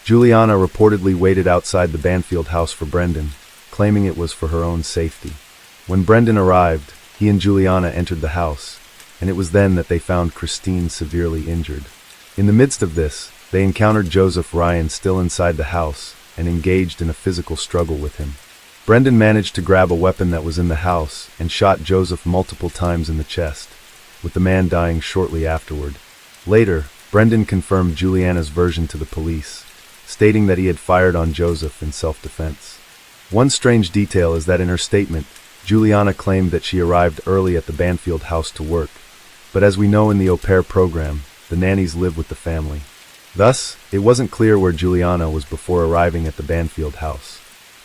Juliana reportedly waited outside the Banfield house for Brendan, claiming it was for her own safety. When Brendan arrived, he and Juliana entered the house, and it was then that they found Christine severely injured. In the midst of this, they encountered Joseph Ryan still inside the house and engaged in a physical struggle with him. Brendan managed to grab a weapon that was in the house and shot Joseph multiple times in the chest, with the man dying shortly afterward. Later, Brendan confirmed Juliana's version to the police, stating that he had fired on Joseph in self-defense. One strange detail is that in her statement, Juliana claimed that she arrived early at the Banfield house to work, but as we know in the au pair program, the nannies live with the family. Thus, it wasn't clear where Juliana was before arriving at the Banfield house.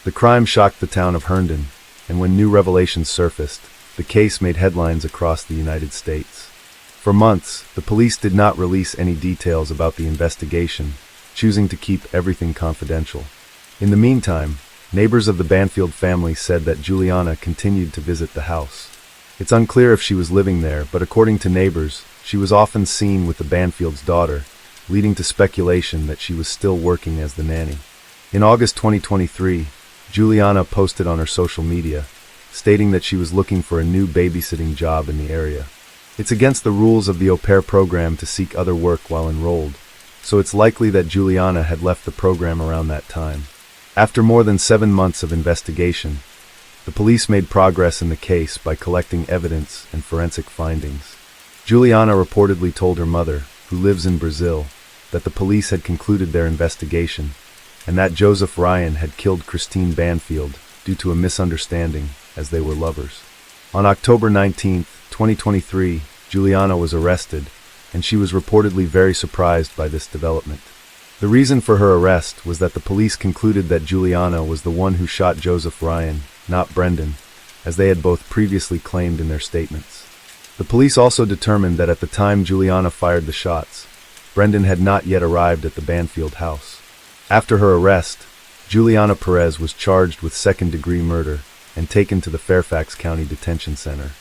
The crime shocked the town of Herndon, and when new revelations surfaced, the case made headlines across the United States. For months, the police did not release any details about the investigation, choosing to keep everything confidential. In the meantime, neighbors of the Banfield family said that Juliana continued to visit the house. It's unclear if she was living there, but according to neighbors, she was often seen with the Banfield's daughter, leading to speculation that she was still working as the nanny. In August 2023, Juliana posted on her social media, stating that she was looking for a new babysitting job in the area. It's against the rules of the au pair program to seek other work while enrolled, so it's likely that Juliana had left the program around that time. After more than 7 months of investigation, the police made progress in the case by collecting evidence and forensic findings. Juliana reportedly told her mother, who lives in Brazil, that the police had concluded their investigation and that Joseph Ryan had killed Christine Banfield due to a misunderstanding as they were lovers. On October 19, 2023, Juliana was arrested, and she was reportedly very surprised by this development. The reason for her arrest was that the police concluded that Juliana was the one who shot Joseph Ryan, not Brendan, as they had both previously claimed in their statements. The police also determined that at the time Juliana fired the shots, Brendan had not yet arrived at the Banfield house. After her arrest, Juliana Perez was charged with second-degree murder and taken to the Fairfax County Detention Center.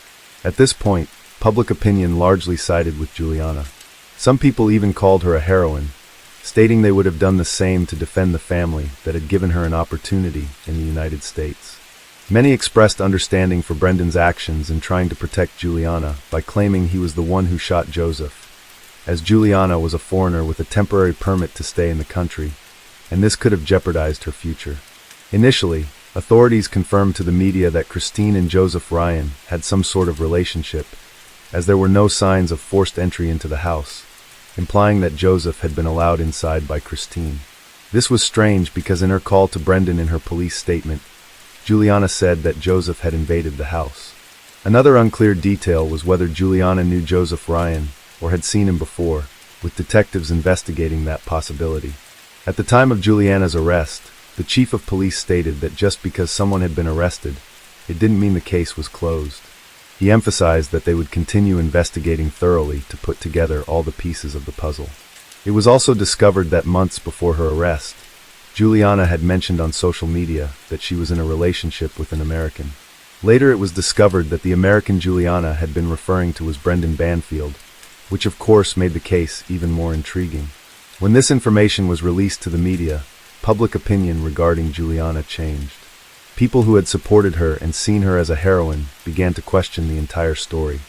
At this point, public opinion largely sided with Juliana. Some people even called her a heroine, stating they would have done the same to defend the family that had given her an opportunity in the United States. Many expressed understanding for Brendan's actions in trying to protect Juliana by claiming he was the one who shot Joseph, as Juliana was a foreigner with a temporary permit to stay in the country, and this could have jeopardized her future. Initially, authorities confirmed to the media that Christine and Joseph Ryan had some sort of relationship, as there were no signs of forced entry into the house, implying that Joseph had been allowed inside by Christine. This was strange because in her call to Brendan in her police statement, Juliana said that Joseph had invaded the house. Another unclear detail was whether Juliana knew Joseph Ryan or had seen him before, with detectives investigating that possibility. At the time of Juliana's arrest, the chief of police stated that just because someone had been arrested, it didn't mean the case was closed. He emphasized that they would continue investigating thoroughly to put together all the pieces of the puzzle. It was also discovered that months before her arrest, Juliana had mentioned on social media that she was in a relationship with an American. Later it was discovered that the American Juliana had been referring to as Brendan Banfield, which of course made the case even more intriguing. When this information was released to the media, public opinion regarding Juliana changed. People who had supported her and seen her as a heroine began to question the entire story.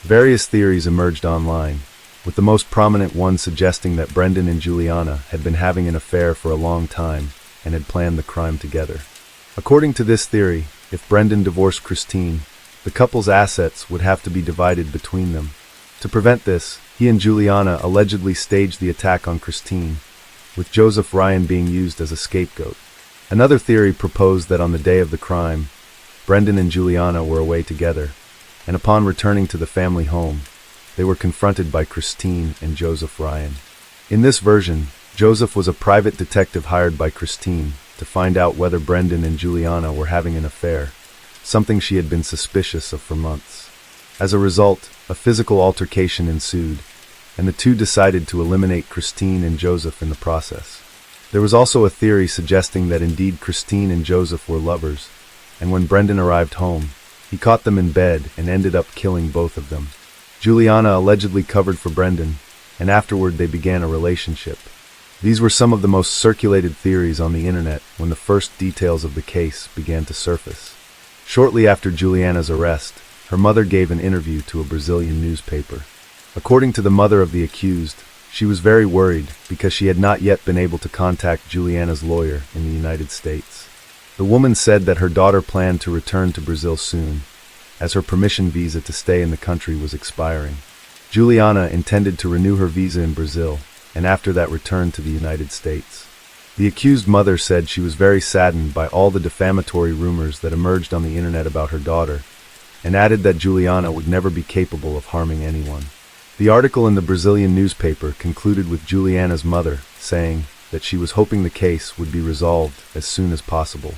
Various theories emerged online, with the most prominent one suggesting that Brendan and Juliana had been having an affair for a long time and had planned the crime together. According to this theory, if Brendan divorced Christine, the couple's assets would have to be divided between them. To prevent this, he and Juliana allegedly staged the attack on Christine, with Joseph Ryan being used as a scapegoat. Another theory proposed that on the day of the crime, Brendan and Juliana were away together, and upon returning to the family home, they were confronted by Christine and Joseph Ryan. In this version, Joseph was a private detective hired by Christine to find out whether Brendan and Juliana were having an affair, something she had been suspicious of for months. As a result, a physical altercation ensued, and the two decided to eliminate Christine and Joseph in the process. There was also a theory suggesting that indeed Christine and Joseph were lovers, and when Brendan arrived home, he caught them in bed and ended up killing both of them. Juliana allegedly covered for Brendan, and afterward they began a relationship. These were some of the most circulated theories on the internet when the first details of the case began to surface. Shortly after Juliana's arrest, her mother gave an interview to a Brazilian newspaper. According to the mother of the accused, she was very worried because she had not yet been able to contact Juliana's lawyer in the United States. The woman said that her daughter planned to return to Brazil soon, as her permission visa to stay in the country was expiring. Juliana intended to renew her visa in Brazil, and after that return to the United States. The accused mother said she was very saddened by all the defamatory rumors that emerged on the internet about her daughter, and added that Juliana would never be capable of harming anyone. The article in the Brazilian newspaper concluded with Juliana's mother saying that she was hoping the case would be resolved as soon as possible.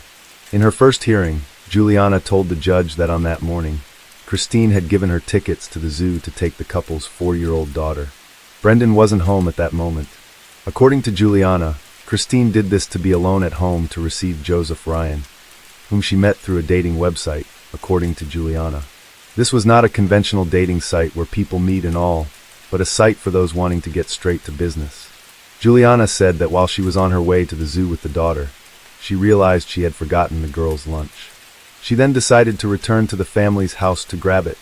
In her first hearing, Juliana told the judge that on that morning, Christine had given her tickets to the zoo to take the couple's 4-year-old daughter. Brendan wasn't home at that moment. According to Juliana, Christine did this to be alone at home to receive Joseph Ryan, whom she met through a dating website, according to Juliana. This was not a conventional dating site where people meet and all, but a site for those wanting to get straight to business. Juliana said that while she was on her way to the zoo with the daughter, she realized she had forgotten the girl's lunch. She then decided to return to the family's house to grab it.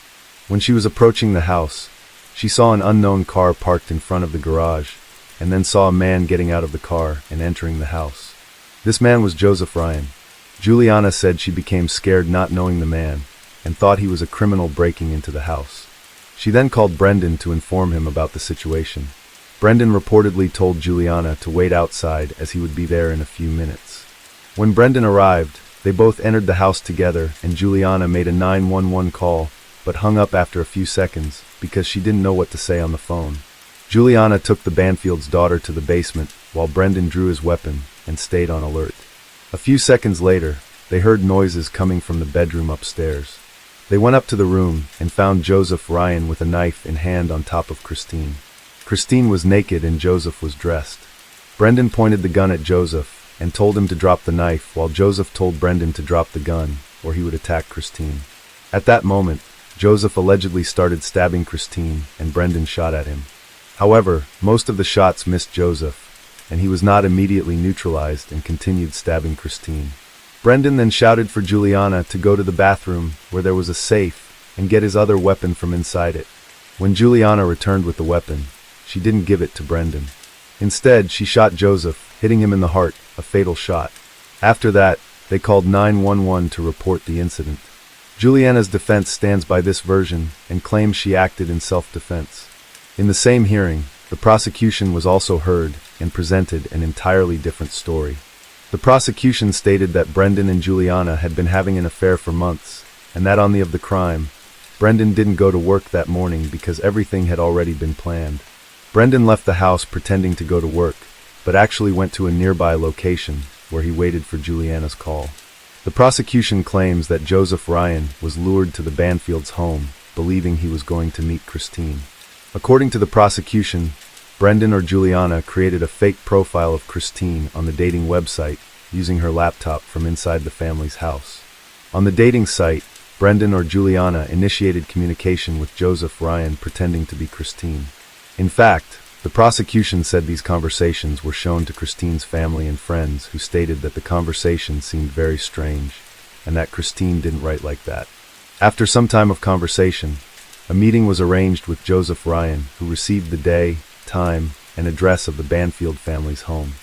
When she was approaching the house, she saw an unknown car parked in front of the garage, and then saw a man getting out of the car and entering the house. This man was Joseph Ryan. Juliana said she became scared not knowing the man, and thought he was a criminal breaking into the house. She then called Brendan to inform him about the situation. Brendan reportedly told Juliana to wait outside as he would be there in a few minutes. When Brendan arrived, they both entered the house together and Juliana made a 911 call, but hung up after a few seconds because she didn't know what to say on the phone. Juliana took the Banfield's daughter to the basement while Brendan drew his weapon and stayed on alert. A few seconds later, they heard noises coming from the bedroom upstairs. They went up to the room and found Joseph Ryan with a knife in hand on top of Christine. Christine was naked and Joseph was dressed. Brendan pointed the gun at Joseph and told him to drop the knife while Joseph told Brendan to drop the gun or he would attack Christine. At that moment, Joseph allegedly started stabbing Christine and Brendan shot at him. However, most of the shots missed Joseph, and he was not immediately neutralized and continued stabbing Christine. Brendan then shouted for Juliana to go to the bathroom where there was a safe and get his other weapon from inside it. When Juliana returned with the weapon, she didn't give it to Brendan. Instead, she shot Joseph, hitting him in the heart, a fatal shot. After that, they called 911 to report the incident. Juliana's defense stands by this version and claims she acted in self-defense. In the same hearing, the prosecution was also heard and presented an entirely different story. The prosecution stated that Brendan and Juliana had been having an affair for months, and that on the of the crime, Brendan didn't go to work that morning because everything had already been planned. Brendan left the house pretending to go to work, but actually went to a nearby location where he waited for Juliana's call. The prosecution claims that Joseph Ryan was lured to the Banfields' home, believing he was going to meet Christine. According to the prosecution, Brendan or Juliana created a fake profile of Christine on the dating website using her laptop from inside the family's house. On the dating site, Brendan or Juliana initiated communication with Joseph Ryan pretending to be Christine. In fact, the prosecution said these conversations were shown to Christine's family and friends, who stated that the conversation seemed very strange and that Christine didn't write like that. After some time of conversation, a meeting was arranged with Joseph Ryan, who received the day, time, and address of the Banfield family's home.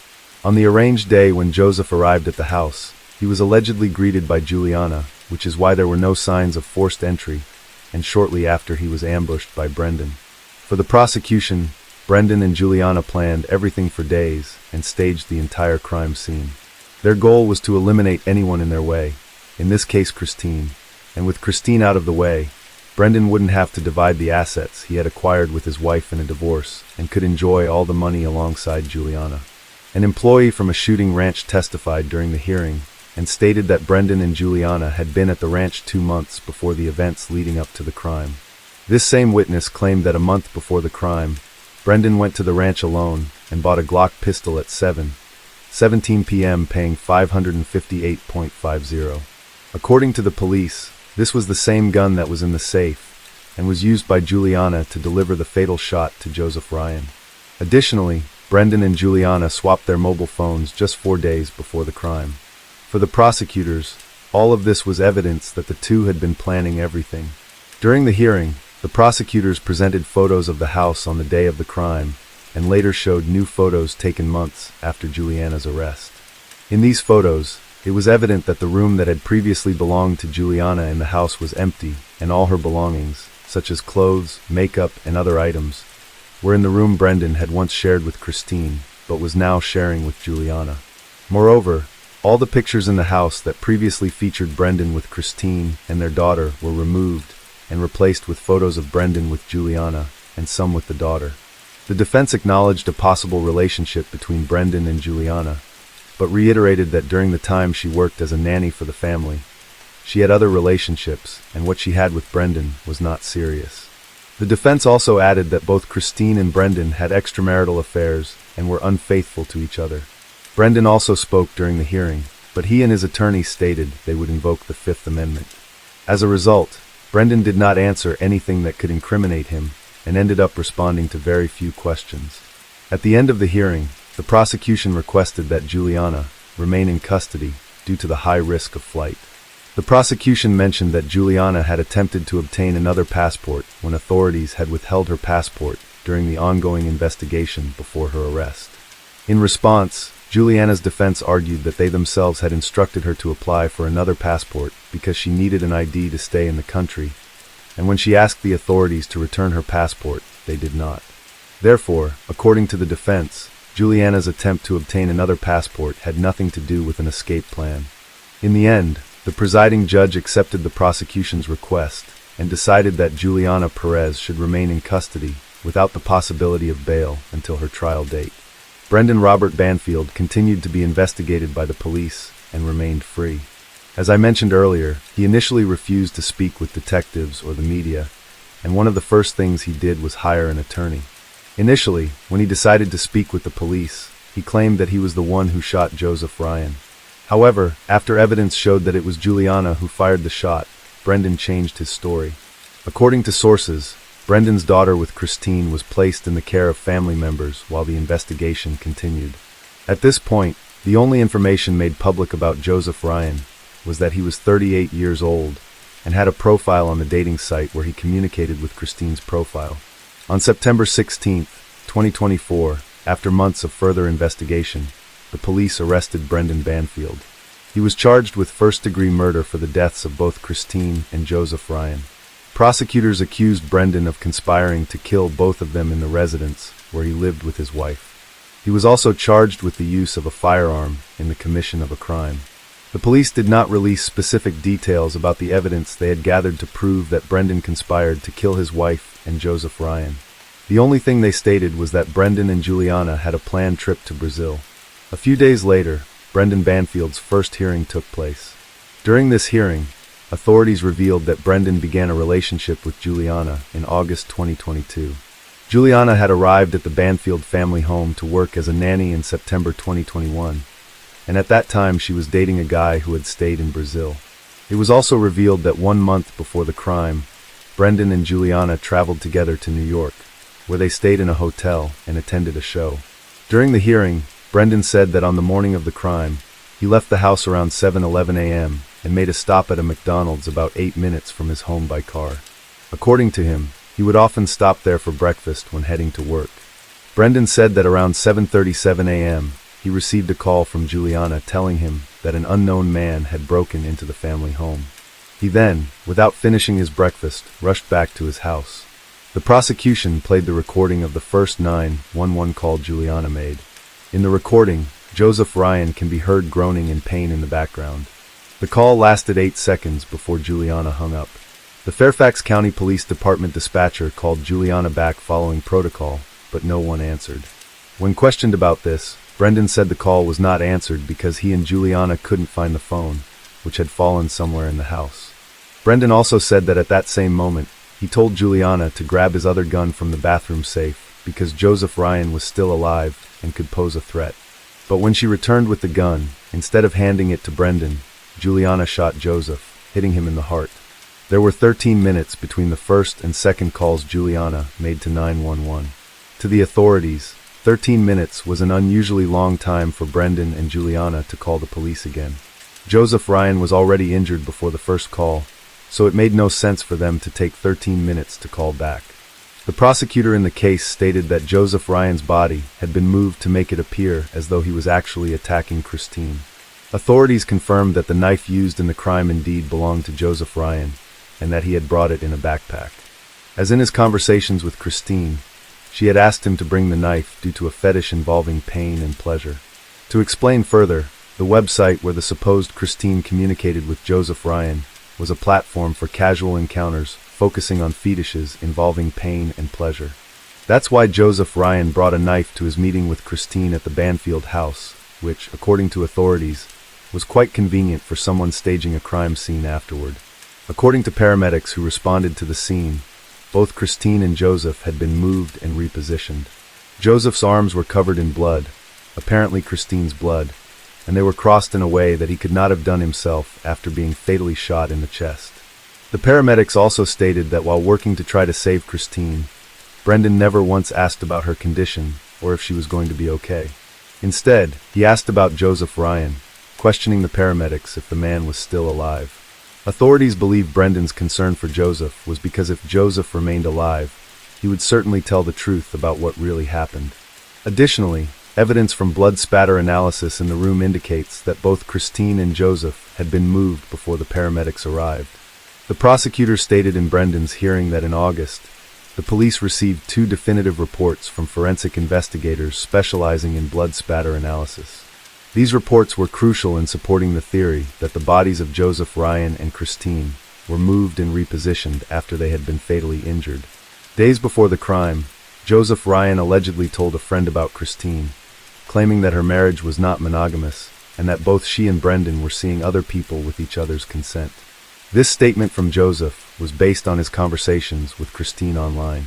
On the arranged day when Joseph arrived at the house, he was allegedly greeted by Juliana, which is why there were no signs of forced entry, and shortly after he was ambushed by Brendan. For the prosecution, Brendan and Juliana planned everything for days and staged the entire crime scene. Their goal was to eliminate anyone in their way, in this case Christine, and with Christine out of the way, Brendan wouldn't have to divide the assets he had acquired with his wife in a divorce and could enjoy all the money alongside Juliana. An employee from a shooting ranch testified during the hearing and stated that Brendan and Juliana had been at the ranch 2 months before the events leading up to the crime. This same witness claimed that a month before the crime, Brendan went to the ranch alone and bought a Glock pistol at 7:17 p.m. paying $558.50. According to the police, this was the same gun that was in the safe and was used by Juliana to deliver the fatal shot to Joseph Ryan. Additionally, Brendan and Juliana swapped their mobile phones just 4 days before the crime. For the prosecutors, all of this was evidence that the two had been planning everything. During the hearing, the prosecutors presented photos of the house on the day of the crime and later showed new photos taken months after Juliana's arrest. In these photos, it was evident that the room that had previously belonged to Juliana in the house was empty, and all her belongings, such as clothes, makeup, and other items, were in the room Brendan had once shared with Christine, but was now sharing with Juliana. Moreover, all the pictures in the house that previously featured Brendan with Christine and their daughter were removed and replaced with photos of Brendan with Juliana and some with the daughter. The defense acknowledged a possible relationship between Brendan and Juliana, but reiterated that during the time she worked as a nanny for the family, she had other relationships and what she had with Brendan was not serious. The defense also added that both Christine and Brendan had extramarital affairs and were unfaithful to each other. Brendan also spoke during the hearing, but he and his attorney stated they would invoke the Fifth Amendment. As a result, Brendan did not answer anything that could incriminate him and ended up responding to very few questions. At the end of the hearing, the prosecution requested that Juliana remain in custody due to the high risk of flight. The prosecution mentioned that Juliana had attempted to obtain another passport when authorities had withheld her passport during the ongoing investigation before her arrest. In response, Juliana's defense argued that they themselves had instructed her to apply for another passport because she needed an ID to stay in the country, and when she asked the authorities to return her passport, they did not. Therefore, according to the defense, Juliana's attempt to obtain another passport had nothing to do with an escape plan. In the end, the presiding judge accepted the prosecution's request and decided that Juliana Perez should remain in custody without the possibility of bail until her trial date. Brendan Robert Banfield continued to be investigated by the police and remained free. As I mentioned earlier, he initially refused to speak with detectives or the media, and one of the first things he did was hire an attorney. Initially, when he decided to speak with the police, he claimed that he was the one who shot Joseph Ryan. However, after evidence showed that it was Juliana who fired the shot, Brendan changed his story. According to sources, Brendan's daughter with Christine was placed in the care of family members while the investigation continued. At this point, the only information made public about Joseph Ryan was that he was 38 years old and had a profile on the dating site where he communicated with Christine's profile. On September 16, 2024, after months of further investigation, the police arrested Brendan Banfield. He was charged with first-degree murder for the deaths of both Christine and Joseph Ryan. Prosecutors accused Brendan of conspiring to kill both of them in the residence where he lived with his wife. He was also charged with the use of a firearm in the commission of a crime. The police did not release specific details about the evidence they had gathered to prove that Brendan conspired to kill his wife and Joseph Ryan. The only thing they stated was that Brendan and Juliana had a planned trip to Brazil. A few days later, Brendan Banfield's first hearing took place. During this hearing, authorities revealed that Brendan began a relationship with Juliana in August 2022. Juliana had arrived at the Banfield family home to work as a nanny in September 2021, and at that time she was dating a guy who had stayed in Brazil. It was also revealed that 1 month before the crime, Brendan and Juliana traveled together to New York, where they stayed in a hotel and attended a show. During the hearing, Brendan said that on the morning of the crime, he left the house around 7:11 a.m. and made a stop at a McDonald's about 8 minutes from his home by car. According to him, he would often stop there for breakfast when heading to work. Brendan said that around 7:37 a.m., he received a call from Juliana telling him that an unknown man had broken into the family home. He then, without finishing his breakfast, rushed back to his house. The prosecution played the recording of the first 911 call Juliana made. In the recording, Joseph Ryan can be heard groaning in pain in the background. The call lasted 8 seconds before Juliana hung up. The Fairfax County Police Department dispatcher called Juliana back following protocol, but no one answered. When questioned about this, Brendan said the call was not answered because he and Juliana couldn't find the phone, which had fallen somewhere in the house. Brendan also said that at that same moment, he told Juliana to grab his other gun from the bathroom safe because Joseph Ryan was still alive and could pose a threat. But when she returned with the gun, instead of handing it to Brendan, Juliana shot Joseph, hitting him in the heart. There were 13 minutes between the first and second calls Juliana made to 911. To the authorities, 13 minutes was an unusually long time for Brendan and Juliana to call the police again. Joseph Ryan was already injured before the first call, so it made no sense for them to take 13 minutes to call back. The prosecutor in the case stated that Joseph Ryan's body had been moved to make it appear as though he was actually attacking Christine. Authorities confirmed that the knife used in the crime indeed belonged to Joseph Ryan, and that he had brought it in a backpack. As in his conversations with Christine, she had asked him to bring the knife due to a fetish involving pain and pleasure. To explain further, the website where the supposed Christine communicated with Joseph Ryan was a platform for casual encounters focusing on fetishes involving pain and pleasure. That's why Joseph Ryan brought a knife to his meeting with Christine at the Banfield house, which, according to authorities, was quite convenient for someone staging a crime scene afterward. According to paramedics who responded to the scene, both Christine and Joseph had been moved and repositioned. Joseph's arms were covered in blood, apparently Christine's blood, and they were crossed in a way that he could not have done himself after being fatally shot in the chest. The paramedics also stated that while working to try to save Christine, Brendan never once asked about her condition or if she was going to be okay. Instead, he asked about Joseph Ryan, questioning the paramedics if the man was still alive. Authorities believe Brendan's concern for Joseph was because if Joseph remained alive, he would certainly tell the truth about what really happened. Additionally, evidence from blood spatter analysis in the room indicates that both Christine and Joseph had been moved before the paramedics arrived. The prosecutor stated in Brendan's hearing that in August, the police received 2 definitive reports from forensic investigators specializing in blood spatter analysis. These reports were crucial in supporting the theory that the bodies of Joseph Ryan and Christine were moved and repositioned after they had been fatally injured. Days before the crime, Joseph Ryan allegedly told a friend about Christine, claiming that her marriage was not monogamous and that both she and Brendan were seeing other people with each other's consent. This statement from Joseph was based on his conversations with Christine online.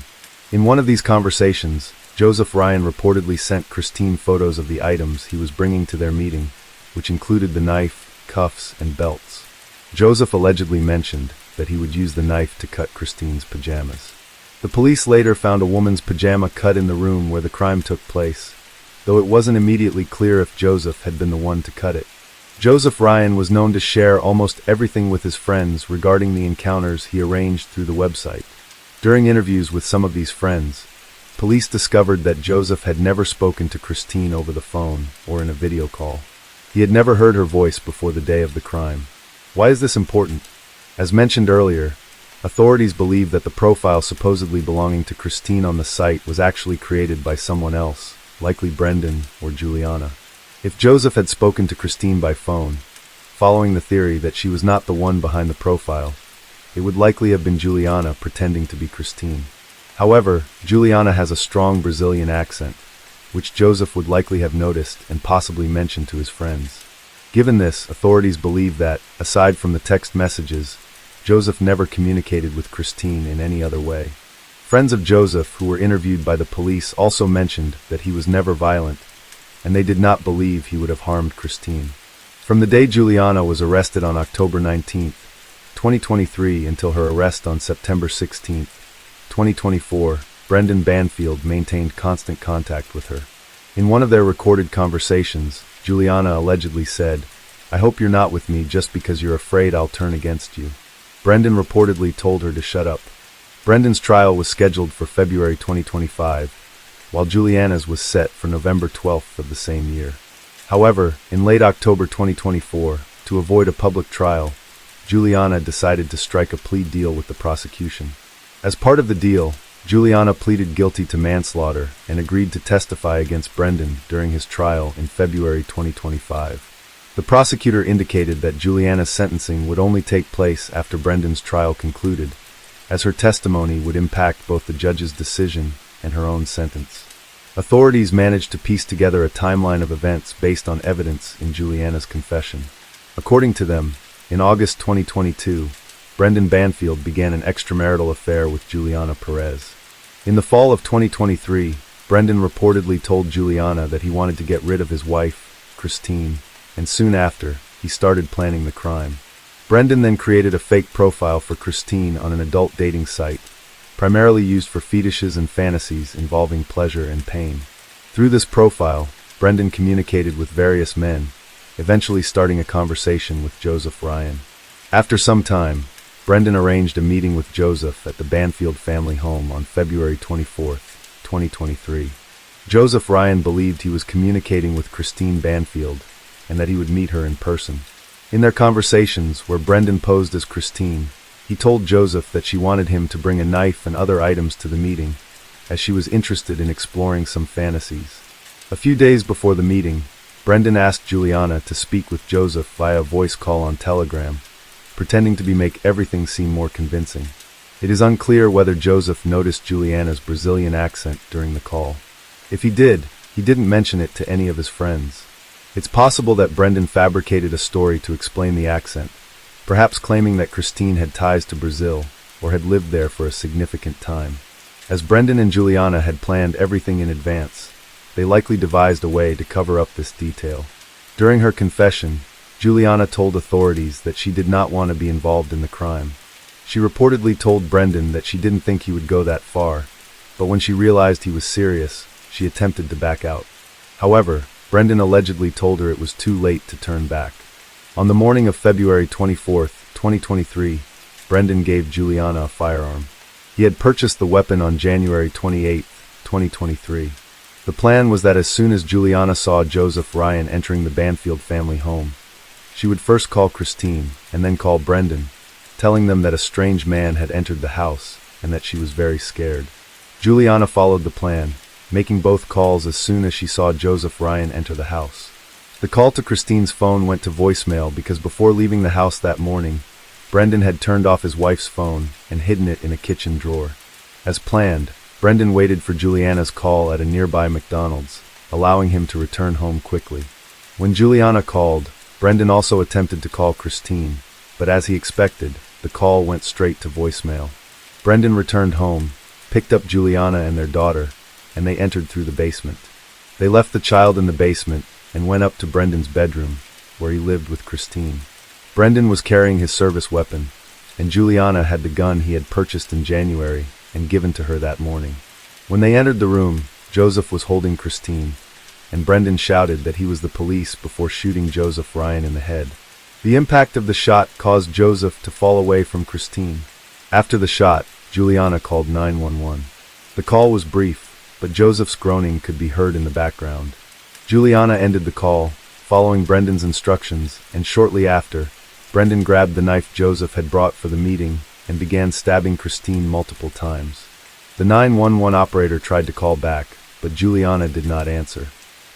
In one of these conversations, Joseph Ryan reportedly sent Christine photos of the items he was bringing to their meeting, which included the knife, cuffs, and belts. Joseph allegedly mentioned that he would use the knife to cut Christine's pajamas. The police later found a woman's pajama cut in the room where the crime took place, though it wasn't immediately clear if Joseph had been the one to cut it. Joseph Ryan was known to share almost everything with his friends regarding the encounters he arranged through the website. During interviews with some of these friends, police discovered that Joseph had never spoken to Christine over the phone or in a video call. He had never heard her voice before the day of the crime. Why is this important? As mentioned earlier, authorities believe that the profile supposedly belonging to Christine on the site was actually created by someone else, likely Brendan or Juliana. If Joseph had spoken to Christine by phone, following the theory that she was not the one behind the profile, it would likely have been Juliana pretending to be Christine. However, Juliana has a strong Brazilian accent, which Joseph would likely have noticed and possibly mentioned to his friends. Given this, authorities believe that, aside from the text messages, Joseph never communicated with Christine in any other way. Friends of Joseph who were interviewed by the police also mentioned that he was never violent, and they did not believe he would have harmed Christine. From the day Juliana was arrested on October 19, 2023 until her arrest on September 16, 2024, Brendan Banfield maintained constant contact with her. In one of their recorded conversations, Juliana allegedly said, "I hope you're not with me just because you're afraid I'll turn against you." Brendan reportedly told her to shut up. Brendan's trial was scheduled for February 2025, while Juliana's was set for November 12th of the same year. However, in late October 2024, to avoid a public trial, Juliana decided to strike a plea deal with the prosecution. As part of the deal, Juliana pleaded guilty to manslaughter and agreed to testify against Brendan during his trial in February 2025. The prosecutor indicated that Juliana's sentencing would only take place after Brendan's trial concluded, as her testimony would impact both the judge's decision and her own sentence. Authorities managed to piece together a timeline of events based on evidence in Juliana's confession. According to them, in August 2022, Brendan Banfield began an extramarital affair with Juliana Perez. In the fall of 2023, Brendan reportedly told Juliana that he wanted to get rid of his wife, Christine, and soon after, he started planning the crime. Brendan then created a fake profile for Christine on an adult dating site, primarily used for fetishes and fantasies involving pleasure and pain. Through this profile, Brendan communicated with various men, eventually starting a conversation with Joseph Ryan. After some time, Brendan arranged a meeting with Joseph at the Banfield family home on February 24, 2023. Joseph Ryan believed he was communicating with Christine Banfield and that he would meet her in person. In their conversations, where Brendan posed as Christine, he told Joseph that she wanted him to bring a knife and other items to the meeting, as she was interested in exploring some fantasies. A few days before the meeting, Brendan asked Juliana to speak with Joseph via a voice call on Telegram, pretending to make everything seem more convincing. It is unclear whether Joseph noticed Juliana's Brazilian accent during the call. If he did, he didn't mention it to any of his friends. It's possible that Brendan fabricated a story to explain the accent, perhaps claiming that Christine had ties to Brazil or had lived there for a significant time. As Brendan and Juliana had planned everything in advance, they likely devised a way to cover up this detail. During her confession, Juliana told authorities that she did not want to be involved in the crime. She reportedly told Brendan that she didn't think he would go that far, but when she realized he was serious, she attempted to back out. However, Brendan allegedly told her it was too late to turn back. On the morning of February 24, 2023, Brendan gave Juliana a firearm. He had purchased the weapon on January 28, 2023. The plan was that as soon as Juliana saw Joseph Ryan entering the Banfield family home, she would first call Christine and then call Brendan, telling them that a strange man had entered the house and that she was very scared. Juliana followed the plan, making both calls as soon as she saw Joseph Ryan enter the house. The call to Christine's phone went to voicemail because before leaving the house that morning, Brendan had turned off his wife's phone and hidden it in a kitchen drawer. As planned, Brendan waited for Juliana's call at a nearby McDonald's, allowing him to return home quickly. When Juliana called, Brendan also attempted to call Christine, but as he expected, the call went straight to voicemail. Brendan returned home, picked up Juliana and their daughter, and they entered through the basement. They left the child in the basement and went up to Brendan's bedroom, where he lived with Christine. Brendan was carrying his service weapon, and Juliana had the gun he had purchased in January and given to her that morning. When they entered the room, Joseph was holding Christine, and Brendan shouted that he was the police before shooting Joseph Ryan in the head. The impact of the shot caused Joseph to fall away from Christine. After the shot, Juliana called 911. The call was brief, but Joseph's groaning could be heard in the background. Juliana ended the call, following Brendan's instructions, and shortly after, Brendan grabbed the knife Joseph had brought for the meeting and began stabbing Christine multiple times. The 911 operator tried to call back, but Juliana did not answer.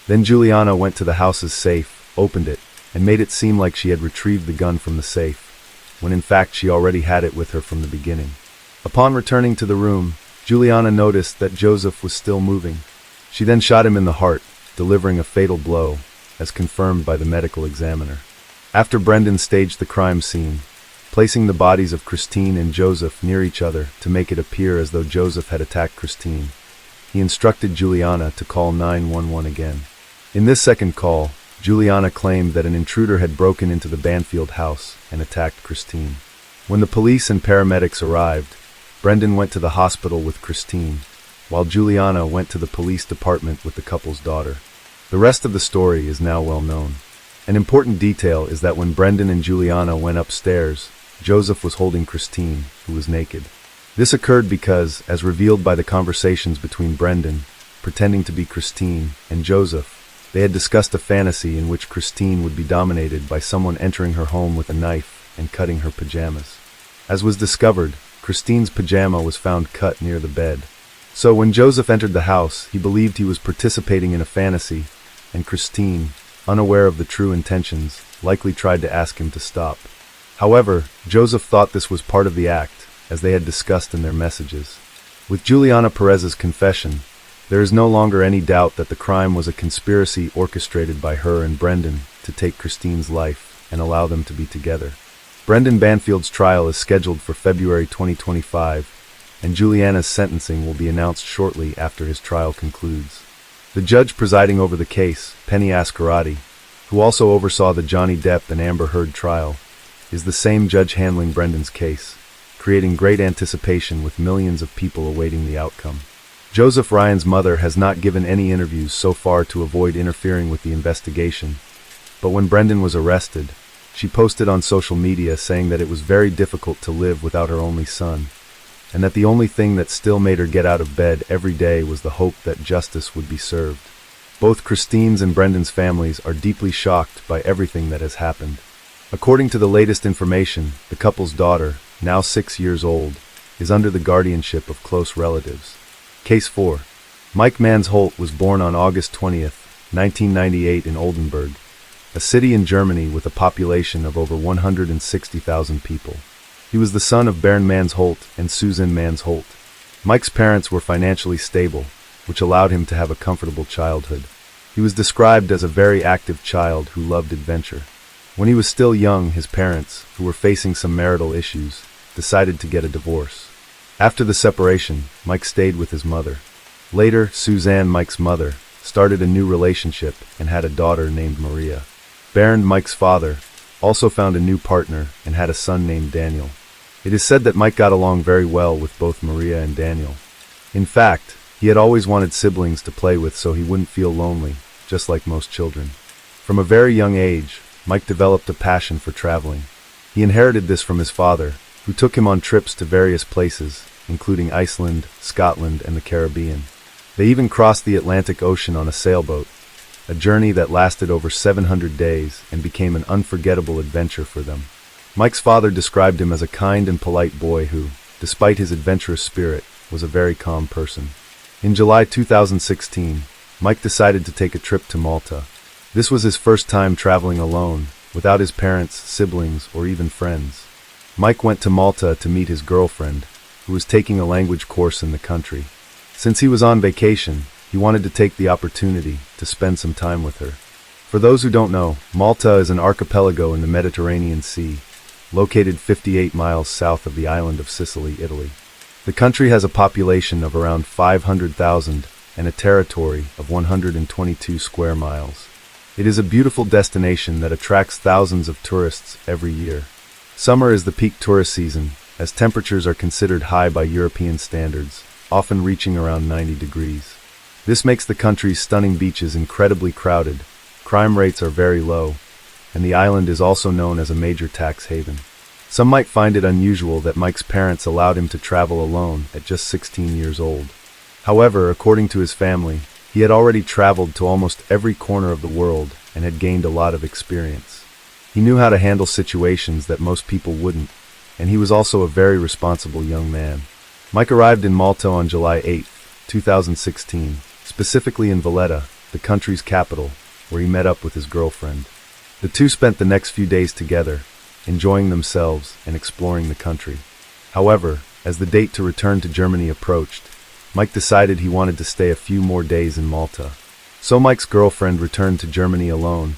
Then Juliana went to the house's safe, opened it, and made it seem like she had retrieved the gun from the safe, when in fact she already had it with her from the beginning. Upon returning to the room, Juliana noticed that Joseph was still moving. She then shot him in the heart, delivering a fatal blow, as confirmed by the medical examiner. After Brendan staged the crime scene, placing the bodies of Christine and Joseph near each other to make it appear as though Joseph had attacked Christine, he instructed Juliana to call 911 again. In this second call, Juliana claimed that an intruder had broken into the Banfield house and attacked Christine. When the police and paramedics arrived, Brendan went to the hospital with Christine, while Juliana went to the police department with the couple's daughter. The rest of the story is now well known. An important detail is that when Brendan and Juliana went upstairs, Joseph was holding Christine, who was naked. This occurred because, as revealed by the conversations between Brendan, pretending to be Christine, and Joseph, they had discussed a fantasy in which Christine would be dominated by someone entering her home with a knife and cutting her pajamas. As was discovered, Christine's pajama was found cut near the bed. So when Joseph entered the house, he believed he was participating in a fantasy, and Christine, unaware of the true intentions, likely tried to ask him to stop. However, Joseph thought this was part of the act, as they had discussed in their messages. With Juliana Perez's confession, there is no longer any doubt that the crime was a conspiracy orchestrated by her and Brendan to take Christine's life and allow them to be together. Brendan Banfield's trial is scheduled for February 2025, and Juliana's sentencing will be announced shortly after his trial concludes. The judge presiding over the case, Penny Ascarati, who also oversaw the Johnny Depp and Amber Heard trial, is the same judge handling Brendan's case, creating great anticipation with millions of people awaiting the outcome. Joseph Ryan's mother has not given any interviews so far to avoid interfering with the investigation, but when Brendan was arrested, she posted on social media saying that it was very difficult to live without her only son, and that the only thing that still made her get out of bed every day was the hope that justice would be served. Both Christine's and Brendan's families are deeply shocked by everything that has happened. According to the latest information, the couple's daughter, now 6 years old, is under the guardianship of close relatives. Case 4. Mike Mansholt was born on August 20th, 1998 in Oldenburg, a city in Germany with a population of over 160,000 people. He was the son of Bernd Mansholt and Susan Mansholt. Mike's parents were financially stable, which allowed him to have a comfortable childhood. He was described as a very active child who loved adventure. When he was still young, his parents, who were facing some marital issues, decided to get a divorce. After the separation, Mike stayed with his mother. Later, Suzanne, Mike's mother, started a new relationship and had a daughter named Maria. Bernd, Mike's father, also found a new partner and had a son named Daniel. It is said that Mike got along very well with both Maria and Daniel. In fact, he had always wanted siblings to play with so he wouldn't feel lonely, just like most children. From a very young age, Mike developed a passion for traveling. He inherited this from his father, who took him on trips to various places, including Iceland, Scotland, and the Caribbean. They even crossed the Atlantic Ocean on a sailboat, a journey that lasted over 700 days and became an unforgettable adventure for them. Mike's father described him as a kind and polite boy who, despite his adventurous spirit, was a very calm person. In July 2016, Mike decided to take a trip to Malta. This was his first time traveling alone, without his parents, siblings, or even friends. Mike went to Malta to meet his girlfriend, who was taking a language course in the country. Since he was on vacation, he wanted to take the opportunity to spend some time with her. For those who don't know, Malta is an archipelago in the Mediterranean Sea, located 58 miles south of the island of Sicily, Italy. The country has a population of around 500,000 and a territory of 122 square miles. It is a beautiful destination that attracts thousands of tourists every year. Summer is the peak tourist season, as temperatures are considered high by European standards, often reaching around 90 degrees. This makes the country's stunning beaches incredibly crowded, crime rates are very low, and the island is also known as a major tax haven. Some might find it unusual that Mike's parents allowed him to travel alone at just 16 years old. However, according to his family, he had already traveled to almost every corner of the world and had gained a lot of experience. He knew how to handle situations that most people wouldn't, and he was also a very responsible young man. Mike arrived in Malta on July 8, 2016, specifically in Valletta, the country's capital, where he met up with his girlfriend. The two spent the next few days together, enjoying themselves and exploring the country. However, as the date to return to Germany approached, Mike decided he wanted to stay a few more days in Malta. So Mike's girlfriend returned to Germany alone,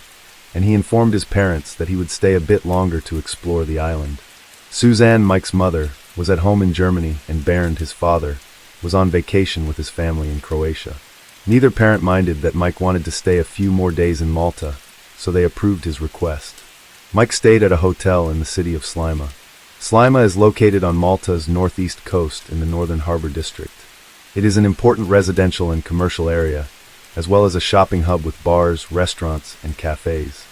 and he informed his parents that he would stay a bit longer to explore the island. Suzanne, Mike's mother, was at home in Germany, and Bernd, his father, was on vacation with his family in Croatia. Neither parent minded that Mike wanted to stay a few more days in Malta, so they approved his request. Mike stayed at a hotel in the city of Slima. Slima is located on Malta's northeast coast in the Northern Harbor District. It is an important residential and commercial area, as well as a shopping hub with bars, restaurants, and cafes.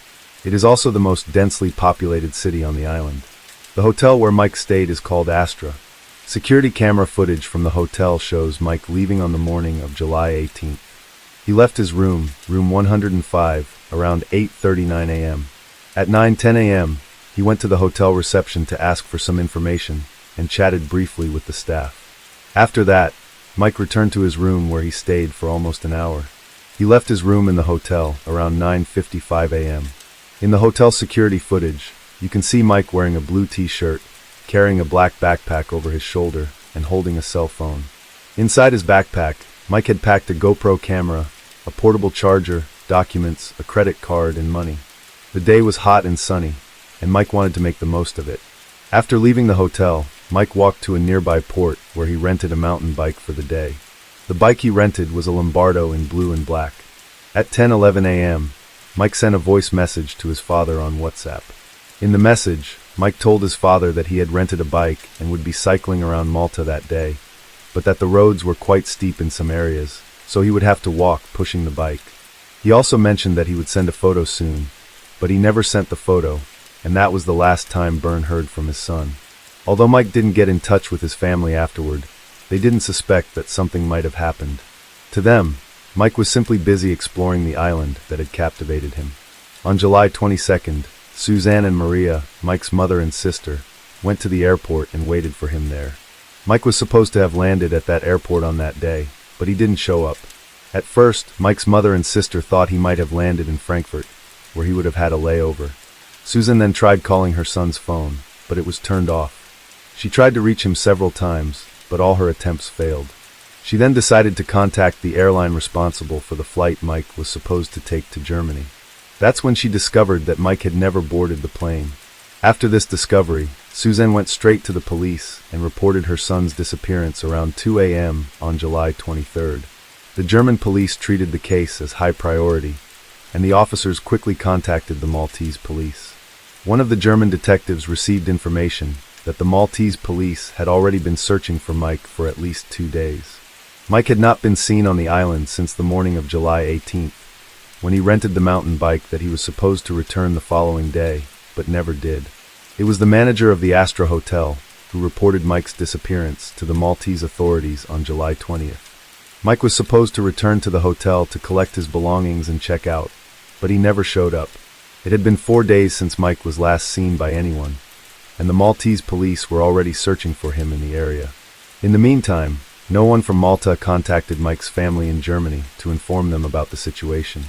It is also the most densely populated city on the island. The hotel where Mike stayed is called Astra. Security camera footage from the hotel shows Mike leaving on the morning of July 18th. He left his room 105, around 8:39 a.m. At 9:10 a.m., he went to the hotel reception to ask for some information and chatted briefly with the staff. After that, Mike returned to his room where he stayed for almost an hour. He left his room in the hotel around 9:55 a.m. In the hotel security footage, you can see Mike wearing a blue t-shirt, carrying a black backpack over his shoulder, and holding a cell phone. Inside his backpack, Mike had packed a GoPro camera, a portable charger, documents, a credit card, and money. The day was hot and sunny, and Mike wanted to make the most of it. After leaving the hotel, Mike walked to a nearby port where he rented a mountain bike for the day. The bike he rented was a Lombardo in blue and black. At 10:11 a.m., Mike sent a voice message to his father on WhatsApp. In the message, Mike told his father that he had rented a bike and would be cycling around Malta that day, but that the roads were quite steep in some areas, so he would have to walk pushing the bike. He also mentioned that he would send a photo soon, but he never sent the photo, and that was the last time Bernd heard from his son. Although Mike didn't get in touch with his family afterward, they didn't suspect that something might have happened. To them, Mike was simply busy exploring the island that had captivated him. On July 22nd, Suzanne and Maria, Mike's mother and sister, went to the airport and waited for him there. Mike was supposed to have landed at that airport on that day, but he didn't show up. At first, Mike's mother and sister thought he might have landed in Frankfurt, where he would have had a layover. Susan then tried calling her son's phone, but it was turned off. She tried to reach him several times, but all her attempts failed. She then decided to contact the airline responsible for the flight Mike was supposed to take to Germany. That's when she discovered that Mike had never boarded the plane. After this discovery, Suzanne went straight to the police and reported her son's disappearance around 2 a.m. on July 23rd. The German police treated the case as high priority, and the officers quickly contacted the Maltese police. One of the German detectives received information that the Maltese police had already been searching for Mike for at least 2 days. Mike had not been seen on the island since the morning of July 18th, when he rented the mountain bike that he was supposed to return the following day, but never did. It was the manager of the Astra Hotel who reported Mike's disappearance to the Maltese authorities on July 20th. Mike was supposed to return to the hotel to collect his belongings and check out, but he never showed up. It had been 4 days since Mike was last seen by anyone, and the Maltese police were already searching for him in the area. In the meantime, no one from Malta contacted Mike's family in Germany to inform them about the situation.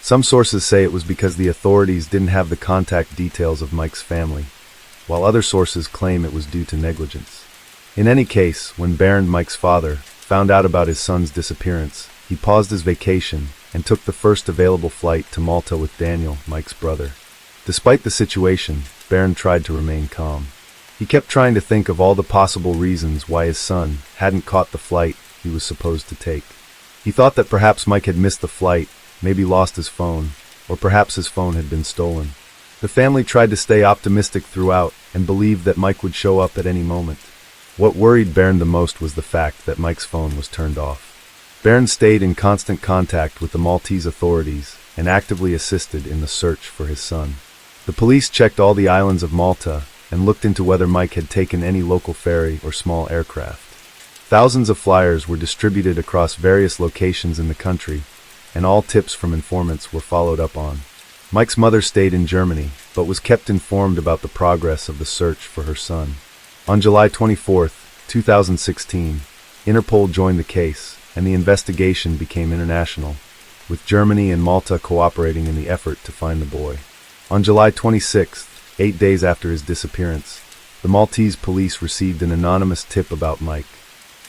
Some sources say it was because the authorities didn't have the contact details of Mike's family, while other sources claim it was due to negligence. In any case, when Bernd, Mike's father, found out about his son's disappearance, he paused his vacation and took the first available flight to Malta with Daniel, Mike's brother. Despite the situation, Bernd tried to remain calm. He kept trying to think of all the possible reasons why his son hadn't caught the flight he was supposed to take. He thought that perhaps Mike had missed the flight, maybe lost his phone, or perhaps his phone had been stolen. The family tried to stay optimistic throughout and believed that Mike would show up at any moment. What worried Bernd the most was the fact that Mike's phone was turned off. Bernd stayed in constant contact with the Maltese authorities and actively assisted in the search for his son. The police checked all the islands of Malta and looked into whether Mike had taken any local ferry or small aircraft. Thousands of flyers were distributed across various locations in the country, and all tips from informants were followed up on. Mike's mother stayed in Germany, but was kept informed about the progress of the search for her son. On July 24, 2016, Interpol joined the case, and the investigation became international, with Germany and Malta cooperating in the effort to find the boy. On July 26th, 8 days after his disappearance, the Maltese police received an anonymous tip about Mike.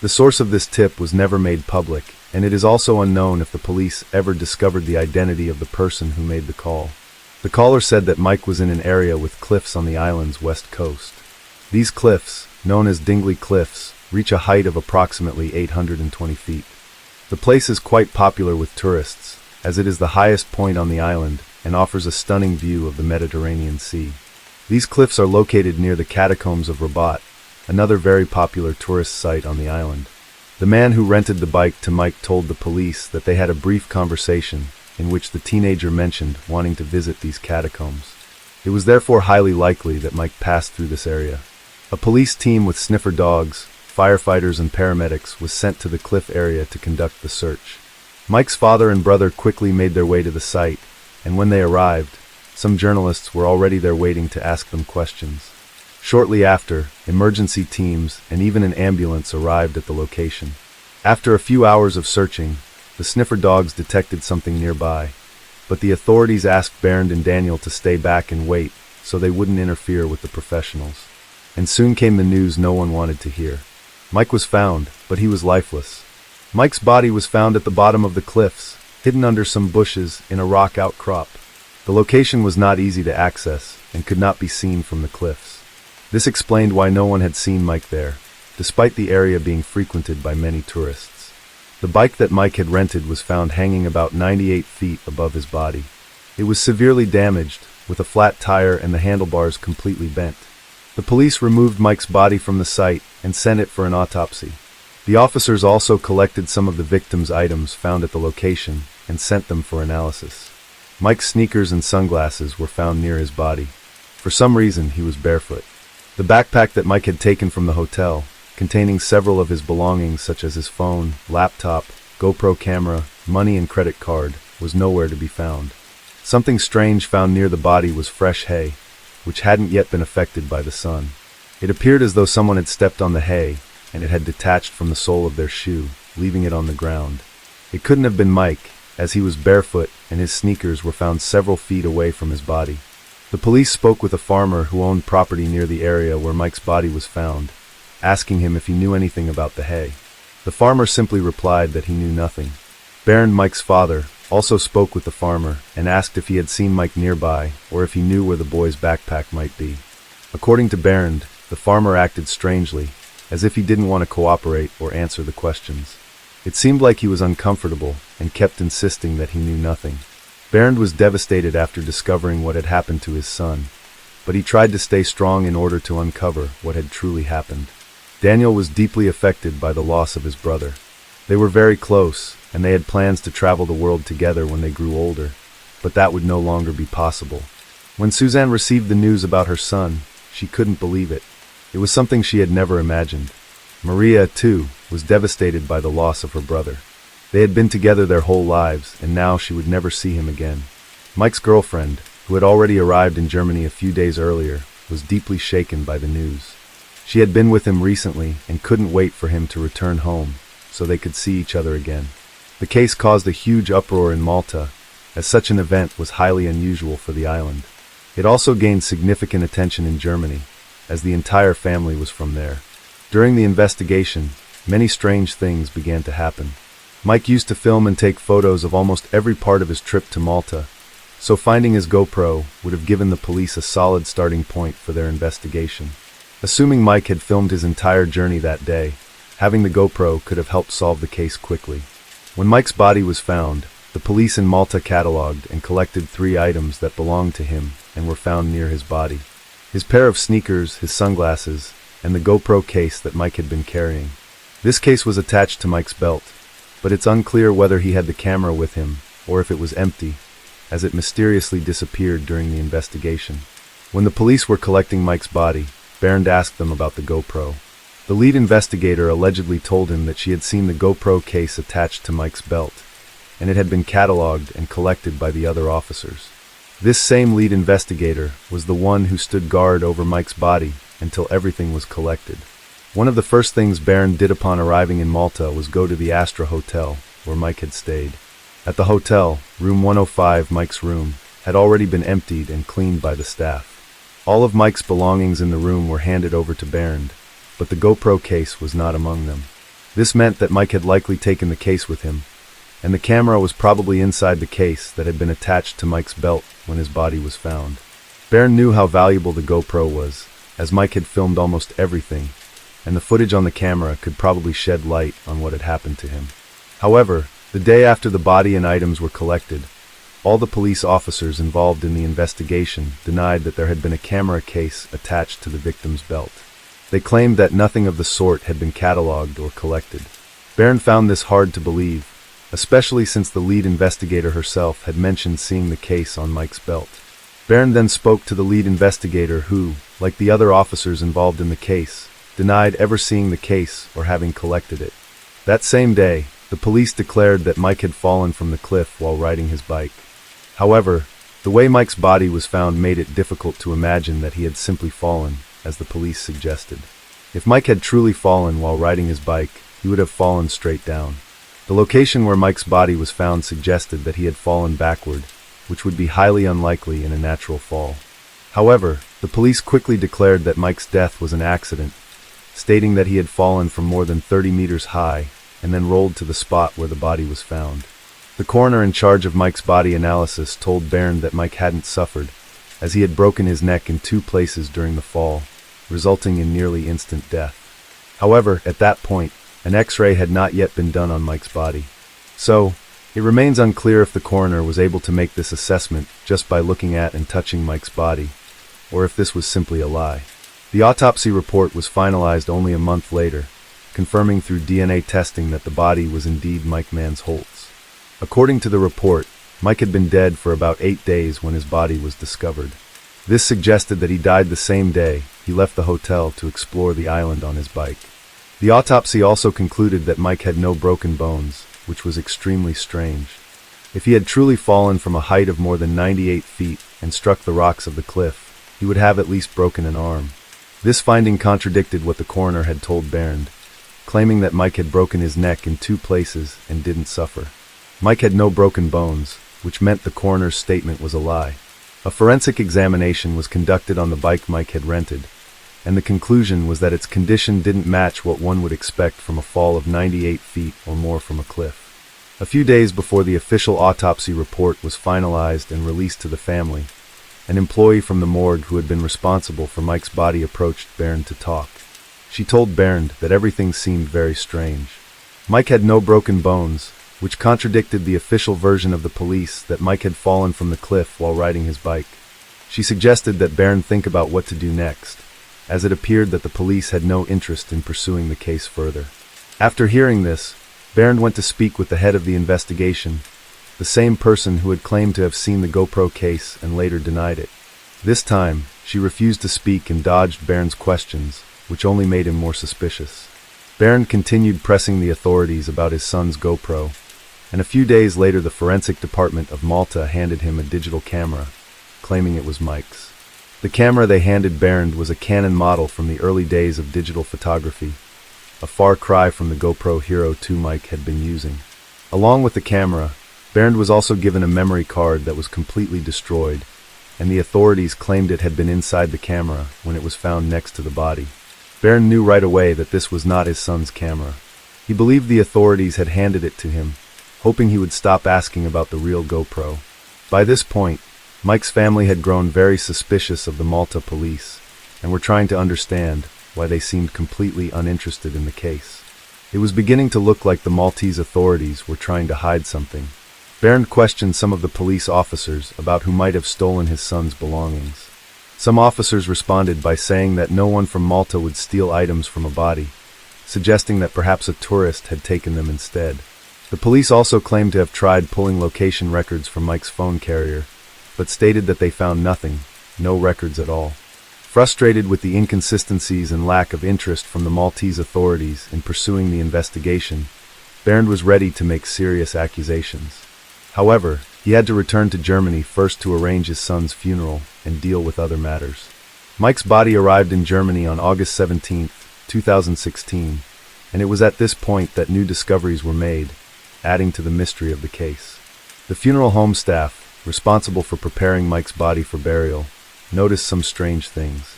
The source of this tip was never made public, and it is also unknown if the police ever discovered the identity of the person who made the call. The caller said that Mike was in an area with cliffs on the island's west coast. These cliffs, known as Dingley Cliffs, reach a height of approximately 820 feet. The place is quite popular with tourists, as it is the highest point on the island and offers a stunning view of the Mediterranean Sea. These cliffs are located near the catacombs of Rabat, another very popular tourist site on the island. The man who rented the bike to Mike told the police that they had a brief conversation in which the teenager mentioned wanting to visit these catacombs. It was therefore highly likely that Mike passed through this area. A police team with sniffer dogs, firefighters and paramedics was sent to the cliff area to conduct the search. Mike's father and brother quickly made their way to the site, and when they arrived, some journalists were already there waiting to ask them questions. Shortly after, emergency teams and even an ambulance arrived at the location. After a few hours of searching, the sniffer dogs detected something nearby, but the authorities asked Bernd and Daniel to stay back and wait so they wouldn't interfere with the professionals. And soon came the news no one wanted to hear. Mike was found, but he was lifeless. Mike's body was found at the bottom of the cliffs, hidden under some bushes in a rock outcrop. The location was not easy to access and could not be seen from the cliffs. This explained why no one had seen Mike there, despite the area being frequented by many tourists. The bike that Mike had rented was found hanging about 98 feet above his body. It was severely damaged, with a flat tire and the handlebars completely bent. The police removed Mike's body from the site and sent it for an autopsy. The officers also collected some of the victim's items found at the location and sent them for analysis. Mike's sneakers and sunglasses were found near his body. For some reason, he was barefoot. The backpack that Mike had taken from the hotel, containing several of his belongings such as his phone, laptop, GoPro camera, money and credit card, was nowhere to be found. Something strange found near the body was fresh hay, which hadn't yet been affected by the sun. It appeared as though someone had stepped on the hay, and it had detached from the sole of their shoe, leaving it on the ground. It couldn't have been Mike, as he was barefoot and his sneakers were found several feet away from his body. The police spoke with a farmer who owned property near the area where Mike's body was found, asking him if he knew anything about the hay. The farmer simply replied that he knew nothing. Bernd, Mike's father, also spoke with the farmer and asked if he had seen Mike nearby or if he knew where the boy's backpack might be. According to Bernd, the farmer acted strangely, as if he didn't want to cooperate or answer the questions. It seemed like he was uncomfortable and kept insisting that he knew nothing. Bernd was devastated after discovering what had happened to his son, but he tried to stay strong in order to uncover what had truly happened. Daniel was deeply affected by the loss of his brother. They were very close, and they had plans to travel the world together when they grew older, but that would no longer be possible. When Suzanne received the news about her son, she couldn't believe it. It was something she had never imagined. Maria, too, was devastated by the loss of her brother. They had been together their whole lives, and now she would never see him again. Mike's girlfriend, who had already arrived in Germany a few days earlier, was deeply shaken by the news. She had been with him recently and couldn't wait for him to return home so they could see each other again. The case caused a huge uproar in Malta, as such an event was highly unusual for the island. It also gained significant attention in Germany, as the entire family was from there. During the investigation, many strange things began to happen. Mike used to film and take photos of almost every part of his trip to Malta, so finding his GoPro would have given the police a solid starting point for their investigation. Assuming Mike had filmed his entire journey that day, having the GoPro could have helped solve the case quickly. When Mike's body was found, the police in Malta cataloged and collected 3 items that belonged to him and were found near his body: his pair of sneakers, his sunglasses, and the GoPro case that Mike had been carrying. This case was attached to Mike's belt, but it's unclear whether he had the camera with him or if it was empty, as it mysteriously disappeared during the investigation. When the police were collecting Mike's body, Bernd asked them about the GoPro. The lead investigator allegedly told him that she had seen the GoPro case attached to Mike's belt, and it had been catalogued and collected by the other officers. This same lead investigator was the one who stood guard over Mike's body until everything was collected. One of the first things Bernd did upon arriving in Malta was go to the Astra Hotel, where Mike had stayed. At the hotel, room 105, Mike's room, had already been emptied and cleaned by the staff. All of Mike's belongings in the room were handed over to Bernd, but the GoPro case was not among them. This meant that Mike had likely taken the case with him, and the camera was probably inside the case that had been attached to Mike's belt when his body was found. Baron knew how valuable the GoPro was, as Mike had filmed almost everything, and the footage on the camera could probably shed light on what had happened to him. However, the day after the body and items were collected, all the police officers involved in the investigation denied that there had been a camera case attached to the victim's belt. They claimed that nothing of the sort had been cataloged or collected. Baron found this hard to believe, especially since the lead investigator herself had mentioned seeing the case on Mike's belt. Baron then spoke to the lead investigator who, like the other officers involved in the case, denied ever seeing the case or having collected it. That same day, the police declared that Mike had fallen from the cliff while riding his bike. However, the way Mike's body was found made it difficult to imagine that he had simply fallen, as the police suggested. If Mike had truly fallen while riding his bike, he would have fallen straight down. The location where Mike's body was found suggested that he had fallen backward, which would be highly unlikely in a natural fall. However, the police quickly declared that Mike's death was an accident, stating that he had fallen from more than 30 meters high and then rolled to the spot where the body was found. The coroner in charge of Mike's body analysis told Baron that Mike hadn't suffered, as he had broken his neck in 2 places during the fall, resulting in nearly instant death. However, at that point, an X-ray had not yet been done on Mike's body. So, it remains unclear if the coroner was able to make this assessment just by looking at and touching Mike's body, or if this was simply a lie. The autopsy report was finalized only a month later, confirming through DNA testing that the body was indeed Mike Mansholt's. According to the report, Mike had been dead for about 8 days when his body was discovered. This suggested that he died the same day he left the hotel to explore the island on his bike. The autopsy also concluded that Mike had no broken bones, which was extremely strange. If he had truly fallen from a height of more than 98 feet and struck the rocks of the cliff, he would have at least broken an arm. This finding contradicted what the coroner had told Baron, claiming that Mike had broken his neck in 2 places and didn't suffer. Mike had no broken bones, which meant the coroner's statement was a lie. A forensic examination was conducted on the bike Mike had rented, and the conclusion was that its condition didn't match what one would expect from a fall of 98 feet or more from a cliff. A few days before the official autopsy report was finalized and released to the family, an employee from the morgue who had been responsible for Mike's body approached Baron to talk. She told Baron that everything seemed very strange. Mike had no broken bones, which contradicted the official version of the police that Mike had fallen from the cliff while riding his bike. She suggested that Baron think about what to do next, as it appeared that the police had no interest in pursuing the case further. After hearing this, Baron went to speak with the head of the investigation, the same person who had claimed to have seen the GoPro case and later denied it. This time, she refused to speak and dodged Baron's questions, which only made him more suspicious. Baron continued pressing the authorities about his son's GoPro, and a few days later the forensic department of Malta handed him a digital camera, claiming it was Mike's. The camera they handed Baron was a Canon model from the early days of digital photography, a far cry from the GoPro Hero 2 Mike had been using. Along with the camera, Baron was also given a memory card that was completely destroyed, and the authorities claimed it had been inside the camera when it was found next to the body. Baron knew right away that this was not his son's camera. He believed the authorities had handed it to him, hoping he would stop asking about the real GoPro. By this point, Mike's family had grown very suspicious of the Malta police, and were trying to understand why they seemed completely uninterested in the case. It was beginning to look like the Maltese authorities were trying to hide something. Baron questioned some of the police officers about who might have stolen his son's belongings. Some officers responded by saying that no one from Malta would steal items from a body, suggesting that perhaps a tourist had taken them instead. The police also claimed to have tried pulling location records from Mike's phone carrier, but stated that they found nothing, no records at all. Frustrated with the inconsistencies and lack of interest from the Maltese authorities in pursuing the investigation, Baron was ready to make serious accusations. However, he had to return to Germany first to arrange his son's funeral and deal with other matters. Mike's body arrived in Germany on August 17, 2016, and it was at this point that new discoveries were made, adding to the mystery of the case. The funeral home staff, responsible for preparing Mike's body for burial, noticed some strange things.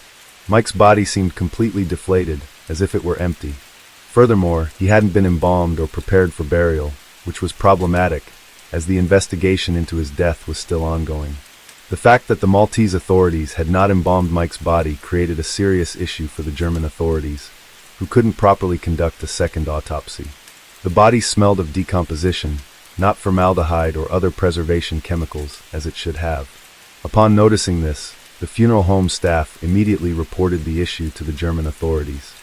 Mike's body seemed completely deflated, as if it were empty. Furthermore, he hadn't been embalmed or prepared for burial, which was problematic, as the investigation into his death was still ongoing. The fact that the Maltese authorities had not embalmed Mike's body created a serious issue for the German authorities, who couldn't properly conduct a second autopsy. The body smelled of decomposition, not formaldehyde or other preservation chemicals, as it should have. Upon noticing this, the funeral home staff immediately reported the issue to the German authorities.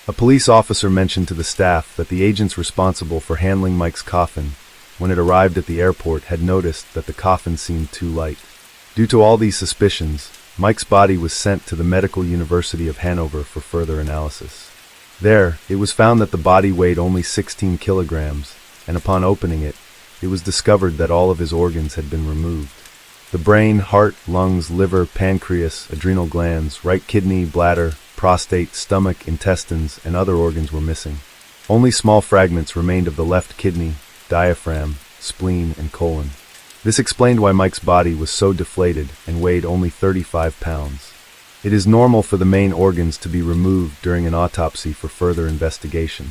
A police officer mentioned to the staff that the agents responsible for handling Mike's coffin, when it arrived at the airport, had noticed that the coffin seemed too light. Due to all these suspicions, Mike's body was sent to the Medical University of Hanover for further analysis. There, it was found that the body weighed only 16 kilograms, and upon opening it, it was discovered that all of his organs had been removed. The brain, heart, lungs, liver, pancreas, adrenal glands, right kidney, bladder, prostate, stomach, intestines, and other organs were missing. Only small fragments remained of the left kidney, diaphragm, spleen, and colon. This explained why Mike's body was so deflated and weighed only 35 pounds. It is normal for the main organs to be removed during an autopsy for further investigation.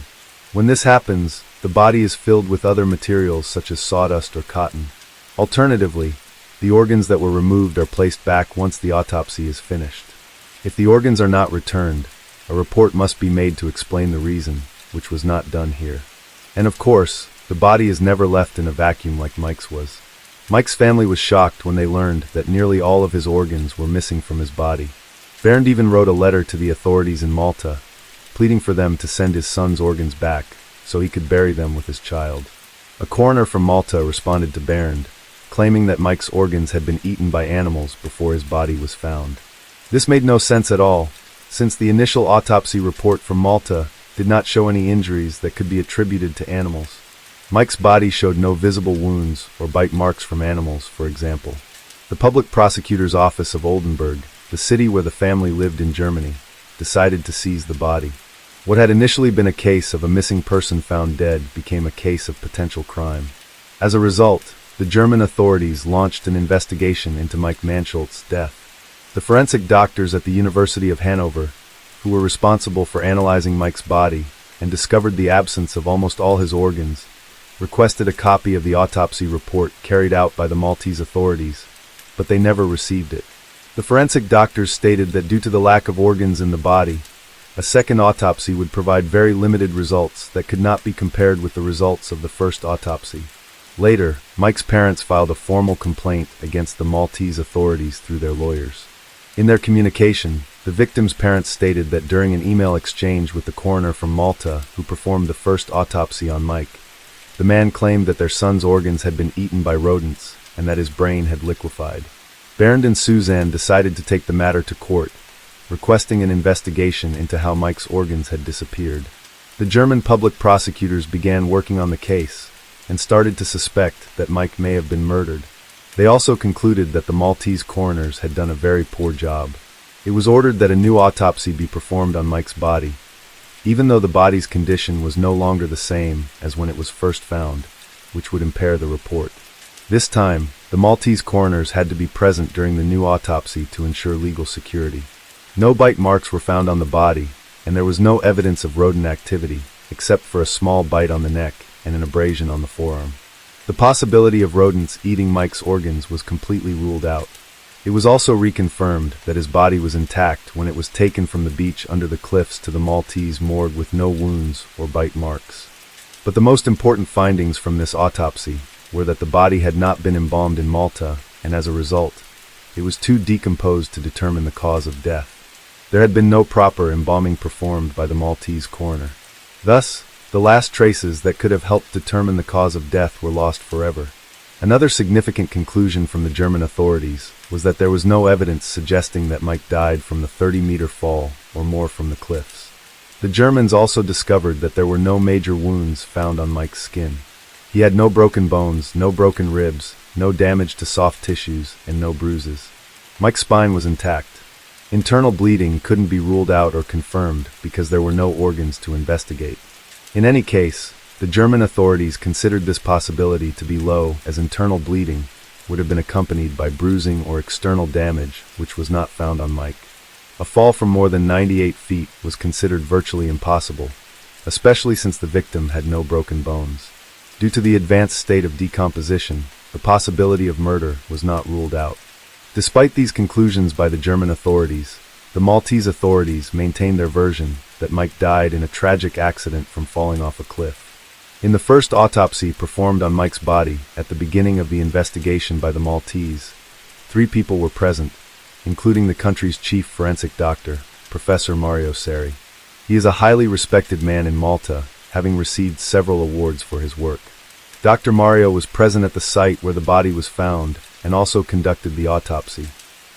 When this happens, the body is filled with other materials such as sawdust or cotton. Alternatively, the organs that were removed are placed back once the autopsy is finished. If the organs are not returned, a report must be made to explain the reason, which was not done here. And of course, the body is never left in a vacuum like Mike's was. Mike's family was shocked when they learned that nearly all of his organs were missing from his body. Bernd even wrote a letter to the authorities in Malta, pleading for them to send his son's organs back so he could bury them with his child. A coroner from Malta responded to Bernd, claiming that Mike's organs had been eaten by animals before his body was found. This made no sense at all, since the initial autopsy report from Malta did not show any injuries that could be attributed to animals. Mike's body showed no visible wounds or bite marks from animals, for example. The public prosecutor's office of Oldenburg, the city where the family lived in Germany, decided to seize the body. What had initially been a case of a missing person found dead became a case of potential crime. As a result, the German authorities launched an investigation into Mike Mansholdt's death. The forensic doctors at the University of Hanover, who were responsible for analyzing Mike's body and discovered the absence of almost all his organs, requested a copy of the autopsy report carried out by the Maltese authorities, but they never received it. The forensic doctors stated that due to the lack of organs in the body, a second autopsy would provide very limited results that could not be compared with the results of the first autopsy. Later, Mike's parents filed a formal complaint against the Maltese authorities through their lawyers. In their communication, the victim's parents stated that during an email exchange with the coroner from Malta who performed the first autopsy on Mike, the man claimed that their son's organs had been eaten by rodents and that his brain had liquefied. Bernd and Suzanne decided to take the matter to court, requesting an investigation into how Mike's organs had disappeared. The German public prosecutors began working on the case and started to suspect that Mike may have been murdered. They also concluded that the Maltese coroners had done a very poor job. It was ordered that a new autopsy be performed on Mike's body, even though the body's condition was no longer the same as when it was first found, which would impair the report. This time, the Maltese coroners had to be present during the new autopsy to ensure legal security. No bite marks were found on the body, and there was no evidence of rodent activity, except for a small bite on the neck and an abrasion on the forearm. The possibility of rodents eating Mike's organs was completely ruled out. It was also reconfirmed that his body was intact when it was taken from the beach under the cliffs to the Maltese morgue with no wounds or bite marks. But the most important findings from this autopsy were that the body had not been embalmed in Malta, and as a result, it was too decomposed to determine the cause of death. There had been no proper embalming performed by the Maltese coroner. Thus, the last traces that could have helped determine the cause of death were lost forever. Another significant conclusion from the German authorities was that there was no evidence suggesting that Mike died from the 30-meter fall or more from the cliffs. The Germans also discovered that there were no major wounds found on Mike's skin. He had no broken bones, no broken ribs, no damage to soft tissues, and no bruises. Mike's spine was intact. Internal bleeding couldn't be ruled out or confirmed because there were no organs to investigate. In any case, the German authorities considered this possibility to be low, as internal bleeding would have been accompanied by bruising or external damage, which was not found on Mike. A fall from more than 98 feet was considered virtually impossible, especially since the victim had no broken bones. Due to the advanced state of decomposition, the possibility of murder was not ruled out. Despite these conclusions by the German authorities, the Maltese authorities maintained their version that Mike died in a tragic accident from falling off a cliff. In the first autopsy performed on Mike's body at the beginning of the investigation by the Maltese, 3 people were present, including the country's chief forensic doctor, Professor Mario Seri. He is a highly respected man in Malta, having received several awards for his work. Dr. Mario was present at the site where the body was found and also conducted the autopsy.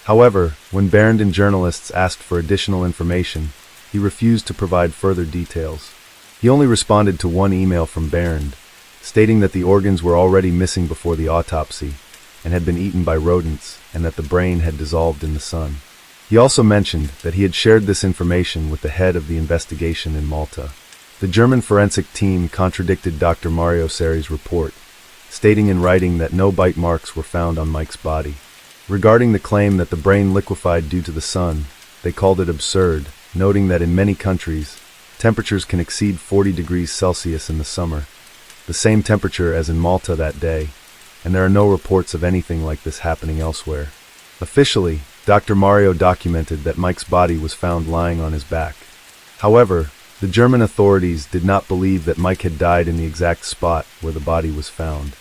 However, when Bernd and journalists asked for additional information, he refused to provide further details. He only responded to one email from Bernd, stating that the organs were already missing before the autopsy and had been eaten by rodents and that the brain had dissolved in the sun. He also mentioned that he had shared this information with the head of the investigation in Malta. The German forensic team contradicted Dr. Mario Seri's report, stating in writing that no bite marks were found on Mike's body. Regarding the claim that the brain liquefied due to the sun, they called it absurd, noting that in many countries, temperatures can exceed 40 degrees Celsius in the summer, the same temperature as in Malta that day, and there are no reports of anything like this happening elsewhere. Officially, Dr. Mario documented that Mike's body was found lying on his back. However, the German authorities did not believe that Mike had died in the exact spot where the body was found.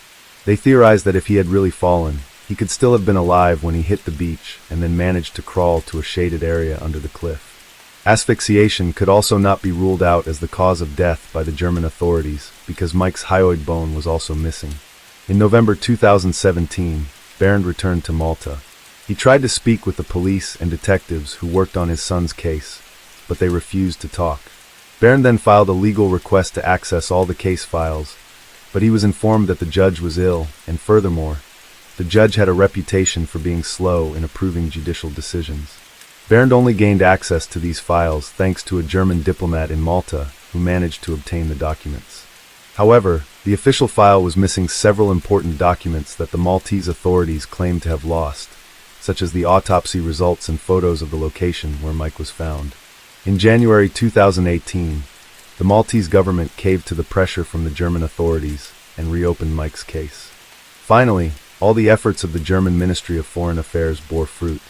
They theorized that if he had really fallen, he could still have been alive when he hit the beach and then managed to crawl to a shaded area under the cliff. Asphyxiation could also not be ruled out as the cause of death by the German authorities because Mike's hyoid bone was also missing. In November 2017, Bernd returned to Malta. He tried to speak with the police and detectives who worked on his son's case, but they refused to talk. Bernd then filed a legal request to access all the case files, but he was informed that the judge was ill, and furthermore, the judge had a reputation for being slow in approving judicial decisions. Bernd only gained access to these files thanks to a German diplomat in Malta who managed to obtain the documents. However, the official file was missing several important documents that the Maltese authorities claimed to have lost, such as the autopsy results and photos of the location where Mike was found. In January 2018, the Maltese government caved to the pressure from the German authorities and reopened Mike's case. Finally, all the efforts of the German Ministry of Foreign Affairs bore fruit.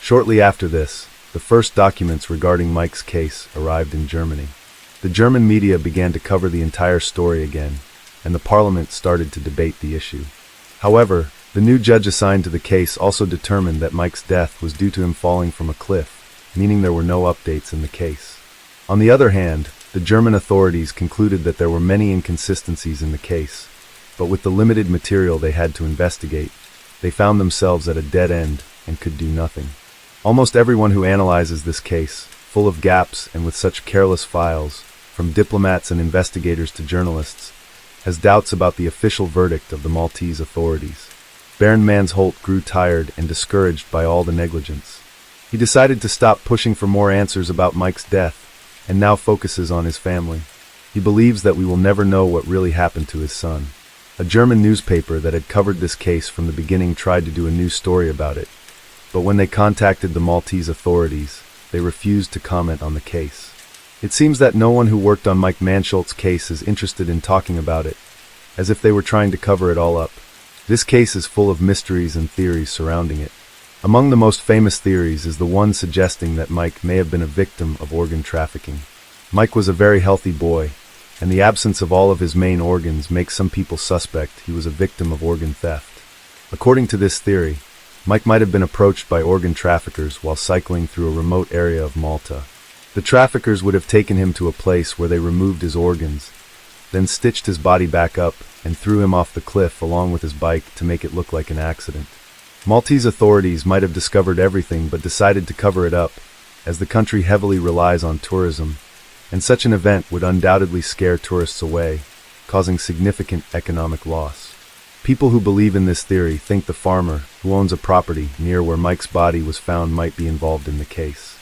Shortly after this, the first documents regarding Mike's case arrived in Germany. The German media began to cover the entire story again, and the parliament started to debate the issue. However, the new judge assigned to the case also determined that Mike's death was due to him falling from a cliff, meaning there were no updates in the case. On the other hand, the German authorities concluded that there were many inconsistencies in the case, but with the limited material they had to investigate, they found themselves at a dead end and could do nothing. Almost everyone who analyzes this case, full of gaps and with such careless files, from diplomats and investigators to journalists, has doubts about the official verdict of the Maltese authorities. Bernd Mansholt grew tired and discouraged by all the negligence. He decided to stop pushing for more answers about Mike's death, and now focuses on his family. He believes that we will never know what really happened to his son. A German newspaper that had covered this case from the beginning tried to do a news story about it, but when they contacted the Maltese authorities, they refused to comment on the case. It seems that no one who worked on Mike Mansholt's case is interested in talking about it, as if they were trying to cover it all up. This case is full of mysteries and theories surrounding it. Among the most famous theories is the one suggesting that Mike may have been a victim of organ trafficking. Mike was a very healthy boy, and the absence of all of his main organs makes some people suspect he was a victim of organ theft. According to this theory, Mike might have been approached by organ traffickers while cycling through a remote area of Malta. The traffickers would have taken him to a place where they removed his organs, then stitched his body back up and threw him off the cliff along with his bike to make it look like an accident. Maltese authorities might have discovered everything but decided to cover it up, as the country heavily relies on tourism, and such an event would undoubtedly scare tourists away, causing significant economic loss. People who believe in this theory think the farmer, who owns a property near where Mike's body was found, might be involved in the case.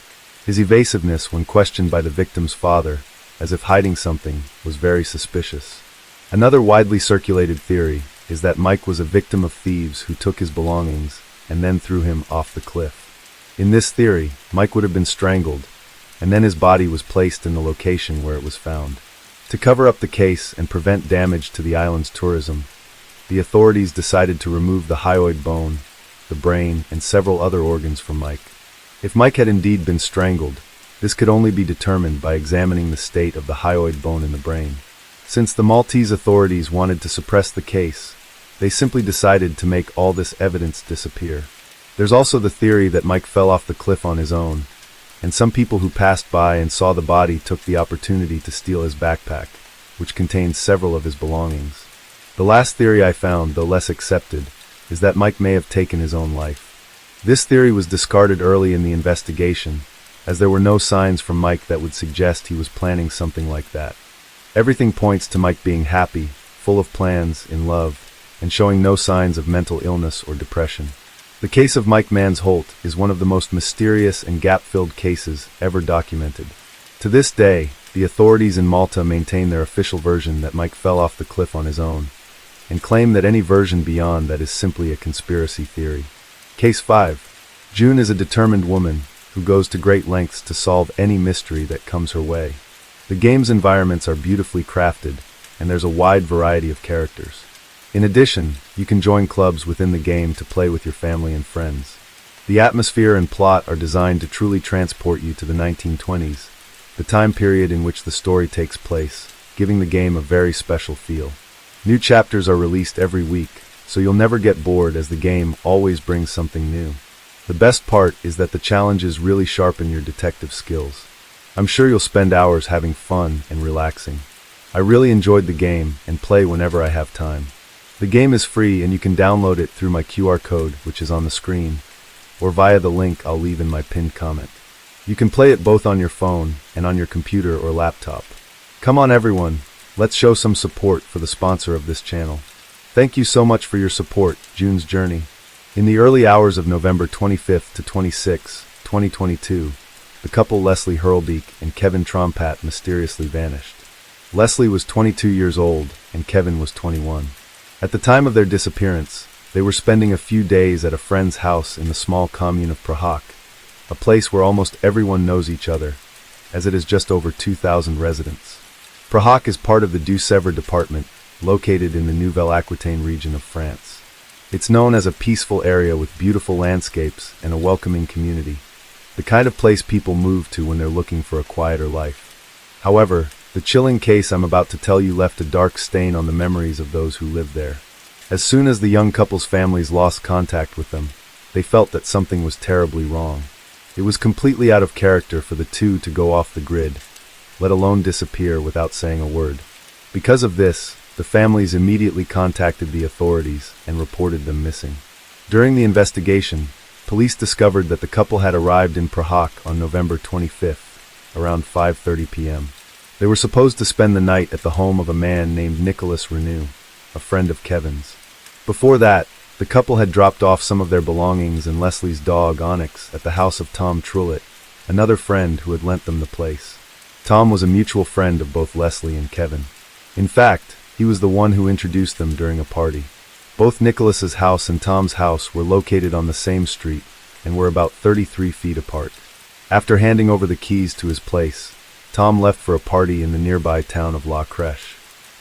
His evasiveness when questioned by the victim's father, as if hiding something, was very suspicious. Another widely circulated theory is that Mike was a victim of thieves who took his belongings and then threw him off the cliff. In this theory, Mike would have been strangled, and then his body was placed in the location where it was found. To cover up the case and prevent damage to the island's tourism, the authorities decided to remove the hyoid bone, the brain, and several other organs from Mike. If Mike had indeed been strangled, this could only be determined by examining the state of the hyoid bone in the brain. Since the Maltese authorities wanted to suppress the case, they simply decided to make all this evidence disappear. There's also the theory that Mike fell off the cliff on his own, and some people who passed by and saw the body took the opportunity to steal his backpack, which contained several of his belongings. The last theory I found, though less accepted, is that Mike may have taken his own life. This theory was discarded early in the investigation, as there were no signs from Mike that would suggest he was planning something like that. Everything points to Mike being happy, full of plans, in love, and showing no signs of mental illness or depression. The case of Mike Mansholt is one of the most mysterious and gap-filled cases ever documented. To this day, the authorities in Malta maintain their official version that Mike fell off the cliff on his own, and claim that any version beyond that is simply a conspiracy theory. Case 5. June is a determined woman who goes to great lengths to solve any mystery that comes her way. The game's environments are beautifully crafted, and there's a wide variety of characters. In addition, you can join clubs within the game to play with your family and friends. The atmosphere and plot are designed to truly transport you to the 1920s, the time period in which the story takes place, giving the game a very special feel. New chapters are released every week, so you'll never get bored as the game always brings something new. The best part is that the challenges really sharpen your detective skills. I'm sure you'll spend hours having fun and relaxing. I really enjoyed the game and play whenever I have time. The game is free and you can download it through my QR code, which is on the screen, or via the link I'll leave in my pinned comment. You can play it both on your phone and on your computer or laptop. Come on everyone, let's show some support for the sponsor of this channel. Thank you so much for your support, June's Journey. In the early hours of November 25th to 26, 2022, the couple Leslie Hurlbeak and Kevin Trompat mysteriously vanished. Leslie was 22 years old and Kevin was 21. At the time of their disappearance, they were spending a few days at a friend's house in the small commune of Prahak, a place where almost everyone knows each other, as it has just over 2,000 residents. Prahak is part of the Deux-Sèvres department, located in the Nouvelle-Aquitaine region of France. It's known as a peaceful area with beautiful landscapes and a welcoming community, the kind of place people move to when they're looking for a quieter life. However, the chilling case I'm about to tell you left a dark stain on the memories of those who lived there. As soon as the young couple's families lost contact with them, they felt that something was terribly wrong. It was completely out of character for the two to go off the grid, let alone disappear without saying a word. Because of this, the families immediately contacted the authorities and reported them missing. During the investigation, police discovered that the couple had arrived in Prahak on November 25th, around 5:30 p.m. They were supposed to spend the night at the home of a man named Nicholas Renew, a friend of Kevin's. Before that, the couple had dropped off some of their belongings and Leslie's dog Onyx at the house of Tom Trulett, another friend who had lent them the place. Tom was a mutual friend of both Leslie and Kevin. In fact, he was the one who introduced them during a party. Both Nicholas's house and Tom's house were located on the same street and were about 33 feet apart. After handing over the keys to his place, Tom left for a party in the nearby town of La Crèche.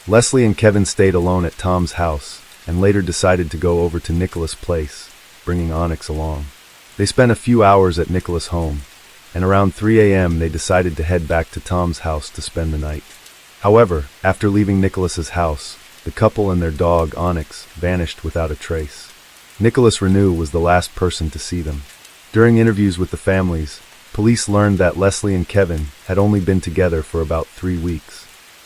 Leslie and Kevin stayed alone at Tom's house and later decided to go over to Nicholas' place, bringing Onyx along. They spent a few hours at Nicholas' home, and around 3 a.m. they decided to head back to Tom's house to spend the night. However, after leaving Nicholas's house, the couple and their dog Onyx vanished without a trace. Nicholas Renew was the last person to see them. During interviews with the families, police learned that Leslie and Kevin had only been together for about 3 weeks.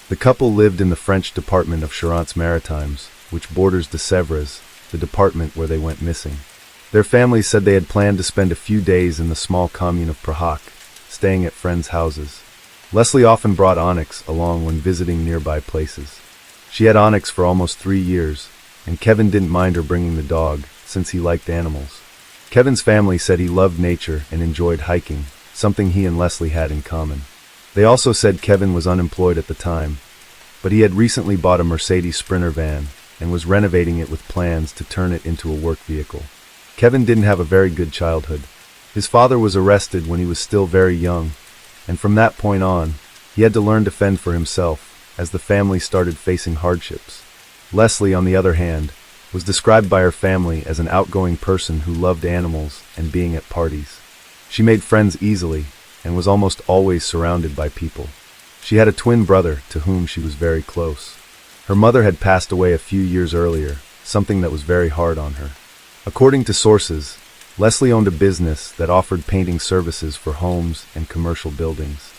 The couple lived in the French department of Charente-Maritimes, which borders Deux-Sèvres, the department where they went missing. Their families said they had planned to spend a few days in the small commune of Prahak, staying at friends' houses. Leslie often brought Onyx along when visiting nearby places. She had Onyx for almost 3 years, and Kevin didn't mind her bringing the dog, since he liked animals. Kevin's family said he loved nature and enjoyed hiking, something he and Leslie had in common. They also said Kevin was unemployed at the time, but he had recently bought a Mercedes Sprinter van and was renovating it with plans to turn it into a work vehicle. Kevin didn't have a very good childhood. His father was arrested when he was still very young, and from that point on, he had to learn to fend for himself, as the family started facing hardships. Leslie, on the other hand, was described by her family as an outgoing person who loved animals and being at parties. She made friends easily and was almost always surrounded by people. She had a twin brother to whom she was very close. Her mother had passed away a few years earlier, something that was very hard on her. According to sources, Leslie owned a business that offered painting services for homes and commercial buildings.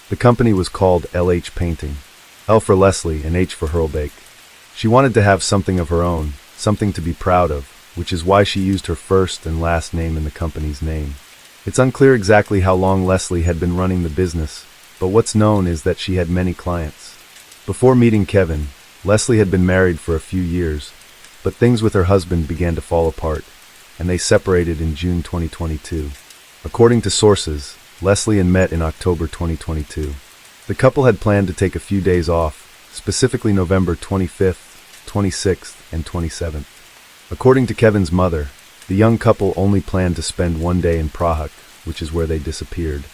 The company was called LH Painting, L for Leslie and H for Hurlbake. She wanted to have something of her own, something to be proud of, which is why she used her first and last name in the company's name. It's unclear exactly how long Leslie had been running the business, but what's known is that she had many clients. Before meeting Kevin, Leslie had been married for a few years, but things with her husband began to fall apart, and they separated in June 2022. According to sources, Leslie and met in October 2022. The couple had planned to take a few days off, specifically November 25th, 26th, and 27th. According to Kevin's mother, the young couple only planned to spend one day in Prague, which is where they disappeared.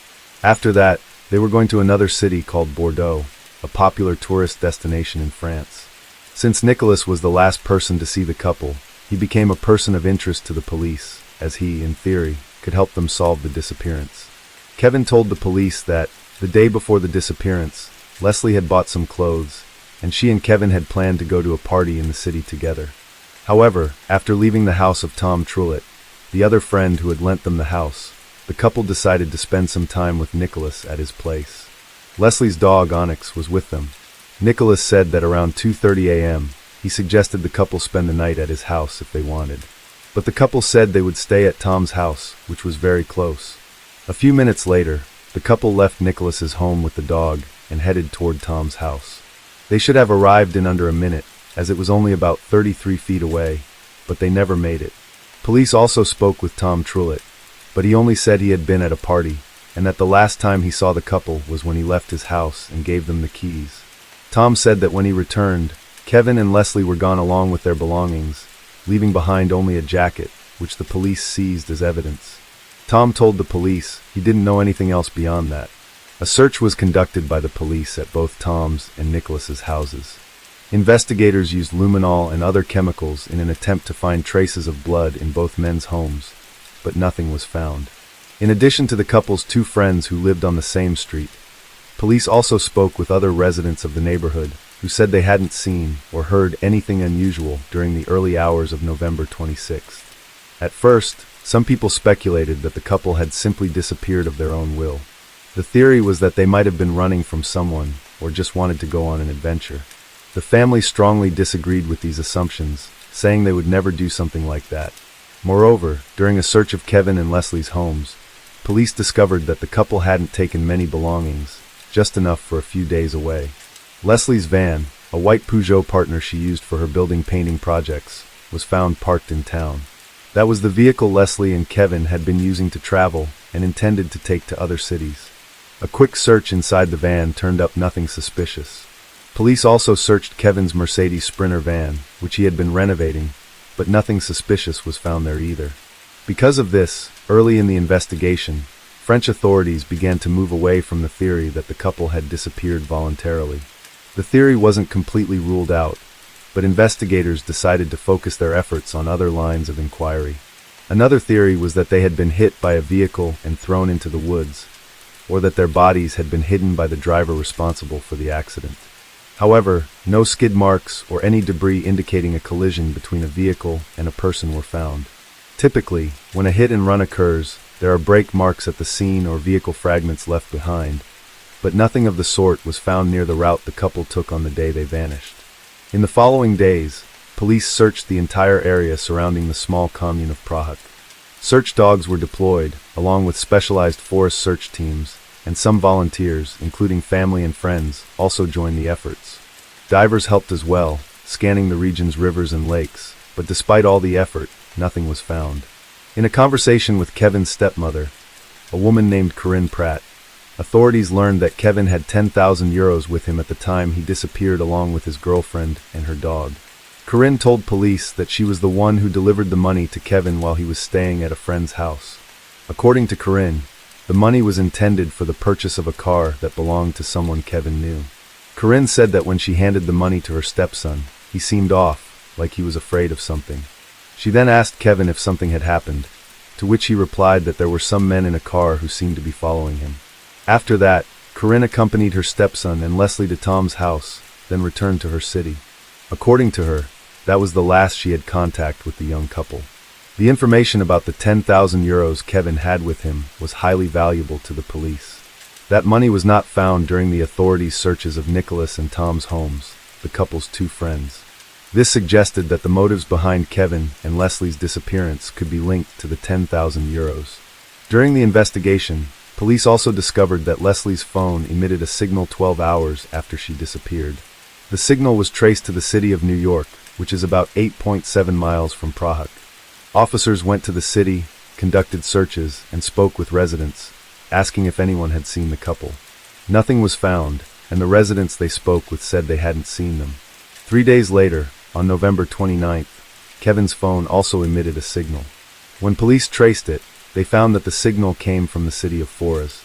After that, they were going to another city called Bordeaux, a popular tourist destination in France. Since Nicholas was the last person to see the couple, he became a person of interest to the police, as he, in theory, could help them solve the disappearance. Kevin told the police that, the day before the disappearance, Leslie had bought some clothes, and she and Kevin had planned to go to a party in the city together. However, after leaving the house of Tom Trulett, the other friend who had lent them the house, the couple decided to spend some time with Nicholas at his place. Leslie's dog Onyx was with them. Nicholas said that around 2:30 a.m., he suggested the couple spend the night at his house if they wanted. But the couple said they would stay at Tom's house, which was very close. A few minutes later, the couple left Nicholas's home with the dog and headed toward Tom's house. They should have arrived in under a minute, as it was only about 33 feet away, but they never made it. Police also spoke with Tom Trulett, but he only said he had been at a party, and that the last time he saw the couple was when he left his house and gave them the keys. Tom said that when he returned, Kevin and Leslie were gone along with their belongings, leaving behind only a jacket, which the police seized as evidence. Tom told the police he didn't know anything else beyond that. A search was conducted by the police at both Tom's and Nicholas's houses. Investigators used luminol and other chemicals in an attempt to find traces of blood in both men's homes, but nothing was found. In addition to the couple's two friends who lived on the same street, police also spoke with other residents of the neighborhood who said they hadn't seen or heard anything unusual during the early hours of November 26th. At first, some people speculated that the couple had simply disappeared of their own will. The theory was that they might have been running from someone or just wanted to go on an adventure. The family strongly disagreed with these assumptions, saying they would never do something like that. Moreover, during a search of Kevin and Leslie's homes, police discovered that the couple hadn't taken many belongings, just enough for a few days away. Leslie's van, a white Peugeot partner she used for her building painting projects, was found parked in town. That was the vehicle Leslie and Kevin had been using to travel and intended to take to other cities. A quick search inside the van turned up nothing suspicious. Police also searched Kevin's Mercedes Sprinter van, which he had been renovating, but nothing suspicious was found there either. Because of this, early in the investigation, French authorities began to move away from the theory that the couple had disappeared voluntarily. The theory wasn't completely ruled out, but investigators decided to focus their efforts on other lines of inquiry. Another theory was that they had been hit by a vehicle and thrown into the woods, or that their bodies had been hidden by the driver responsible for the accident. However, no skid marks or any debris indicating a collision between a vehicle and a person were found. Typically, when a hit and run occurs, there are brake marks at the scene or vehicle fragments left behind, but nothing of the sort was found near the route the couple took on the day they vanished. In the following days, police searched the entire area surrounding the small commune of Prague. Search dogs were deployed, along with specialized forest search teams, and some volunteers, including family and friends, also joined the efforts. Divers helped as well, scanning the region's rivers and lakes, but despite all the effort, nothing was found. In a conversation with Kevin's stepmother, a woman named Corinne Pratt, authorities learned that Kevin had 10,000 euros with him at the time he disappeared along with his girlfriend and her dog. Corinne told police that she was the one who delivered the money to Kevin while he was staying at a friend's house. According to Corinne, the money was intended for the purchase of a car that belonged to someone Kevin knew. Corinne said that when she handed the money to her stepson, he seemed off, like he was afraid of something. She then asked Kevin if something had happened, to which he replied that there were some men in a car who seemed to be following him. After that, Corinne accompanied her stepson and Leslie to Tom's house, then returned to her city. According to her, that was the last she had contact with the young couple. The information about the 10,000 euros Kevin had with him was highly valuable to the police. That money was not found during the authorities' searches of Nicholas and Tom's homes, the couple's two friends. This suggested that the motives behind Kevin and Leslie's disappearance could be linked to the 10,000 euros. During the investigation, police also discovered that Leslie's phone emitted a signal 12 hours after she disappeared. The signal was traced to the city of New York, which is about 8.7 miles from Prague. Officers went to the city, conducted searches, and spoke with residents, asking if anyone had seen the couple. Nothing was found, and the residents they spoke with said they hadn't seen them. 3 days later, on November 29th, Kevin's phone also emitted a signal. When police traced it, they found that the signal came from the city of Forez.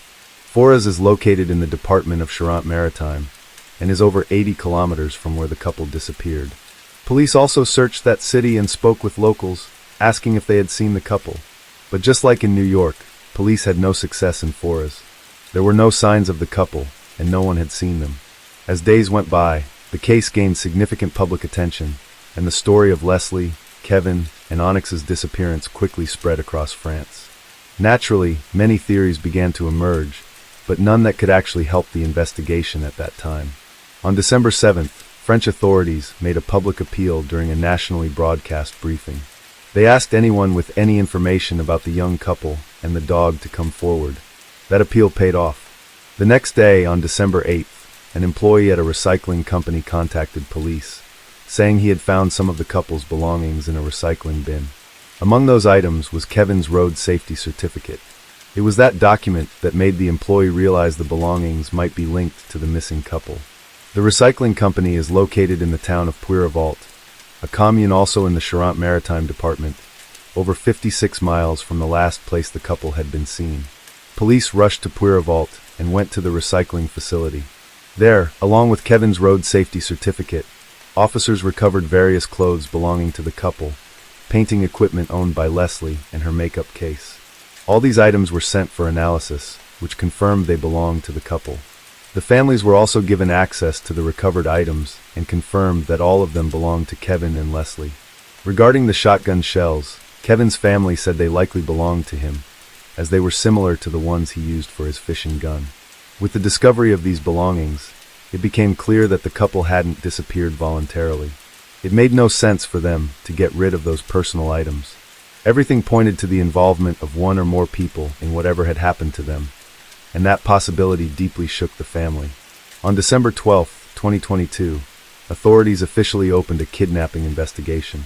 Forez is located in the department of Charente-Maritime and is over 80 kilometers from where the couple disappeared. Police also searched that city and spoke with locals, asking if they had seen the couple. But just like in New York, police had no success in Forez. There were no signs of the couple, and no one had seen them. As days went by, the case gained significant public attention, and the story of Leslie, Kevin, and Onyx's disappearance quickly spread across France. Naturally, many theories began to emerge, but none that could actually help the investigation at that time. On December 7th, French authorities made a public appeal during a nationally broadcast briefing. They asked anyone with any information about the young couple and the dog to come forward. That appeal paid off. The next day, on December 8th, an employee at a recycling company contacted police, saying he had found some of the couple's belongings in a recycling bin. Among those items was Kevin's road safety certificate. It was that document that made the employee realize the belongings might be linked to the missing couple. The recycling company is located in the town of Puy-Revault, a commune also in the Charente-Maritime department, over 56 miles from the last place the couple had been seen. Police rushed to Puy-Revault and went to the recycling facility. There, along with Kevin's road safety certificate, officers recovered various clothes belonging to the couple, painting equipment owned by Leslie, and her makeup case. All these items were sent for analysis, which confirmed they belonged to the couple. The families were also given access to the recovered items and confirmed that all of them belonged to Kevin and Leslie. Regarding the shotgun shells, Kevin's family said they likely belonged to him, as they were similar to the ones he used for his fishing gun. With the discovery of these belongings, it became clear that the couple hadn't disappeared voluntarily. It made no sense for them to get rid of those personal items. Everything pointed to the involvement of one or more people in whatever had happened to them, and that possibility deeply shook the family. On December 12, 2022, authorities officially opened a kidnapping investigation.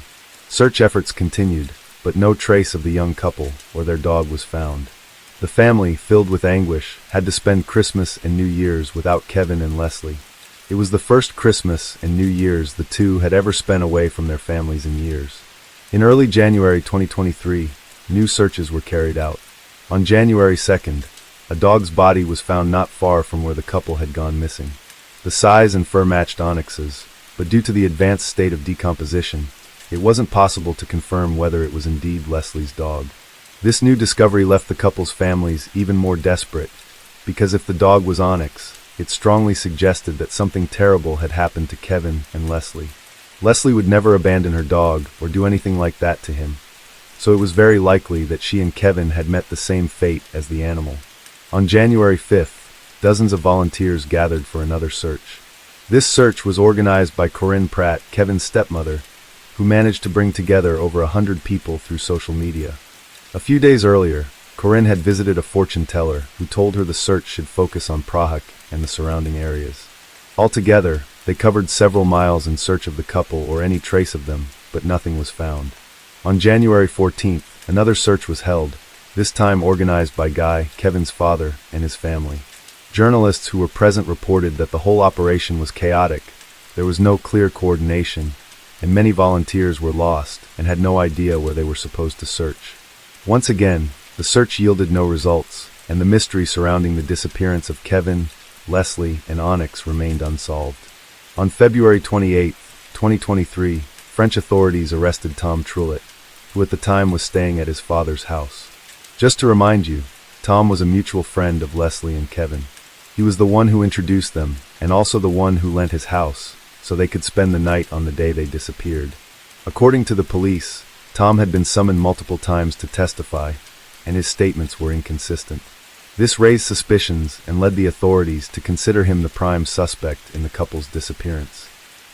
Search efforts continued, but no trace of the young couple or their dog was found. The family, filled with anguish, had to spend Christmas and New Year's without Kevin and Leslie. It was the first Christmas and New Year's the two had ever spent away from their families in years. In early January 2023, new searches were carried out. On January 2nd, a dog's body was found not far from where the couple had gone missing. The size and fur matched Onyx's, but due to the advanced state of decomposition, it wasn't possible to confirm whether it was indeed Leslie's dog. This new discovery left the couple's families even more desperate, because if the dog was Onyx, it strongly suggested that something terrible had happened to Kevin and Leslie. Leslie would never abandon her dog or do anything like that to him, so it was very likely that she and Kevin had met the same fate as the animal. On January 5th, dozens of volunteers gathered for another search. This search was organized by Corinne Pratt, Kevin's stepmother, who managed to bring together over 100 people through social media. A few days earlier, Corinne had visited a fortune teller who told her the search should focus on Prague and the surrounding areas. Altogether, they covered several miles in search of the couple or any trace of them, but nothing was found. On January 14th, another search was held, this time organized by Guy, Kevin's father, and his family. Journalists who were present reported that the whole operation was chaotic, there was no clear coordination, and many volunteers were lost and had no idea where they were supposed to search. Once again, the search yielded no results, and the mystery surrounding the disappearance of Kevin, Leslie, and Onyx remained unsolved. On February 28, 2023, French authorities arrested Tom Trullet, who at the time was staying at his father's house. Just to remind you, Tom was a mutual friend of Leslie and Kevin. He was the one who introduced them, and also the one who lent his house, so they could spend the night on the day they disappeared. According to the police, Tom had been summoned multiple times to testify, and his statements were inconsistent. This raised suspicions and led the authorities to consider him the prime suspect in the couple's disappearance.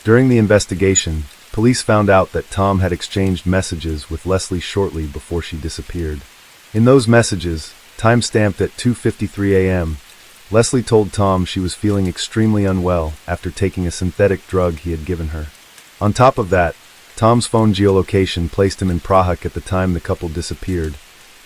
During the investigation, police found out that Tom had exchanged messages with Leslie shortly before she disappeared. In those messages, time-stamped at 2:53 a.m., Leslie told Tom she was feeling extremely unwell after taking a synthetic drug he had given her. On top of that, Tom's phone geolocation placed him in Prague at the time the couple disappeared,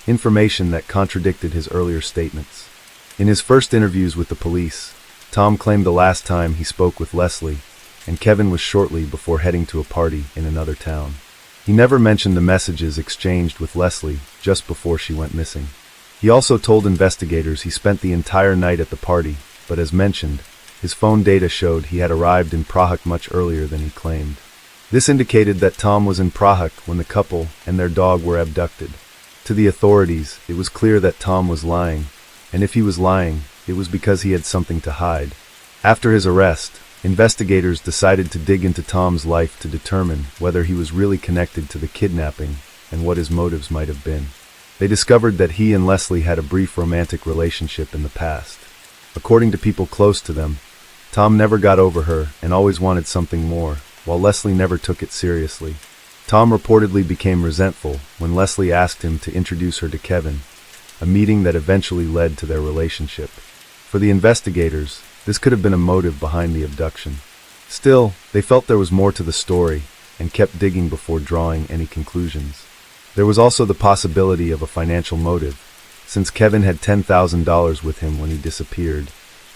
information that contradicted his earlier statements. In his first interviews with the police, Tom claimed the last time he spoke with Leslie and Kevin was shortly before heading to a party in another town. He never mentioned the messages exchanged with Leslie just before she went missing. He also told investigators he spent the entire night at the party, but as mentioned, his phone data showed he had arrived in Prague much earlier than he claimed. This indicated that Tom was in Prague when the couple and their dog were abducted. To the authorities, it was clear that Tom was lying, and if he was lying, it was because he had something to hide. After his arrest, investigators decided to dig into Tom's life to determine whether he was really connected to the kidnapping and what his motives might have been. They discovered that he and Leslie had a brief romantic relationship in the past. According to people close to them, Tom never got over her and always wanted something more, while Leslie never took it seriously. Tom reportedly became resentful when Leslie asked him to introduce her to Kevin, a meeting that eventually led to their relationship. For the investigators, this could have been a motive behind the abduction. Still, they felt there was more to the story and kept digging before drawing any conclusions. There was also the possibility of a financial motive, since Kevin had $10,000 with him when he disappeared,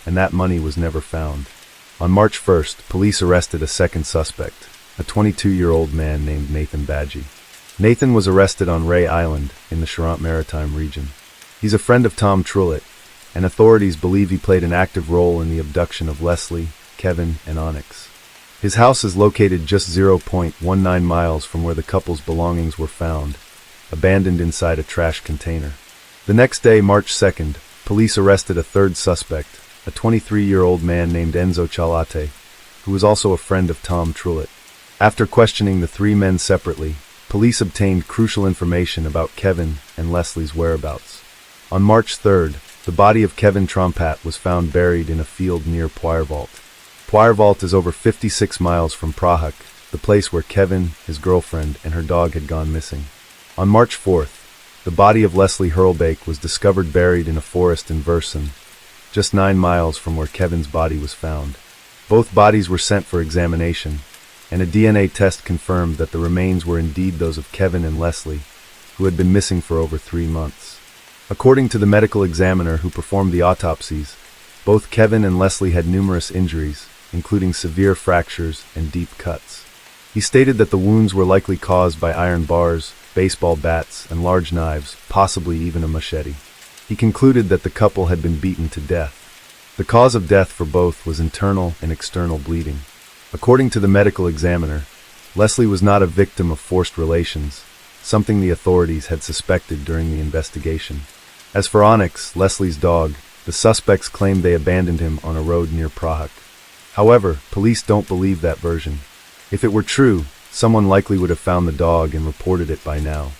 and that money was never found. On March 1st, police arrested a second suspect, a 22-year-old man named Nathan Badgie. Nathan was arrested on Ray Island in the Charente-Maritime region. He's a friend of Tom Trullet, and authorities believe he played an active role in the abduction of Leslie, Kevin, and Onyx. His house is located just 0.19 miles from where the couple's belongings were found, abandoned inside a trash container. The next day, March 2nd, police arrested a third suspect, a 23-year-old man named Enzo Cialate, who was also a friend of Tom Trullet. After questioning the three men separately, police obtained crucial information about Kevin and Leslie's whereabouts. On March 3rd, the body of Kevin Trompat was found buried in a field near Poirvault. Poirvault is over 56 miles from Prague, the place where Kevin, his girlfriend, and her dog had gone missing. On March 4th, the body of Leslie Hurlbeck was discovered buried in a forest in Versen, just 9 miles from where Kevin's body was found. Both bodies were sent for examination, and a DNA test confirmed that the remains were indeed those of Kevin and Leslie, who had been missing for over 3 months. According to the medical examiner who performed the autopsies, both Kevin and Leslie had numerous injuries, including severe fractures and deep cuts. He stated that the wounds were likely caused by iron bars, baseball bats, and large knives, possibly even a machete. He concluded that the couple had been beaten to death. The cause of death for both was internal and external bleeding. According to the medical examiner, Leslie was not a victim of forced relations, something the authorities had suspected during the investigation. As for Onyx, Leslie's dog, the suspects claimed they abandoned him on a road near Prague. However, police don't believe that version. If it were true, someone likely would have found the dog and reported it by now.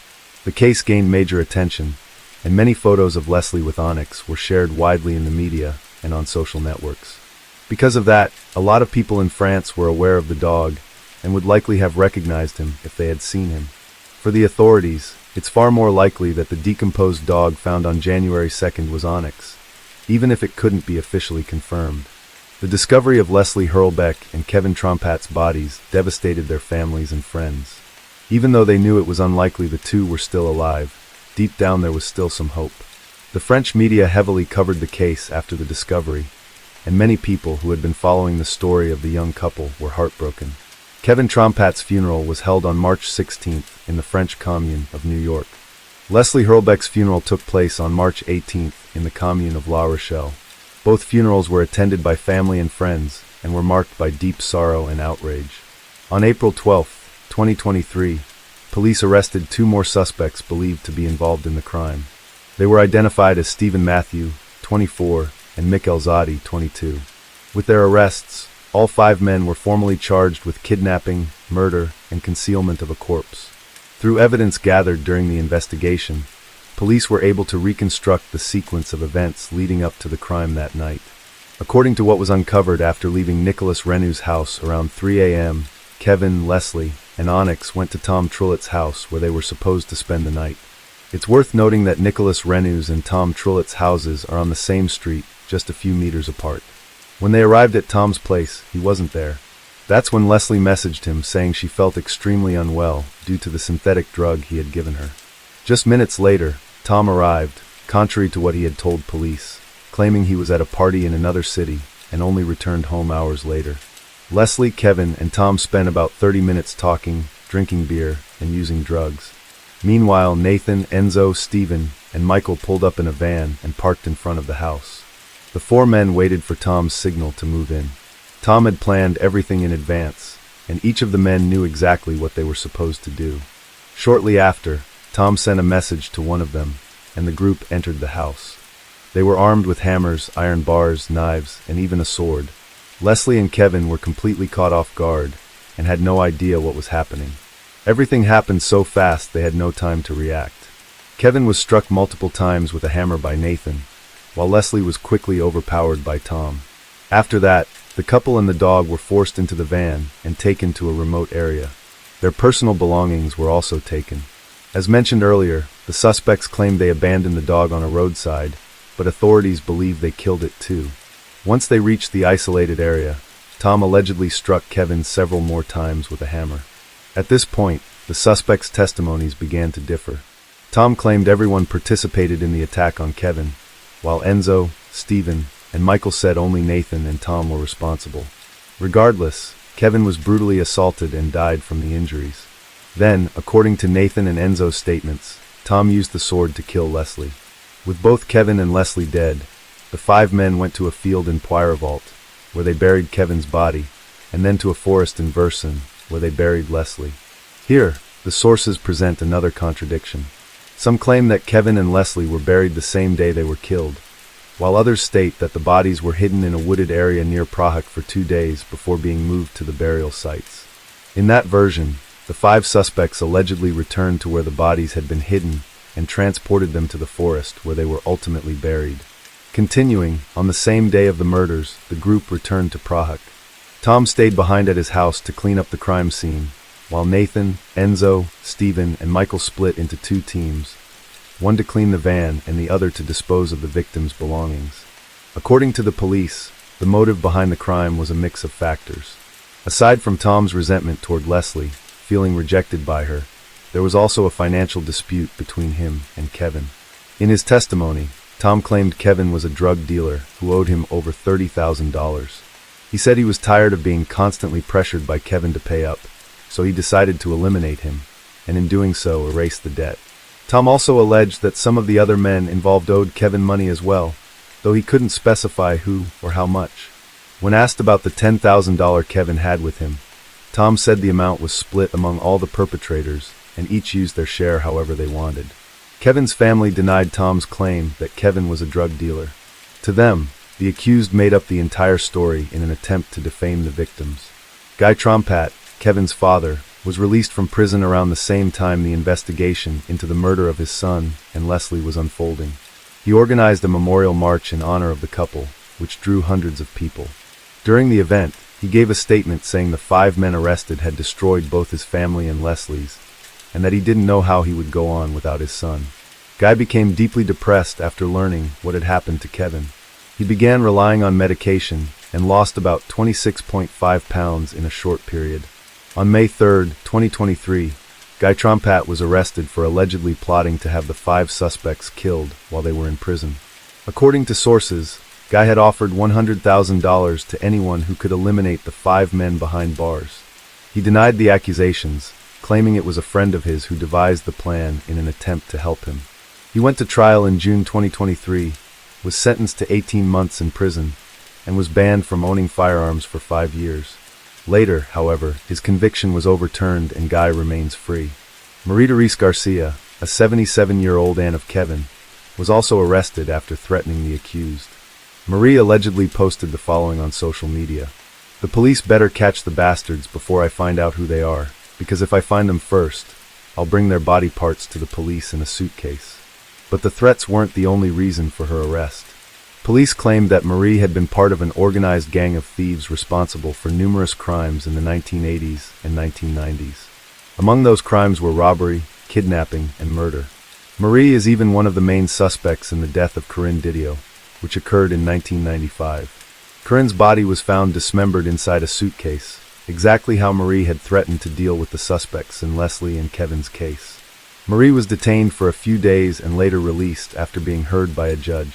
The case gained major attention, and many photos of Leslie with Onyx were shared widely in the media and on social networks. Because of that, a lot of people in France were aware of the dog and would likely have recognized him if they had seen him. For the authorities, it's far more likely that the decomposed dog found on January 2nd was Onyx, even if it couldn't be officially confirmed. The discovery of Leslie Hurlbeck and Kevin Trompat's bodies devastated their families and friends. Even though they knew it was unlikely the two were still alive, deep down there was still some hope. The French media heavily covered the case after the discovery, and many people who had been following the story of the young couple were heartbroken. Kevin Trompat's funeral was held on March 16th in the French commune of New York. Leslie Hurlbeck's funeral took place on March 18th in the commune of La Rochelle. Both funerals were attended by family and friends and were marked by deep sorrow and outrage. On April 12, 2023, police arrested 2 more suspects believed to be involved in the crime. They were identified as Stephen Matthew, 24, and Mick Elzadi, 22. With their arrests, all 5 men were formally charged with kidnapping, murder, and concealment of a corpse. Through evidence gathered during the investigation, police were able to reconstruct the sequence of events leading up to the crime that night. According to what was uncovered after leaving Nicholas Renou's house around 3 a.m., Kevin, Leslie, and Onyx went to Tom Trullett's house where they were supposed to spend the night. It's worth noting that Nicholas Renou's and Tom Trullett's houses are on the same street, just a few meters apart. When they arrived at Tom's place, he wasn't there. That's when Leslie messaged him saying she felt extremely unwell due to the synthetic drug he had given her. Just minutes later, Tom arrived, contrary to what he had told police, claiming he was at a party in another city and only returned home hours later. Leslie, Kevin, and Tom spent about 30 minutes talking, drinking beer, and using drugs. Meanwhile, Nathan, Enzo, Stephen, and Michael pulled up in a van and parked in front of the house. The 4 men waited for Tom's signal to move in. Tom had planned everything in advance, and each of the men knew exactly what they were supposed to do. Shortly after, Tom sent a message to one of them, and the group entered the house. They were armed with hammers, iron bars, knives, and even a sword. Leslie and Kevin were completely caught off guard and had no idea what was happening. Everything happened so fast they had no time to react. Kevin was struck multiple times with a hammer by Nathan, while Leslie was quickly overpowered by Tom. After that, the couple and the dog were forced into the van and taken to a remote area. Their personal belongings were also taken. As mentioned earlier, the suspects claimed they abandoned the dog on a roadside, but authorities believe they killed it too. Once they reached the isolated area, Tom allegedly struck Kevin several more times with a hammer. At this point, the suspects' testimonies began to differ. Tom claimed everyone participated in the attack on Kevin, while Enzo, Stephen, and Michael said only Nathan and Tom were responsible. Regardless, Kevin was brutally assaulted and died from the injuries. Then, according to Nathan and Enzo's statements, Tom used the sword to kill Leslie. With both Kevin and Leslie dead, the 5 men went to a field in Poirevalt, where they buried Kevin's body, and then to a forest in Verson, where they buried Leslie. Here, the sources present another contradiction. Some claim that Kevin and Leslie were buried the same day they were killed, while others state that the bodies were hidden in a wooded area near Prague for 2 days before being moved to the burial sites. In that version, the 5 suspects allegedly returned to where the bodies had been hidden and transported them to the forest where they were ultimately buried. Continuing, on the same day of the murders, the group returned to Prague. Tom stayed behind at his house to clean up the crime scene, while Nathan, Enzo, Stephen, and Michael split into 2 teams, one to clean the van and the other to dispose of the victims' belongings. According to the police, the motive behind the crime was a mix of factors. Aside from Tom's resentment toward Leslie, feeling rejected by her, there was also a financial dispute between him and Kevin. In his testimony, Tom claimed Kevin was a drug dealer who owed him over $30,000. He said he was tired of being constantly pressured by Kevin to pay up, so he decided to eliminate him, and in doing so erase the debt. Tom also alleged that some of the other men involved owed Kevin money as well, though he couldn't specify who or how much. When asked about the $10,000 Kevin had with him, Tom said the amount was split among all the perpetrators, and each used their share however they wanted. Kevin's family denied Tom's claim that Kevin was a drug dealer. To them, the accused made up the entire story in an attempt to defame the victims. Guy Trompat, Kevin's father, was released from prison around the same time the investigation into the murder of his son and Leslie was unfolding. He organized a memorial march in honor of the couple, which drew hundreds of people. During the event, he gave a statement saying the 5 men arrested had destroyed both his family and Leslie's, and that he didn't know how he would go on without his son. Guy became deeply depressed after learning what had happened to Kevin. He began relying on medication and lost about 26.5 pounds in a short period. On May 3, 2023, Guy Trompat was arrested for allegedly plotting to have the 5 suspects killed while they were in prison. According to sources, Guy had offered $100,000 to anyone who could eliminate the 5 men behind bars. He denied the accusations, claiming it was a friend of his who devised the plan in an attempt to help him. He went to trial in June 2023 was sentenced to 18 months in prison and was banned from owning firearms for 5 years. Later, however, his conviction was overturned and Guy remains free. Marie-Therese Garcia, a 77-year-old aunt of Kevin, was also arrested after threatening the accused. Marie allegedly posted the following on social media: "The police better catch the bastards before I find out who they are, because if I find them first, I'll bring their body parts to the police in a suitcase." But the threats weren't the only reason for her arrest. Police claimed that Marie had been part of an organized gang of thieves responsible for numerous crimes in the 1980s and 1990s. Among those crimes were robbery, kidnapping, and murder. Marie is even one of the main suspects in the death of Corinne Didio, which occurred in 1995. Corinne's body was found dismembered inside a suitcase, exactly how Marie had threatened to deal with the suspects in Leslie and Kevin's case. Marie was detained for a few days and later released after being heard by a judge.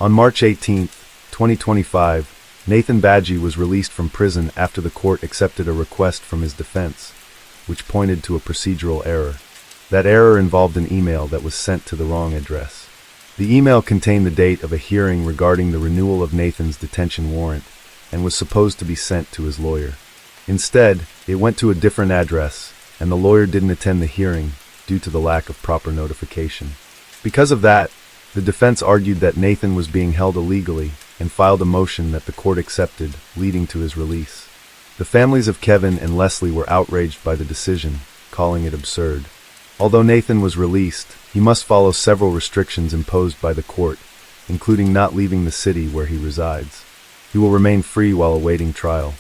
On March 18, 2025, Nathan Badgie was released from prison after the court accepted a request from his defense, which pointed to a procedural error. That error involved an email that was sent to the wrong address. The email contained the date of a hearing regarding the renewal of Nathan's detention warrant and was supposed to be sent to his lawyer. Instead, it went to a different address, and the lawyer didn't attend the hearing due to the lack of proper notification. Because of that, the defense argued that Nathan was being held illegally and filed a motion that the court accepted, leading to his release. The families of Kevin and Leslie were outraged by the decision, calling it absurd. Although Nathan was released, he must follow several restrictions imposed by the court, including not leaving the city where he resides. He will remain free while awaiting trial.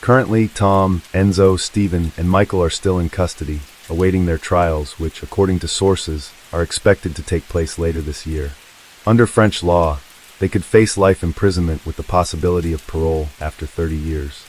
Currently, Tom, Enzo, Stephen, and Michael are still in custody, awaiting their trials, which, according to sources, are expected to take place later this year. Under French law, they could face life imprisonment with the possibility of parole after 30 years.